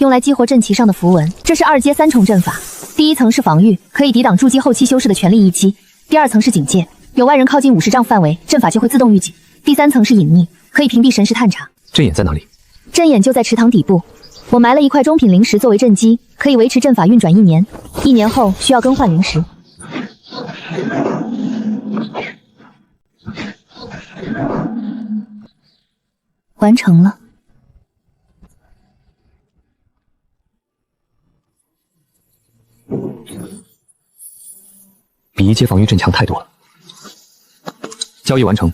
用来激活阵旗上的符文。这是2阶3重阵法，第1层是防御，可以抵挡筑基后期修士的全力一击；第2层是警戒，有外人靠近50丈范围，阵法就会自动预警；第3层是隐匿，可以屏蔽神识探查。阵眼在哪里？阵眼就在池塘底部，我埋了一块中品灵石作为阵基，可以维持阵法运转1年，1年后需要更换灵石。完成了。比1阶防御阵强太多了。交易完成。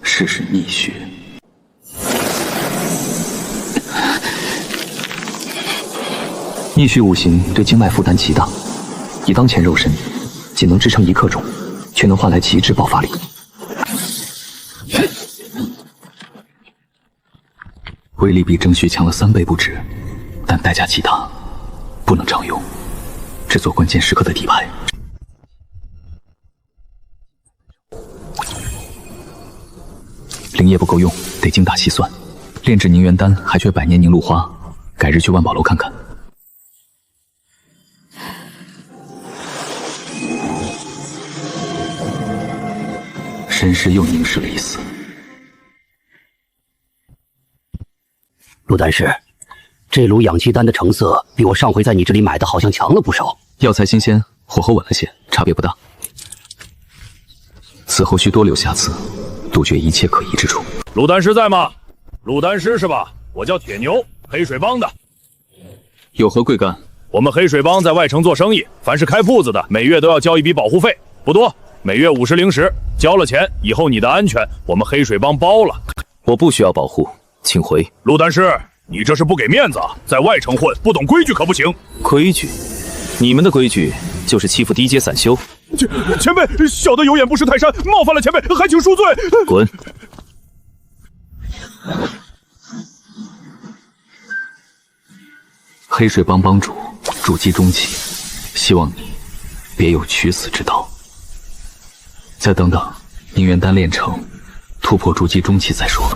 试试逆血。逆虚五行对经脉负担极大，以当前肉身，仅能支撑1克重，却能换来极致爆发力。威力比正虚强了3倍不止，但代价极大，不能常用，只做关键时刻的底牌。灵液不够用，得精打细算。炼制凝元丹还缺百年凝露花，改日去万宝楼看看。神识又凝视了一丝。陆丹师，这炉养气丹的成色比我上回在你这里买的好像强了不少。药材新鲜，火候稳了些，差别不大。此后需多留下次，杜绝一切可疑之处。陆丹师在吗？陆丹师是吧？我叫铁牛，黑水帮的。有何贵干？我们黑水帮在外城做生意，凡是开铺子的，每月都要交一笔保护费，不多，每月50灵石。交了钱以后，你的安全我们黑水帮包了。我不需要保护，请回。陆丹师，你这是不给面子啊！在外城混，不懂规矩可不行。规矩？你们的规矩就是欺负低阶散修。前辈，小的有眼不识泰山，冒犯了前辈，还请恕罪。滚！黑水帮帮主筑基中期，希望你别有取死之道。再等等，凝元丹炼成，突破筑基中期再说。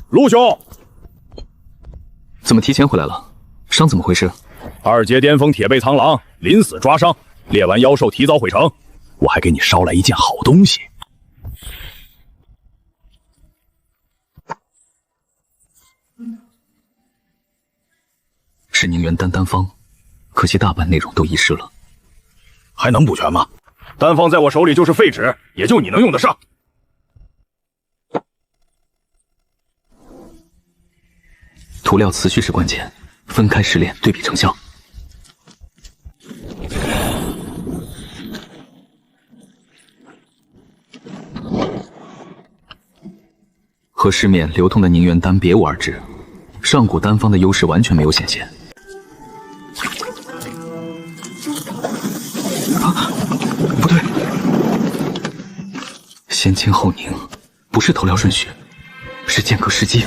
陆兄，怎么提前回来了？伤怎么回事？2阶巅峰铁背苍狼临死抓伤，猎完妖兽提早回城。我还给你捎来一件好东西。是凝元丹丹方，可惜大半内容都遗失了。还能补全吗？丹方在我手里就是废纸，也就你能用得上。涂料次序是关键，分开试炼，对比成效。和市面流通的凝元丹别无二致，上古丹方的优势完全没有显现。不对，先清后凝，不是投料顺序，是间隔时机。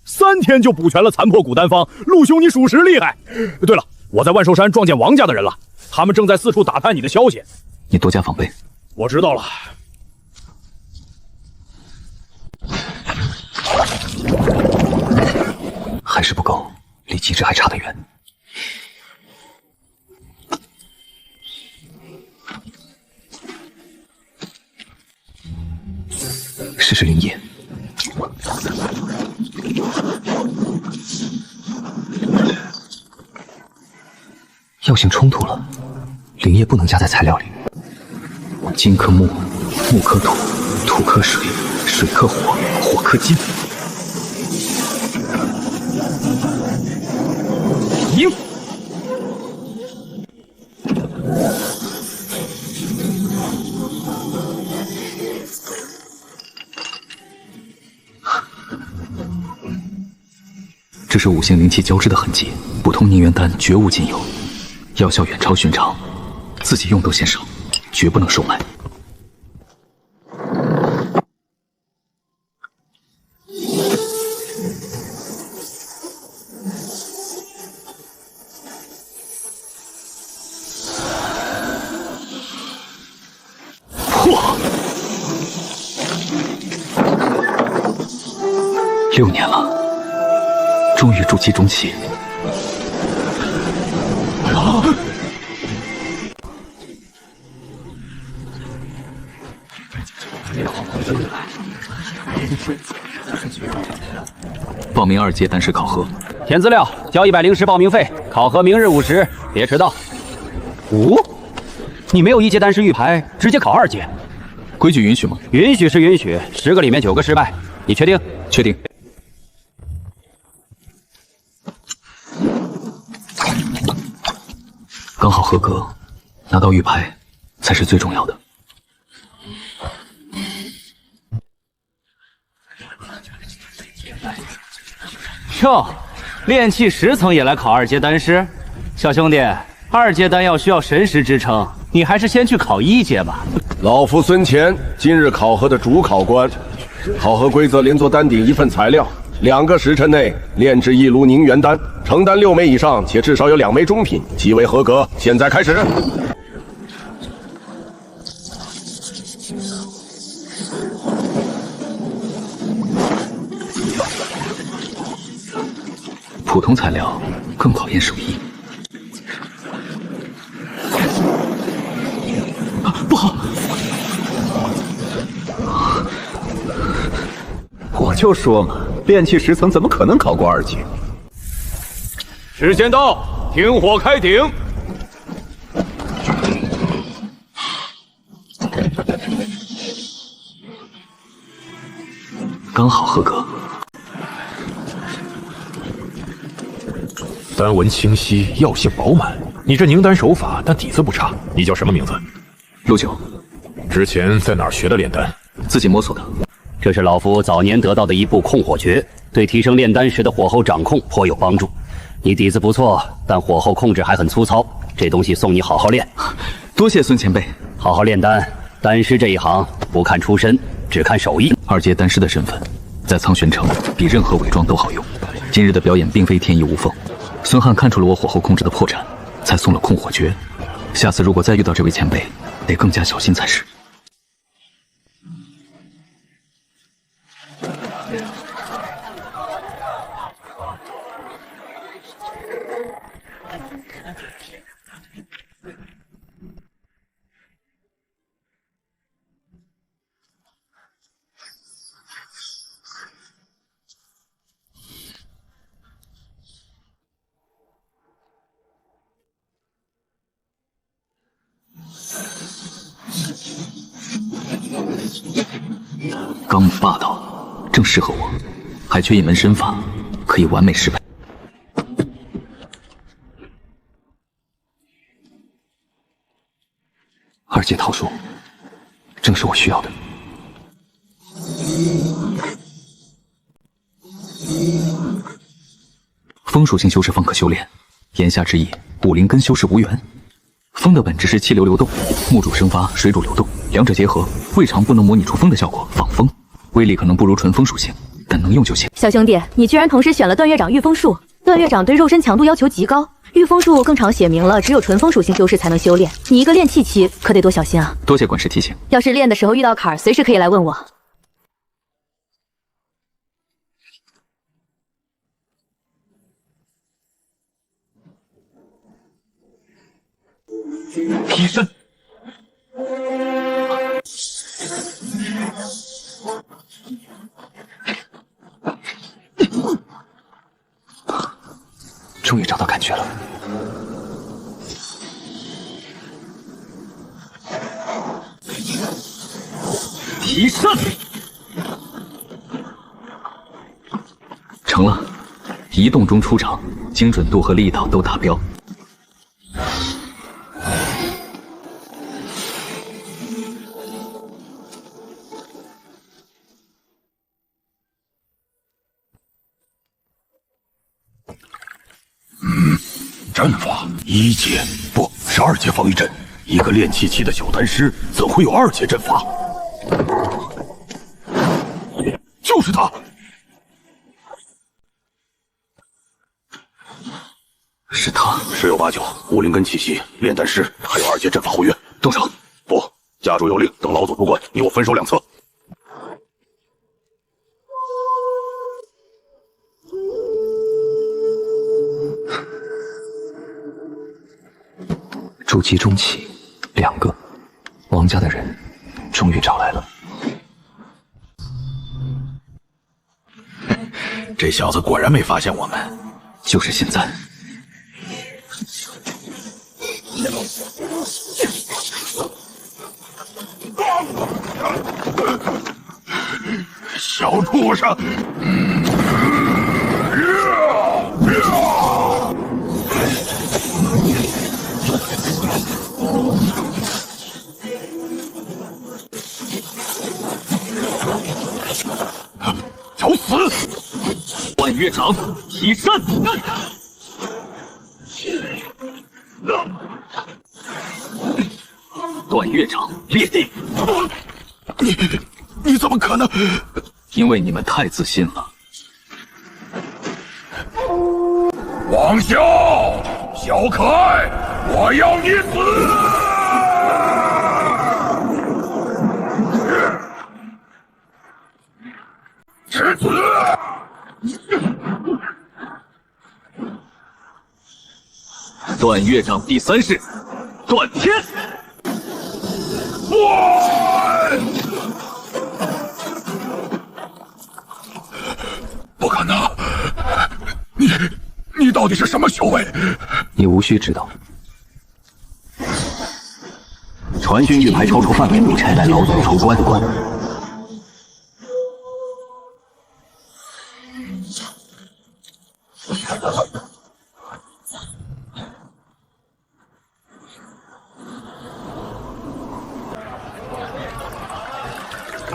3天就补全了残破古丹方，陆兄你属实厉害。对了，我在万寿山撞见王家的人了，他们正在四处打探你的消息。你多加防备。我知道了。还是不够，离极致还差得远。试试灵液。药性冲突了，灵液不能加在材料里。金克木，木克土，土克水，水克火，火克金。赢！这是五行灵气交织的痕迹，普通凝元丹绝无仅有，药效远超寻常，自己用都嫌少，绝不能售卖。破！6年了。终于筑基中期，报名2阶丹师考核，填资料，交100报名费，考核明日5时，别迟到。你没有1阶丹师玉牌，直接考2阶，规矩允许吗？允许是允许，10个里面9个失败，你确定？确定。刚好合格，拿到玉牌才是最重要的。哟，炼气10层也来考2阶丹师，小兄弟，2阶丹药需要神识支撑，你还是先去考1阶吧。老夫孙乾，今日考核的主考官。考核规则：连做丹鼎1份材料，2个时辰内炼制1炉凝元丹，成丹6枚以上，且至少有2枚中品，即为合格。现在开始。普通材料更考验手艺。不好！我就说嘛，炼气10层怎么可能考过2阶？时间到，停火开鼎。刚好合格。丹纹清晰，药性饱满。你这凝丹手法，但底子不差。你叫什么名字？陆九。之前在哪儿学的炼丹？自己摸索的。这是老夫早年得到的一部控火诀，对提升炼丹时的火候掌控颇有帮助。你底子不错，但火候控制还很粗糙，这东西送你好好练。多谢孙前辈。好好炼丹，丹师这一行不看出身，只看手艺。2阶丹师的身份，在苍玄城比任何伪装都好用。今日的表演并非天衣无缝，孙汉看出了我火候控制的破绽，才送了控火诀。下次如果再遇到这位前辈，得更加小心才是。刚猛霸道，正适合我，还缺一门身法，可以完美适配。2阶套术，正是我需要的。风属性修士方可修炼，言下之意，武灵跟修士无缘。风的本质是气流流动，木主生发，水主流动，两者结合，未尝不能模拟出风的效果。仿风，威力可能不如纯风属性，但能用就行。小兄弟，你居然同时选了段月长御风术。段月长对肉身强度要求极高，御风术更常写明了只有纯风属性修士才能修炼。你一个练气期，可得多小心啊！多谢管事提醒。要是练的时候遇到坎儿，随时可以来问我。替身。终于找到感觉了。提身，成了，移动中出场，精准度和力道都达标。阵法1阶不12阶防御阵，一个练气期的小丹师怎会有2阶阵法？就是他！是他，十有八九，武灵根气息，炼丹师还有2阶阵法护院。动手！不，家主有令，等老祖出关，你我分守两侧。筑基中期，2个，王家的人终于找来了。这小子果然没发现我们，就是现在。小畜生！找死！万月掌，提身！断月掌，裂地！你怎么可能？因为你们太自信了。王笑，小可爱，我要你死！吃死！断月掌第3式，断天！不可能！你到底是什么修为？你无需知道。传讯玉牌超出范围内，待老祖出关。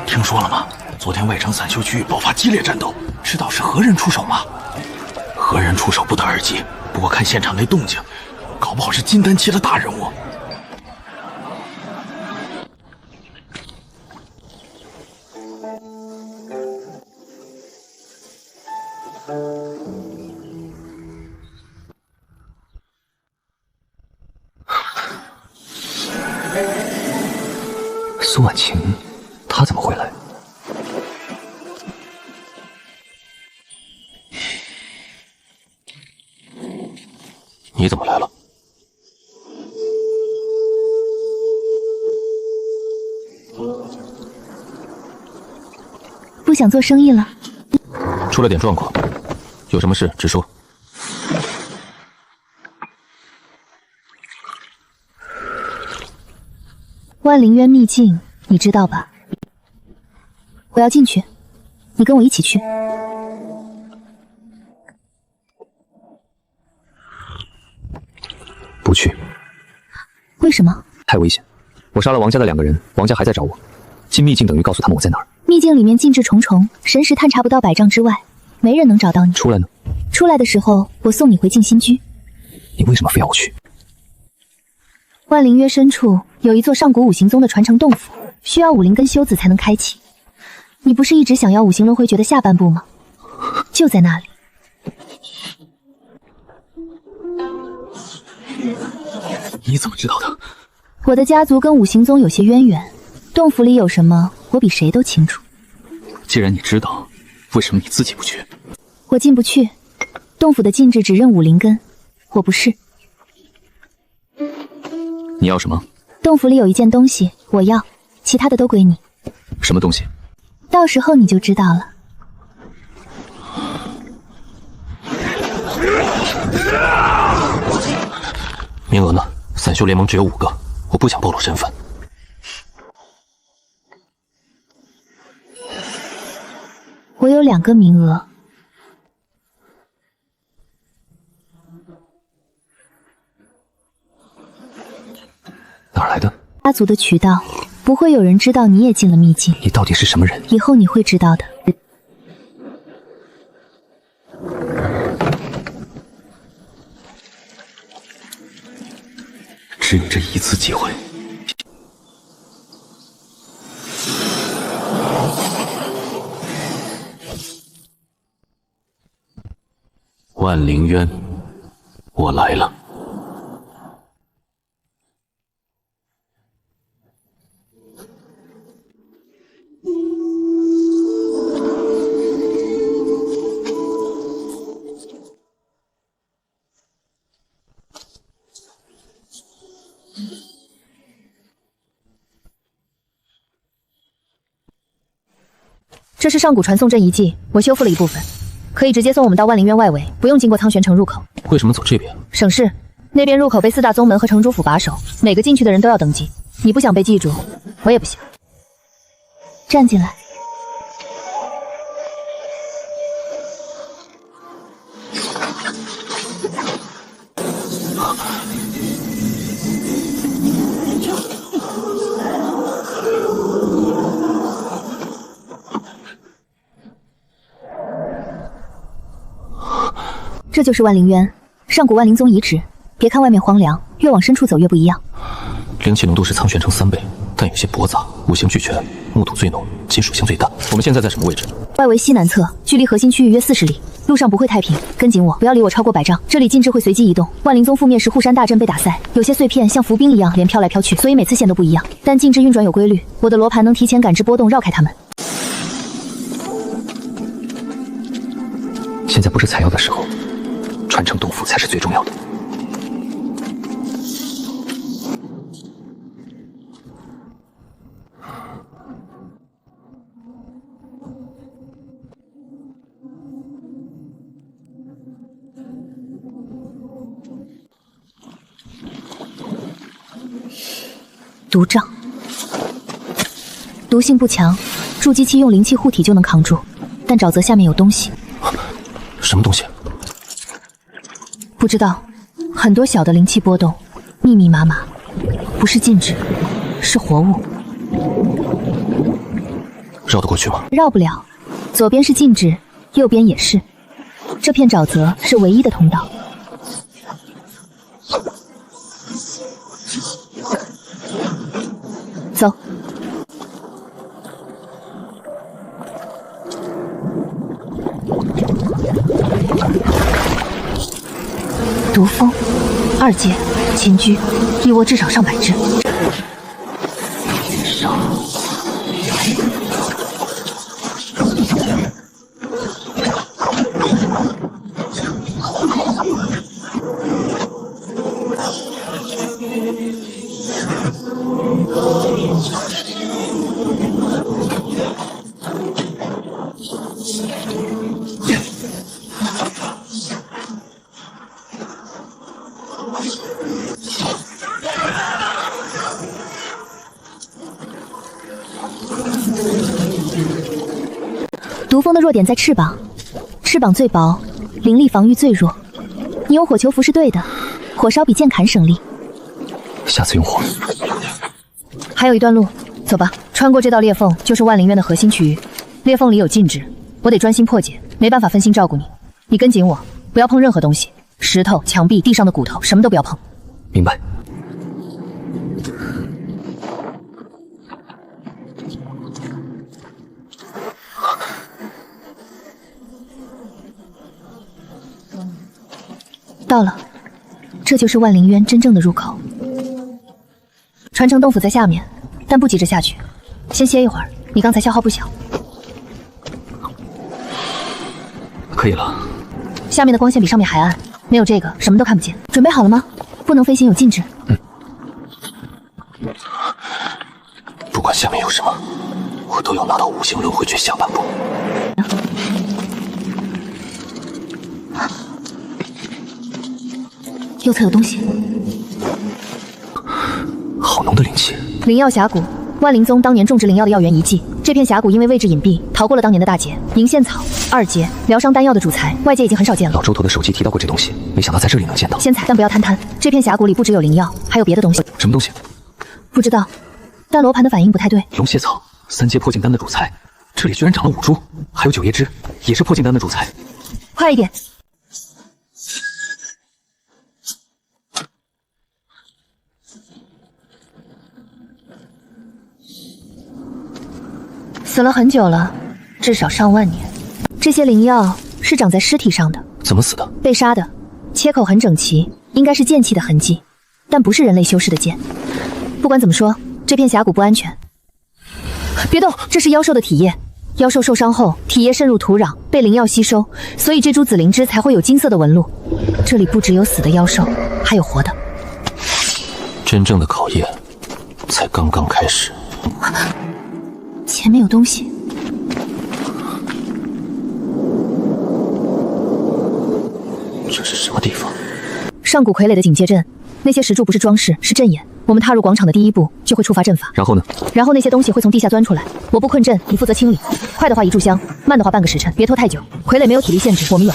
听说了吗？昨天外城散修区域爆发激烈战斗，知道是何人出手吗？何人出手不得而知，不过看现场那动静，搞不好是金丹期的大人物。苏婉晴，她怎么会来？你怎么来了？不想做生意了？出了点状况，有什么事直说。万灵渊秘境，你知道吧？我要进去，你跟我一起去。不去。为什么？太危险！我杀了王家的2个人，王家还在找我。进秘境等于告诉他们我在哪儿。秘境里面禁制重重，神识探查不到100丈之外，没人能找到你。出来呢？出来的时候，我送你回静心居。你为什么非要我去？万灵约深处有一座上古五行宗的传承洞府，需要武灵根修子才能开启。你不是一直想要五行轮回诀的下半部吗？就在那里。你怎么知道的？我的家族跟五行宗有些渊源，洞府里有什么，我比谁都清楚。既然你知道，为什么你自己不去？我进不去，洞府的禁制只认武灵根，我不是。你要什么？洞府里有一件东西，我要，其他的都归你。什么东西？到时候你就知道了。名额呢？散修联盟只有5个，我不想暴露身份。我有2个名额。哪儿来的？家族的渠道，不会有人知道你也进了秘境。你到底是什么人？以后你会知道的。只有这一次机会。万灵渊，我来了。这是上古传送阵遗迹，我修复了一部分，可以直接送我们到万灵渊外围，不用经过苍玄城入口。为什么走这边？省事，那边入口被4大宗门和城主府把守，每个进去的人都要登记。你不想被记住，我也不想。站进来。这就是万灵渊，上古万灵宗遗址。别看外面荒凉，越往深处走越不一样。灵气浓度是苍玄城3倍，但有些驳杂，五行俱全，木土最浓，金属性最大。我们现在在什么位置？外围西南侧，距离核心区域约40里。路上不会太平，跟紧我，不要离我超过100丈。这里禁制会随机移动。万灵宗覆灭时护山大阵被打散，有些碎片像浮冰一样连飘来飘去，所以每次线都不一样。但禁制运转有规律，我的罗盘能提前感知波动，绕开它们。现在不是采药的时候，传承洞府才是最重要的。毒杖，毒性不强，筑基期用灵气护体就能扛住，但沼泽下面有东西。什么东西？不知道，很多小的灵气波动，密密麻麻，不是禁制，是活物。绕得过去吗？绕不了，左边是禁制，右边也是。这片沼泽是唯一的通道。走。毒蜂，2阶，秦居，一窝至少上百只。毒蜂的弱点在翅膀，翅膀最薄，灵力防御最弱。你用火球符是对的，火烧比剑砍省力。下次用火。还有一段路，走吧。穿过这道裂缝就是万灵渊的核心区域，裂缝里有禁制，我得专心破解，没办法分心照顾你。你跟紧我，不要碰任何东西，石头、墙壁、地上的骨头，什么都不要碰。明白。到了，这就是万灵渊真正的入口。传承洞府在下面，但不急着下去，先歇一会儿。你刚才消耗不小。可以了。下面的光线比上面还暗，没有这个什么都看不见。准备好了吗？不能飞行，有禁制。下面有什么，我都要拿到五行轮回诀下半部。右侧有东西，好浓的灵气。灵药峡谷，万灵宗当年种植灵药的药源遗迹。这片峡谷因为位置隐蔽，逃过了当年的大劫。银线草，2阶疗伤丹药的主材，外界已经很少见了。老周头的手机提到过这东西，没想到在这里能见到。先采，但不要贪贪。这片峡谷里不只有灵药，还有别的东西。什么东西？不知道，但罗盘的反应不太对。龙血草，3阶破镜丹的主材，这里居然长了5株，还有9叶枝，也是破镜丹的主材。快一点！死了很久了，至少上万年。这些灵药是长在尸体上的。怎么死的？被杀的，切口很整齐，应该是剑气的痕迹，但不是人类修饰的剑。不管怎么说，这片峡谷不安全。别动，这是妖兽的体液。妖兽受伤后，体液渗入土壤，被灵药吸收，所以这株紫灵芝才会有金色的纹路。这里不只有死的妖兽，还有活的。真正的考验才刚刚开始。前面有东西。这是什么地方？上古傀儡的警戒阵，那些石柱不是装饰，是阵眼。我们踏入广场的第一步就会触发阵法。然后呢？然后那些东西会从地下钻出来。我布困阵，你负责清理。快的话1炷香，慢的话半个时辰，别拖太久。傀儡没有体力限制，我们有。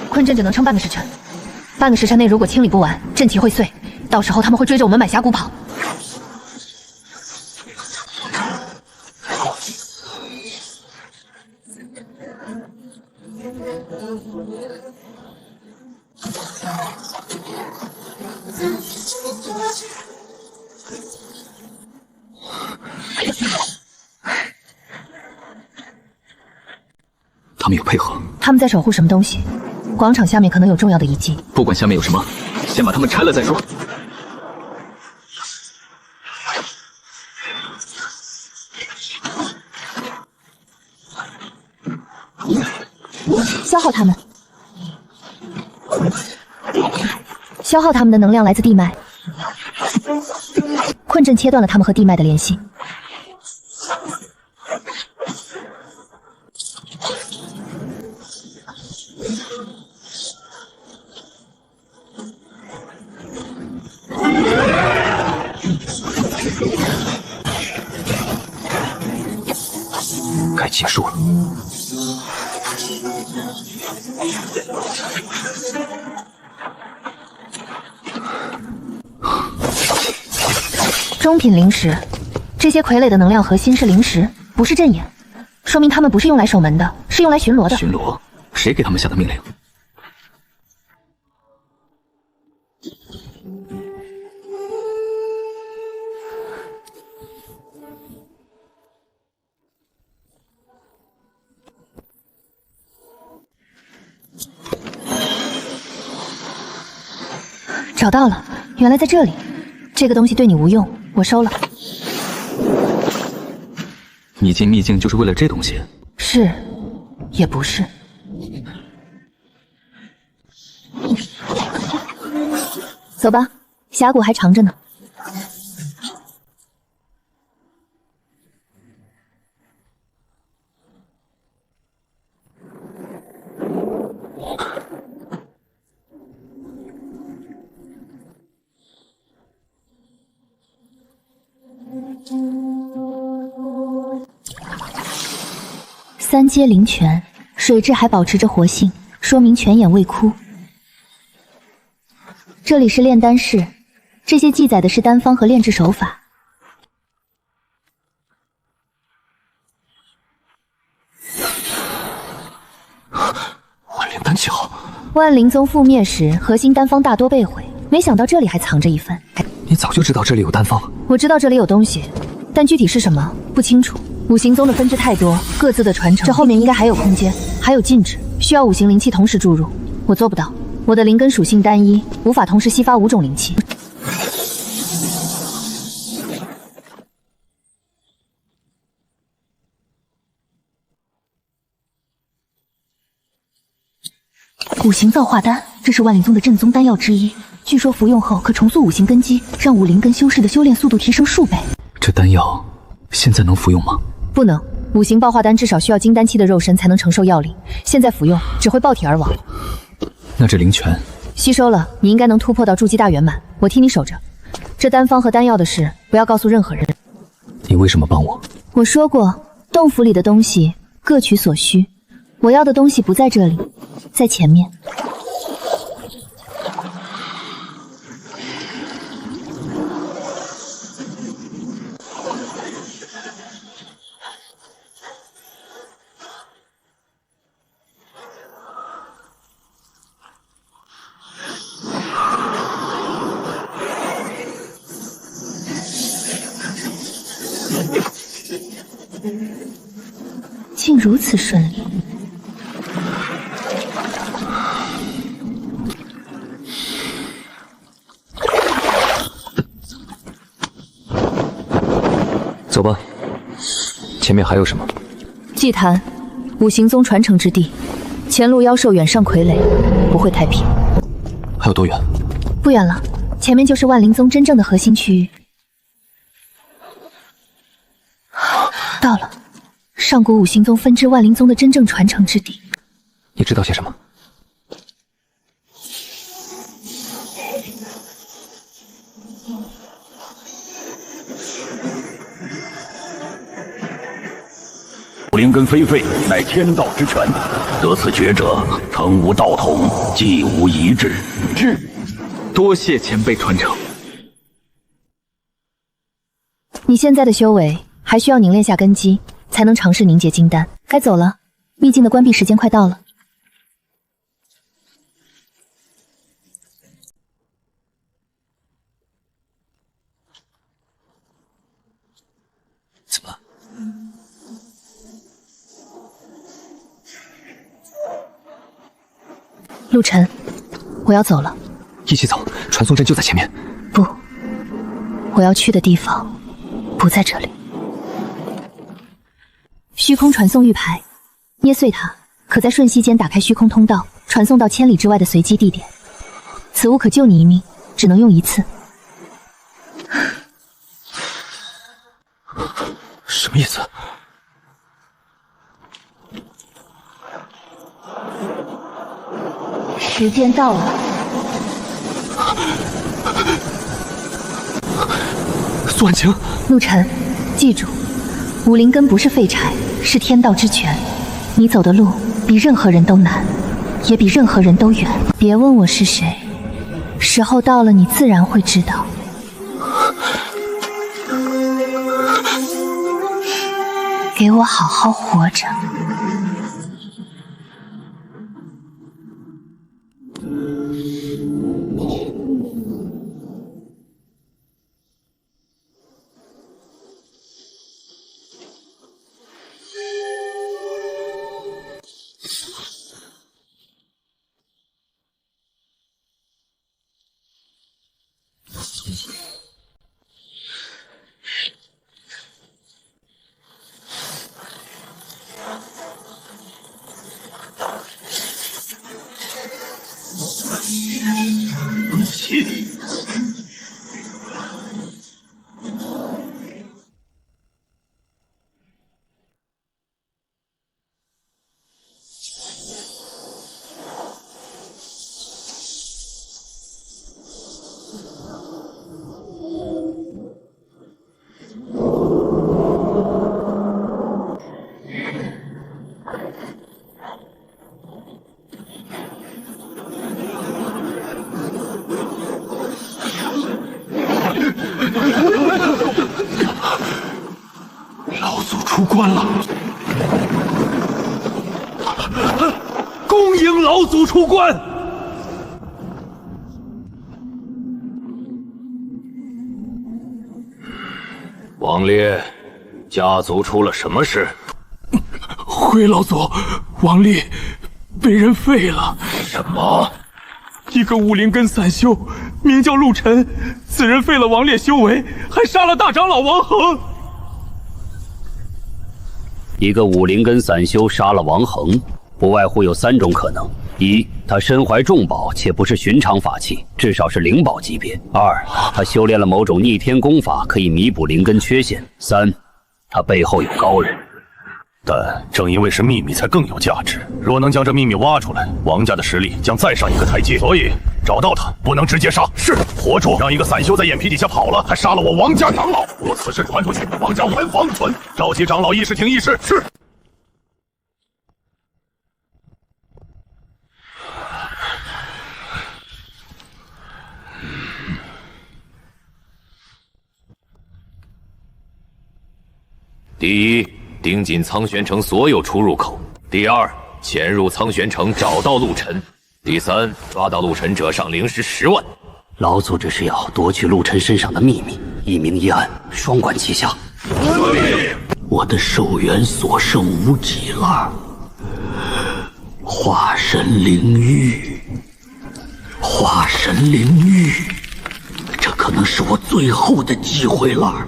困阵只能撑半个时辰，半个时辰内如果清理不完，阵旗会碎，到时候他们会追着我们满峡谷跑。他们有配合。他们在守护什么东西？广场下面可能有重要的遗迹。不管下面有什么，先把它们拆了再说。消耗它们，消耗它们的能量来自地脉。困阵切断了他们和地脉的联系。该结束了。中品灵石，这些傀儡的能量核心是灵石，不是阵眼，说明他们不是用来守门的，是用来巡逻的。巡逻？谁给他们下的命令？找到了，原来在这里。这个东西对你无用，我收了。你进秘境就是为了这东西？是，也不是。走吧，峡谷还长着呢。3阶灵泉，水质还保持着活性，说明泉眼未枯。这里是炼丹室，这些记载的是丹方和炼制手法。万灵丹气好。万灵宗覆灭时，核心丹方大多被毁，没想到这里还藏着一份。你早就知道这里有丹方？我知道这里有东西，但具体是什么不清楚。五行宗的分支太多，各自的传承，这后面应该还有空间，还有禁止，需要5行灵气同时注入，我做不到。我的灵根属性单一，无法同时吸发5种灵气。五行造化丹，这是万灵宗的正宗丹药之一，据说服用后可重塑五行根基，让武灵根修士的修炼速度提升数倍。这丹药现在能服用吗？不能，五行爆化丹至少需要金丹期的肉身才能承受药力，现在服用只会爆体而亡。那这灵泉吸收了，你应该能突破到筑基大圆满，我替你守着。这丹方和丹药的事，不要告诉任何人。你为什么帮我？我说过，洞府里的东西各取所需，我要的东西不在这里，在前面。竟如此顺利。走吧，前面还有什么？祭坛，五行宗传承之地，前路妖兽远上傀儡，不会太平。还有多远？不远了，前面就是万灵宗真正的核心区域。到了。上古五行宗分支万灵宗的真正传承之地。你知道些什么？武灵根非废，乃天道之权。得此绝者，诚无道统，既无一致。多谢前辈传承。你现在的修为还需要凝练下根基。才能尝试凝结金丹。该走了，秘境的关闭时间快到了。怎么？陆晨，我要走了。一起走，传送阵就在前面。不，我要去的地方不在这里。虚空传送玉牌，捏碎它，可在瞬息间打开虚空通道，传送到千里之外的随机地点。此物可救你一命，只能用一次。什么意思？时间到了。苏婉晴，陆晨，记住。武灵根不是废柴，是天道之权。你走的路比任何人都难，也比任何人都远。别问我是谁，时候到了，你自然会知道。给我好好活着。老祖出关了！恭迎老祖出关！王烈，家族出了什么事？回老祖，王烈被人废了。什么？一个武灵根散修，名叫陆晨，此人废了王烈修为，还杀了大长老王恒。一个武灵根散修杀了王恒，不外乎有3种可能：一，他身怀重宝，且不是寻常法器，至少是灵宝级别；二，他修炼了某种逆天功法，可以弥补灵根缺陷；三，他背后有高人。但正因为是秘密，才更有价值。若能将这秘密挖出来，王家的实力将再上一个台阶。所以找到他，不能直接杀，是活捉，让一个散修在眼皮底下跑了，还杀了我王家长老。若此事传出去，王家完房存。召集长老议事厅议事。是。第一，盯紧苍玄城所有出入口；第二，潜入苍玄城找到陆晨；第三，抓到陆晨者赏灵石10万。老祖只是要夺取陆晨身上的秘密，一明一暗，双管齐下。我的寿元所剩无几了，化神灵域，化神灵域，这可能是我最后的机会了。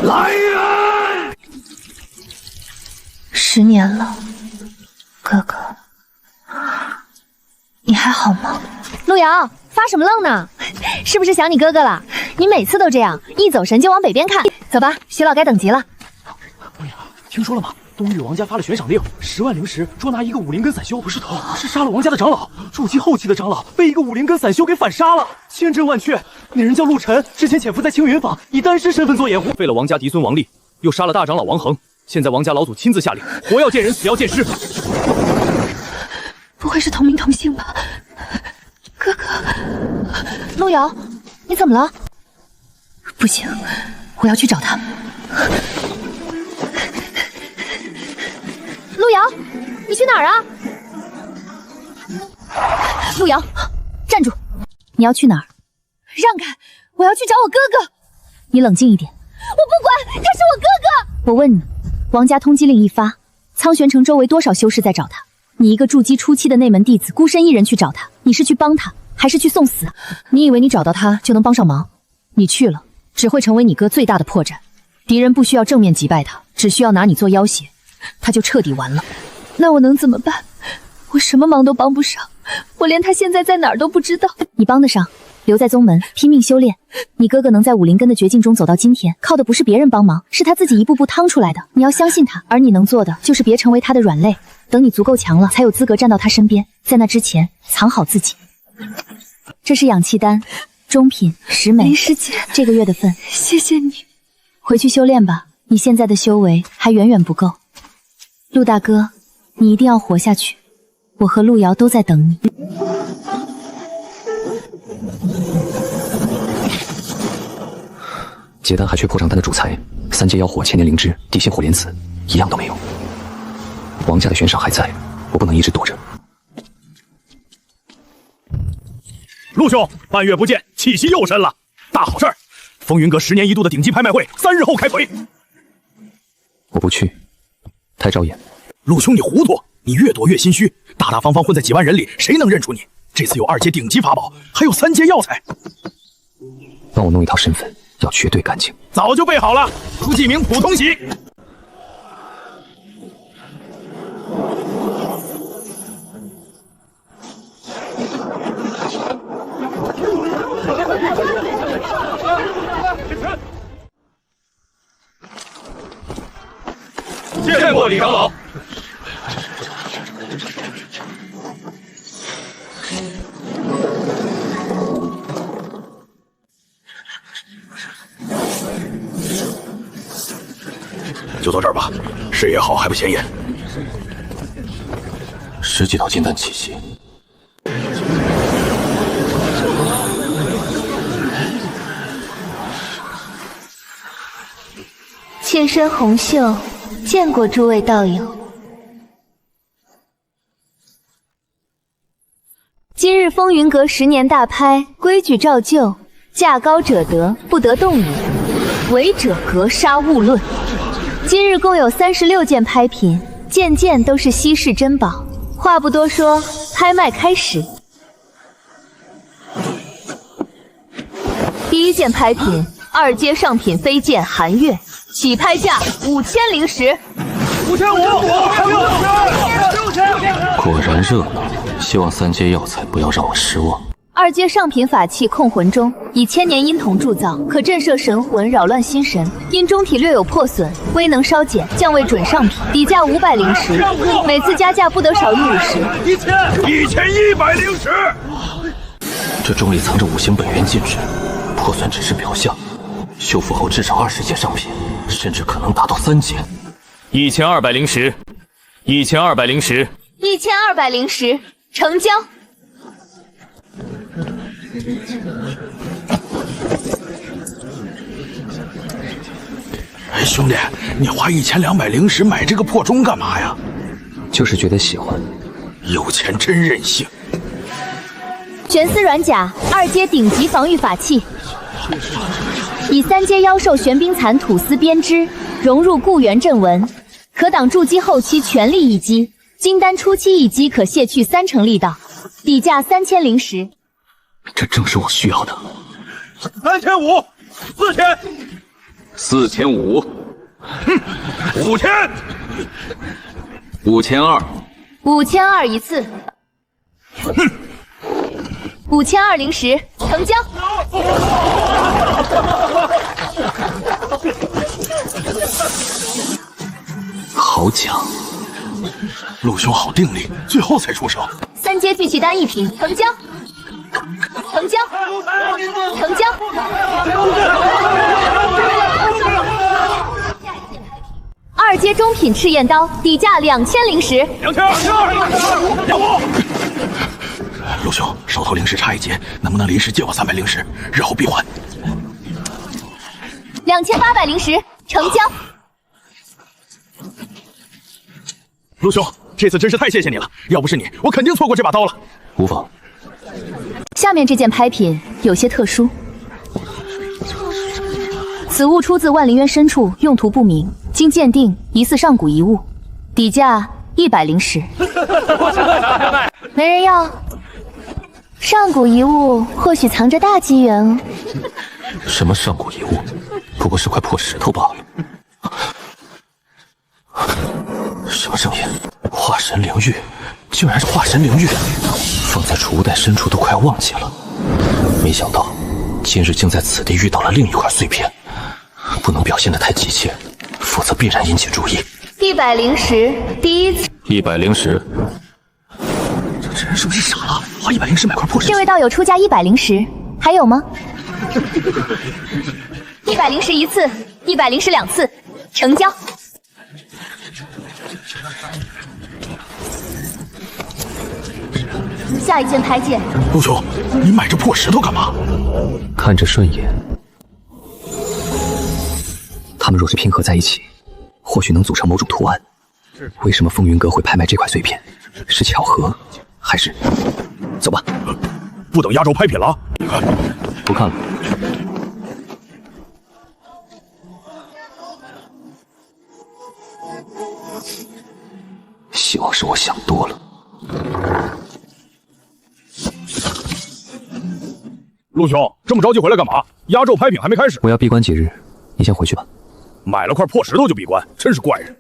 来人！10年了，哥哥，你还好吗？陆瑶，发什么愣呢？是不是想你哥哥了？你每次都这样，一走神就往北边看。走吧，徐老该等急了。陆瑶，听说了吗？东域王家发了悬赏令，10万灵石捉拿一个武灵根散修，不是头，是杀了王家的长老，筑基后期的长老被一个武灵根散修给反杀了，千真万确。那人叫陆晨，之前潜伏在青云坊，以单尸身份做掩护，废了王家嫡孙王立，又杀了大长老王恒。现在王家老祖亲自下令，活要见人，死要见尸。不会是同名同姓吧？哥哥，陆瑶，你怎么了？不行，我要去找他。陆瑶，你去哪儿啊？陆瑶，站住！你要去哪儿？让开！我要去找我哥哥。你冷静一点。我不管，他是我哥哥。我问你，王家通缉令一发，苍玄城周围多少修士在找他？你一个筑基初期的内门弟子，孤身一人去找他，你是去帮他，还是去送死？你以为你找到他就能帮上忙？你去了，只会成为你哥最大的破绽。敌人不需要正面击败他，只需要拿你做要挟，他就彻底完了。那我能怎么办？我什么忙都帮不上，我连他现在在哪儿都不知道。你帮得上，留在宗门拼命修炼。你哥哥能在武灵根的绝境中走到今天，靠的不是别人帮忙，是他自己一步步趟出来的。你要相信他，而你能做的就是别成为他的软肋。等你足够强了，才有资格站到他身边。在那之前，藏好自己。这是氧气丹，中品10枚。林师姐，这个月的份。谢谢你。回去修炼吧，你现在的修为还远远不够。陆大哥，你一定要活下去，我和陆瑶都在等你。结丹还缺破障丹的主材，3阶妖火、千年灵芝、地心火莲子，一样都没有。王家的悬赏还在，我不能一直躲着。陆兄，半月不见，气息又深了，大好事儿！风云阁10年一度的顶级拍卖会3日后开腿。我不去，太招眼。陆兄，你糊涂，你越躲越心虚，大大方方混在几万人里，谁能认出你？这次有2阶顶级法宝，还有3阶药材。帮我弄一套身份，要绝对干净。早就备好了，出记名普通喜。见过李长老。就到这儿吧，视野好还不显眼。10几道金丹气息。妾身红袖，见过诸位道友。今日风云阁10年大拍，规矩照旧，价高者得，不得动也。违者格杀勿论。今日共有36件拍品，件件都是稀世珍宝。话不多说，拍卖开始。第一件拍品，2阶上品飞剑寒月，起拍价5000灵石。果然热闹，希望3阶药材不要让我失望。 2阶上品法器控魂钟，以千年阴铜铸造，可震慑神魂，扰乱心神。因中体略有破损，微能稍减，降为准上品，底价500灵石，每次加价不得少于50。1110。这钟里藏着5行本源禁制，破损只是表象，修复后至少20阶上品，甚至可能达到3阶。1200灵石，1200灵石，1200灵石，成交。 哎，兄弟，你花1200灵石买这个破钟干嘛呀？就是觉得喜欢。有钱真任性。玄丝软甲，2阶顶级防御法器，以3阶妖兽玄冰蚕吐丝编织，融入固元阵纹，可挡筑基后期全力一击，金丹初期一击可卸去30%力道，底价3000灵石。 这正是我需要的。3500、4000、 4500， 5000、 5200， 5200一次，5200灵石，成交。好奖，陆兄好定力，最后才出手。 3阶聚气丹1瓶，成交。 成交，成交。2阶中品赤焰刀，底价2000灵石。陆兄，手头灵石差1阶，能不能临时借我300灵石，日后必还？2800灵石，成交。陆兄，这次真是太谢谢你了，要不是你，我肯定错过这把刀了。无妨。 下面这件拍品有些特殊，此物出自万灵渊深处，用途不明，经鉴定疑似上古遗物，底价100灵石。没人要。上古遗物或许藏着大机缘哦。什么上古遗物？不过是块破石头罢了。什么声音？化神灵玉，竟然是化神灵玉！ 放在储物袋深处都快忘记了，没想到今日竟在此地遇到了另一块碎片，不能表现得太急切，否则必然引起注意。100灵石，第一次。100灵石，这人是不是傻了？花100灵石买块破石。这位道友出价100灵石，还有吗？100灵石一次，100灵石2次，成交。 下一件拍件。陆兄，你买这破石头干嘛？看着顺眼。他们若是拼合在一起，或许能组成某种图案。为什么风云阁会拍卖这块碎片？是巧合，还是……走吧。不等压轴拍品了。不看了。希望是我想多了。 陆兄，这么着急回来干嘛？压轴拍品还没开始。我要闭关几日，你先回去吧。买了块破石头就闭关，真是怪人。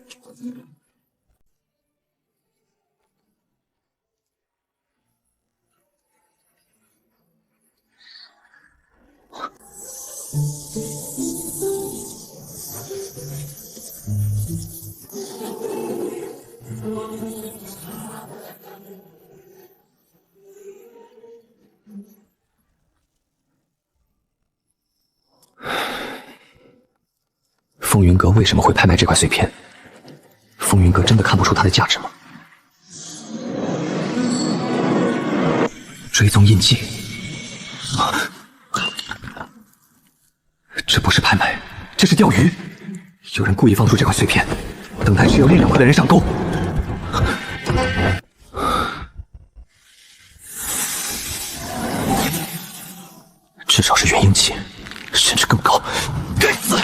风云阁为什么会拍卖这块碎片？风云阁真的看不出它的价值吗？追踪印记，这不是拍卖，这是钓鱼。有人故意放出这块碎片，等待只有1-2块的人上钩。至少是元婴期，甚至更高。该死！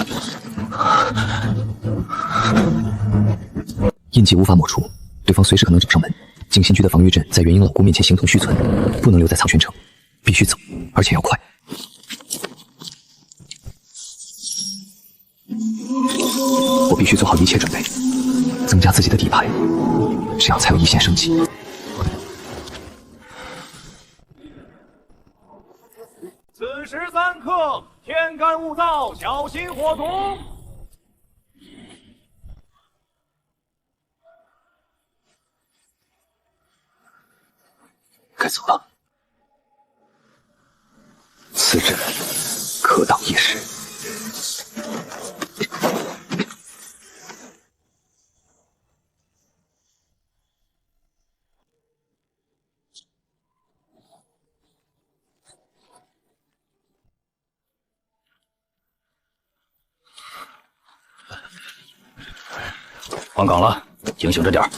印记无法抹除，对方随时可能找上门。静心居的防御阵在元婴老姑面前形同虚存，不能留在苍玄城，必须走，而且要快。我必须做好一切准备。增加自己的底牌，这样才有一线生机。此时3刻，天干物燥，小心火毒。该走了。此阵可挡一时。换岗了，警醒着点儿。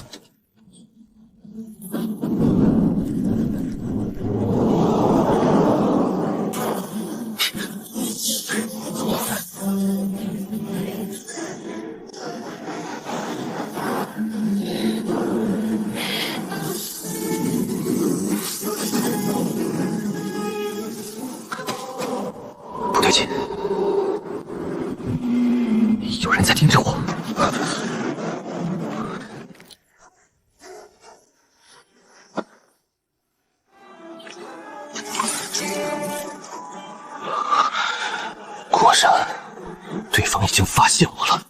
不对劲，有人在盯着我。果然，对方已经发现我了。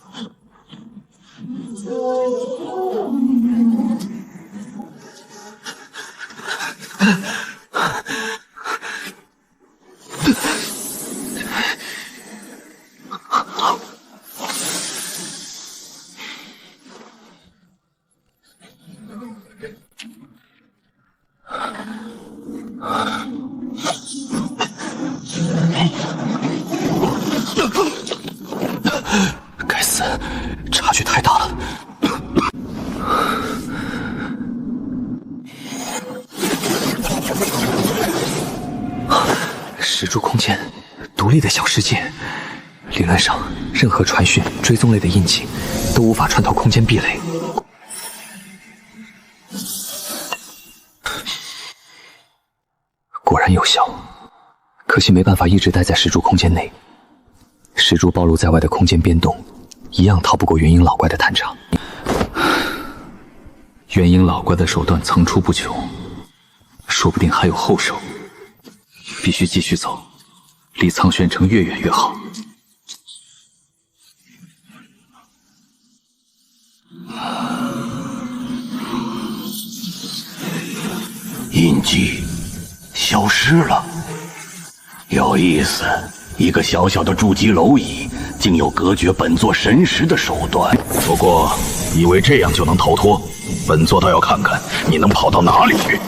该死，差距太大了。石柱空间，独立的小世界。理论上，任何传讯、追踪类的印记都无法穿透空间壁垒。果然有效，可惜没办法一直待在石柱空间内。石柱暴露在外的空间变动，一样逃不过元婴老怪的探查。元婴老怪的手段层出不穷，说不定还有后手。必须继续走，离苍玄城越远越好。印记消失了，有意思。一个小小的筑基蝼蚁，竟有隔绝本座神识的手段。不过，以为这样就能逃脱，本座倒要看看你能跑到哪里去。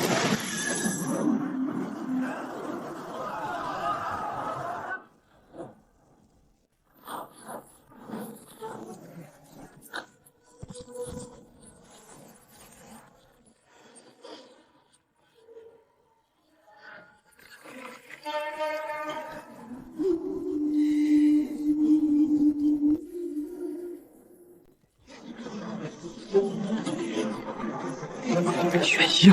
元婴，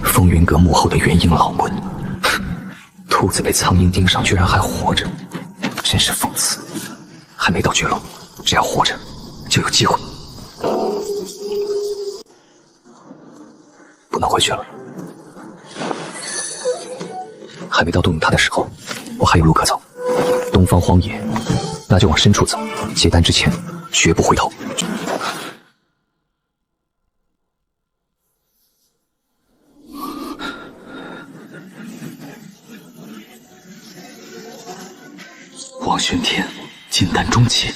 风云阁幕后的元婴老棍，兔子被苍蝇盯上，居然还活着，真是讽刺。还没到绝路，只要活着，就有机会。不能回去了，还没到动用它的时候，我还有路可走。东方荒野，那就往深处走。结丹之前，绝不回头。王玄天，金丹中期。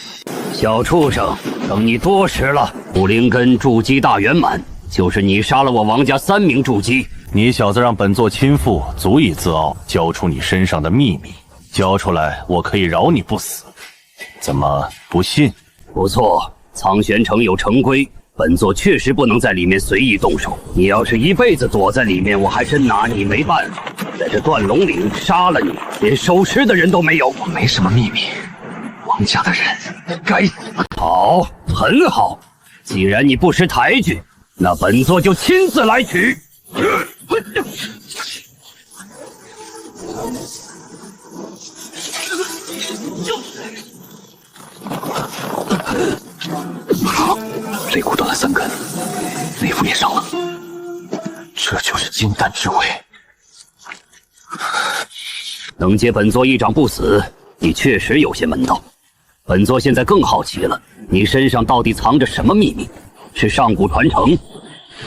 小畜生，等你多时了。武灵根筑基大圆满。就是你杀了我王家3名筑基，你小子让本座亲父足以自傲，交出你身上的秘密，交出来我可以饶你不死。怎么不信？不错，苍玄城有城规，本座确实不能在里面随意动手。你要是一辈子躲在里面，我还真拿你没办法。在这断龙岭杀了你，连收尸的人都没有。我没什么秘密，王王家的人该死！好，很好。既然你不识抬举，那本座就亲自来取。肋骨断了3根，内腑也伤了。这就是金丹之位。能接本座一掌不死，你确实有些门道。本座现在更好奇了，你身上到底藏着什么秘密？是上古传承，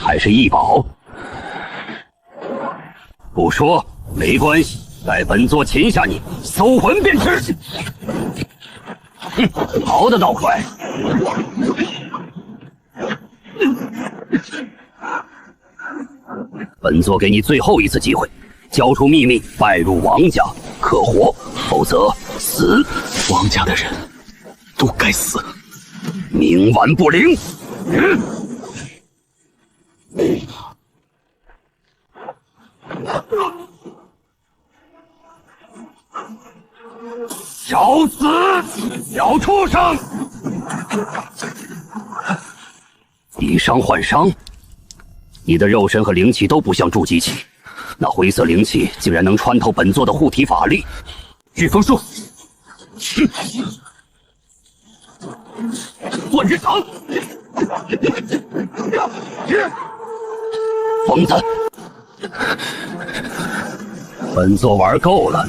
还是异宝？不说没关系，待本座擒下你，搜魂便知。哼，逃得倒快！本座给你最后一次机会，交出秘密，拜入王家，可活，否则死。王家的人都该死，冥顽不灵。找死，小畜生！以伤换伤，你的肉身和灵气都不像筑基期，那灰色灵气竟然能穿透本座的护体法力。飓风术，断日长，疯子，本座玩够了。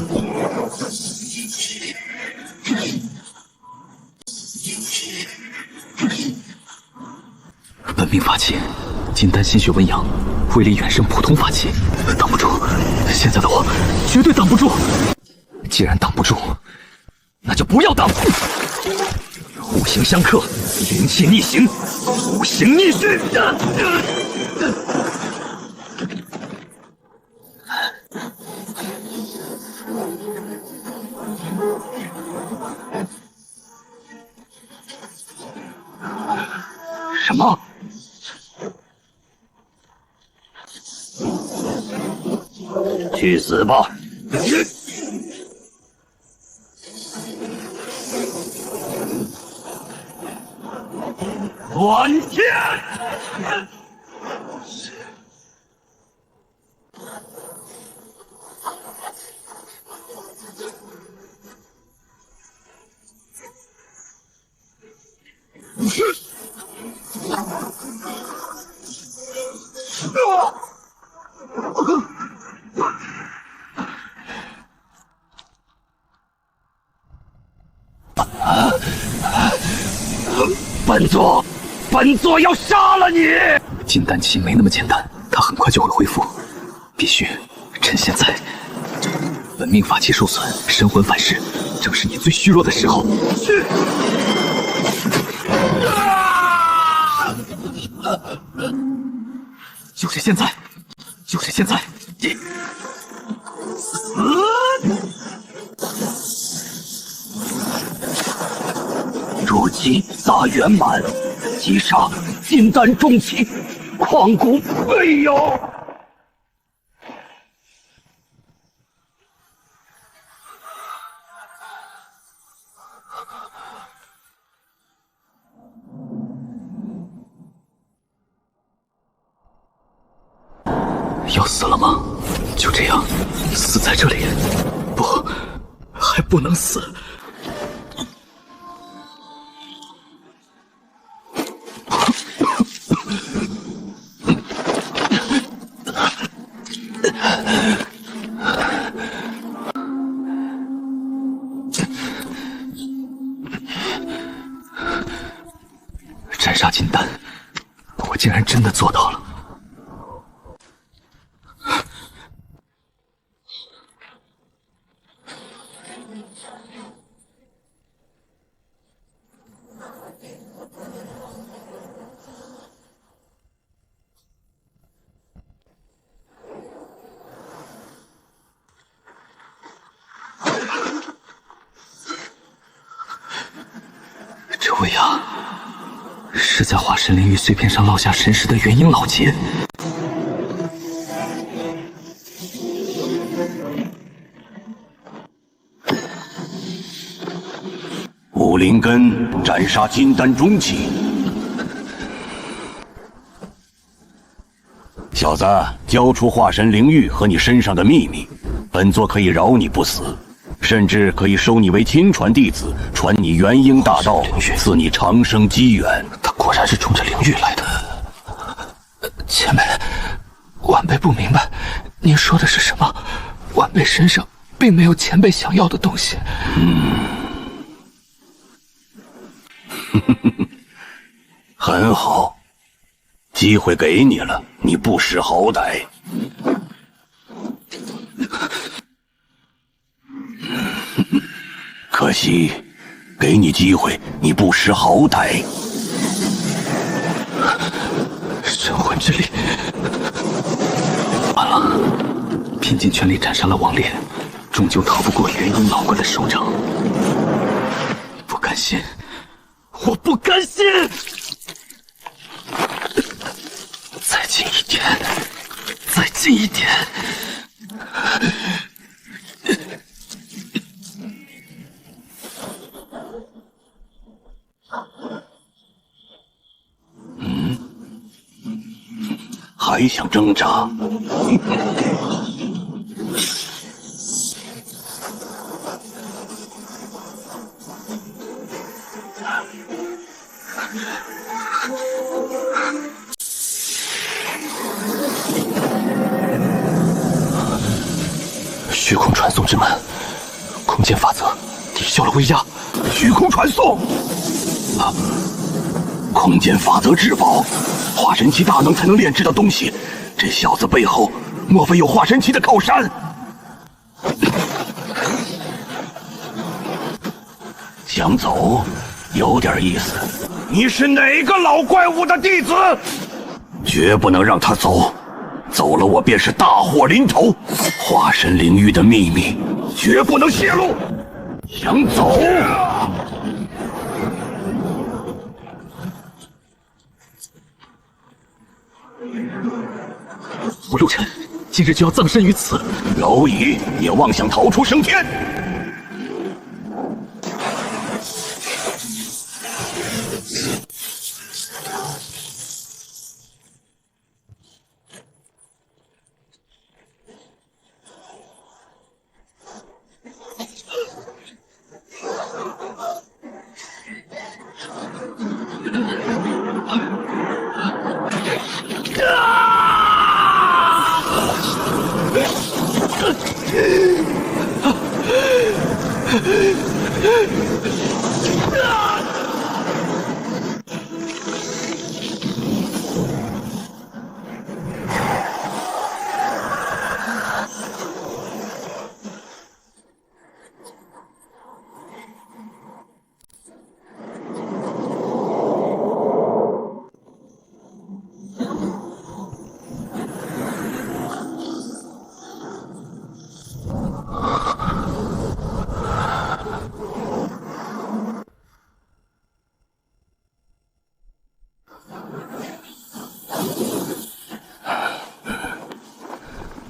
本命法器，金丹心血温阳，威力远胜普通法器，挡不住。现在的我绝对挡不住。既然挡不住，那就不要挡。五行相克，灵气逆行，五行逆续。什么？去死吧！乱天！本座要杀了你！金丹期没那么简单，他很快就会恢复，必须趁现在。本命法器受损，神魂反噬，正是你最虚弱的时候。就是现在，就是现在！筑基大圆满，击杀金丹中期，旷古未有。要死了吗？就这样死在这里？不，还不能死。斩杀金丹，我竟然真的做到了。这位啊，是在化神灵玉碎片上烙下神识的元婴老劫。武武灵根斩杀金丹中期。小子，交出化神灵玉和你身上的秘密，本座可以饶你不死，甚至可以收你为亲传弟子，传你元婴大道，赐你长生机缘。他果然是冲着灵玉来的。前辈，晚辈不明白，您说的是什么？晚辈身上并没有前辈想要的东西。很好，机会给你了，你不识好歹。可惜，给你机会，你不识好歹。神魂之力，完了！拼尽全力斩杀了王烈，终究逃不过元婴老怪的手掌。不甘心，我不甘心！再近一点，再近一点！还想挣扎？虚空传送之门，空间法则抵消了威压。虚空传送，空间法则至宝，化神期大能才能炼制的东西。这小子背后，莫非有化神期的靠山？想走，有点意思。你是哪个老怪物的弟子？绝不能让他走，走了我便是大祸临头。化神领域的秘密，绝不能泄露。想走？福禄尘今日就要葬身于此，蝼蚁也妄想逃出升天！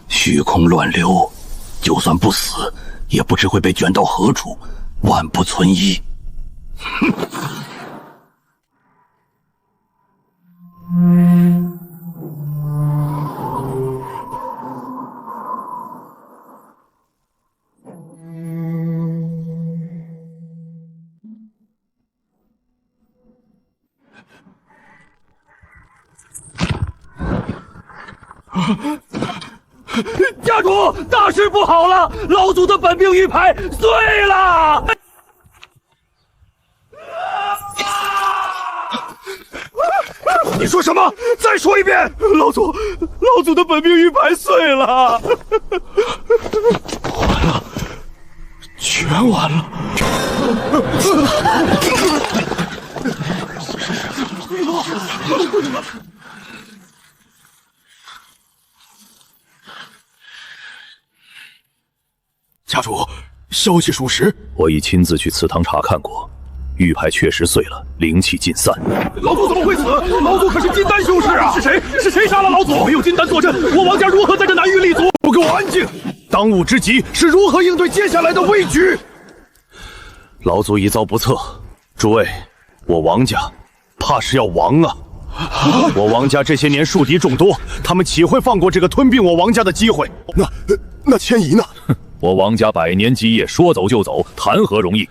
虚空乱流，就算不死，也不知会被卷到何处，万不存疑。哼！家主，大事不好了！老祖的本命玉牌碎了！你说什么？再说一遍！老祖的本命玉牌碎了！完了，全完了！家主，消息属实，我已亲自去祠堂查看过，玉牌确实碎了，灵气尽散。老祖怎么会死？老祖可是金丹修士啊！是谁？是谁杀了老祖？没有金丹坐镇，我王家如何在这南域立足？都给我安静！当务之急是如何应对接下来的危局。老祖已遭不测，诸位，我王家怕是要亡啊！我王家这些年树敌众多，他们岂会放过这个吞并我王家的机会？那迁移呢？我王家100年基业，说走就走，谈何容易？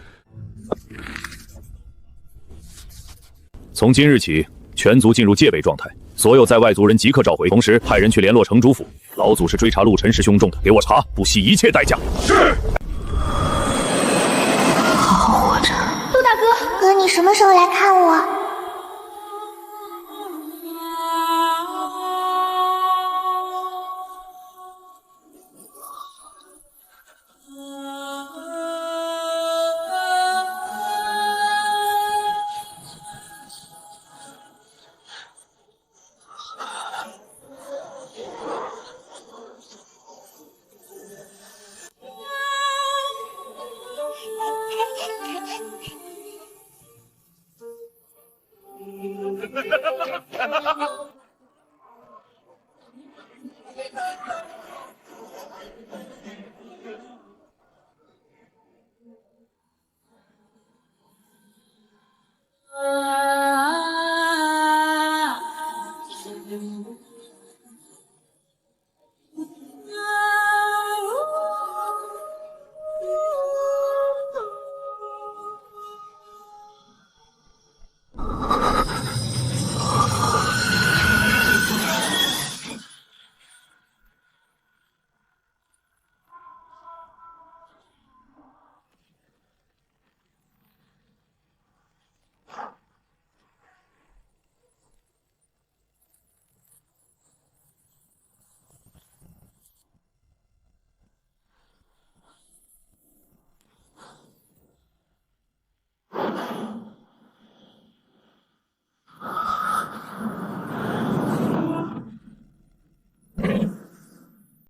从今日起，全族进入戒备状态，所有在外族人即刻召回，同时派人去联络城主府。老祖是追查陆晨氏凶重的，给我查，不惜一切代价。是。好好活着。陆大哥，哥，你什么时候来看我？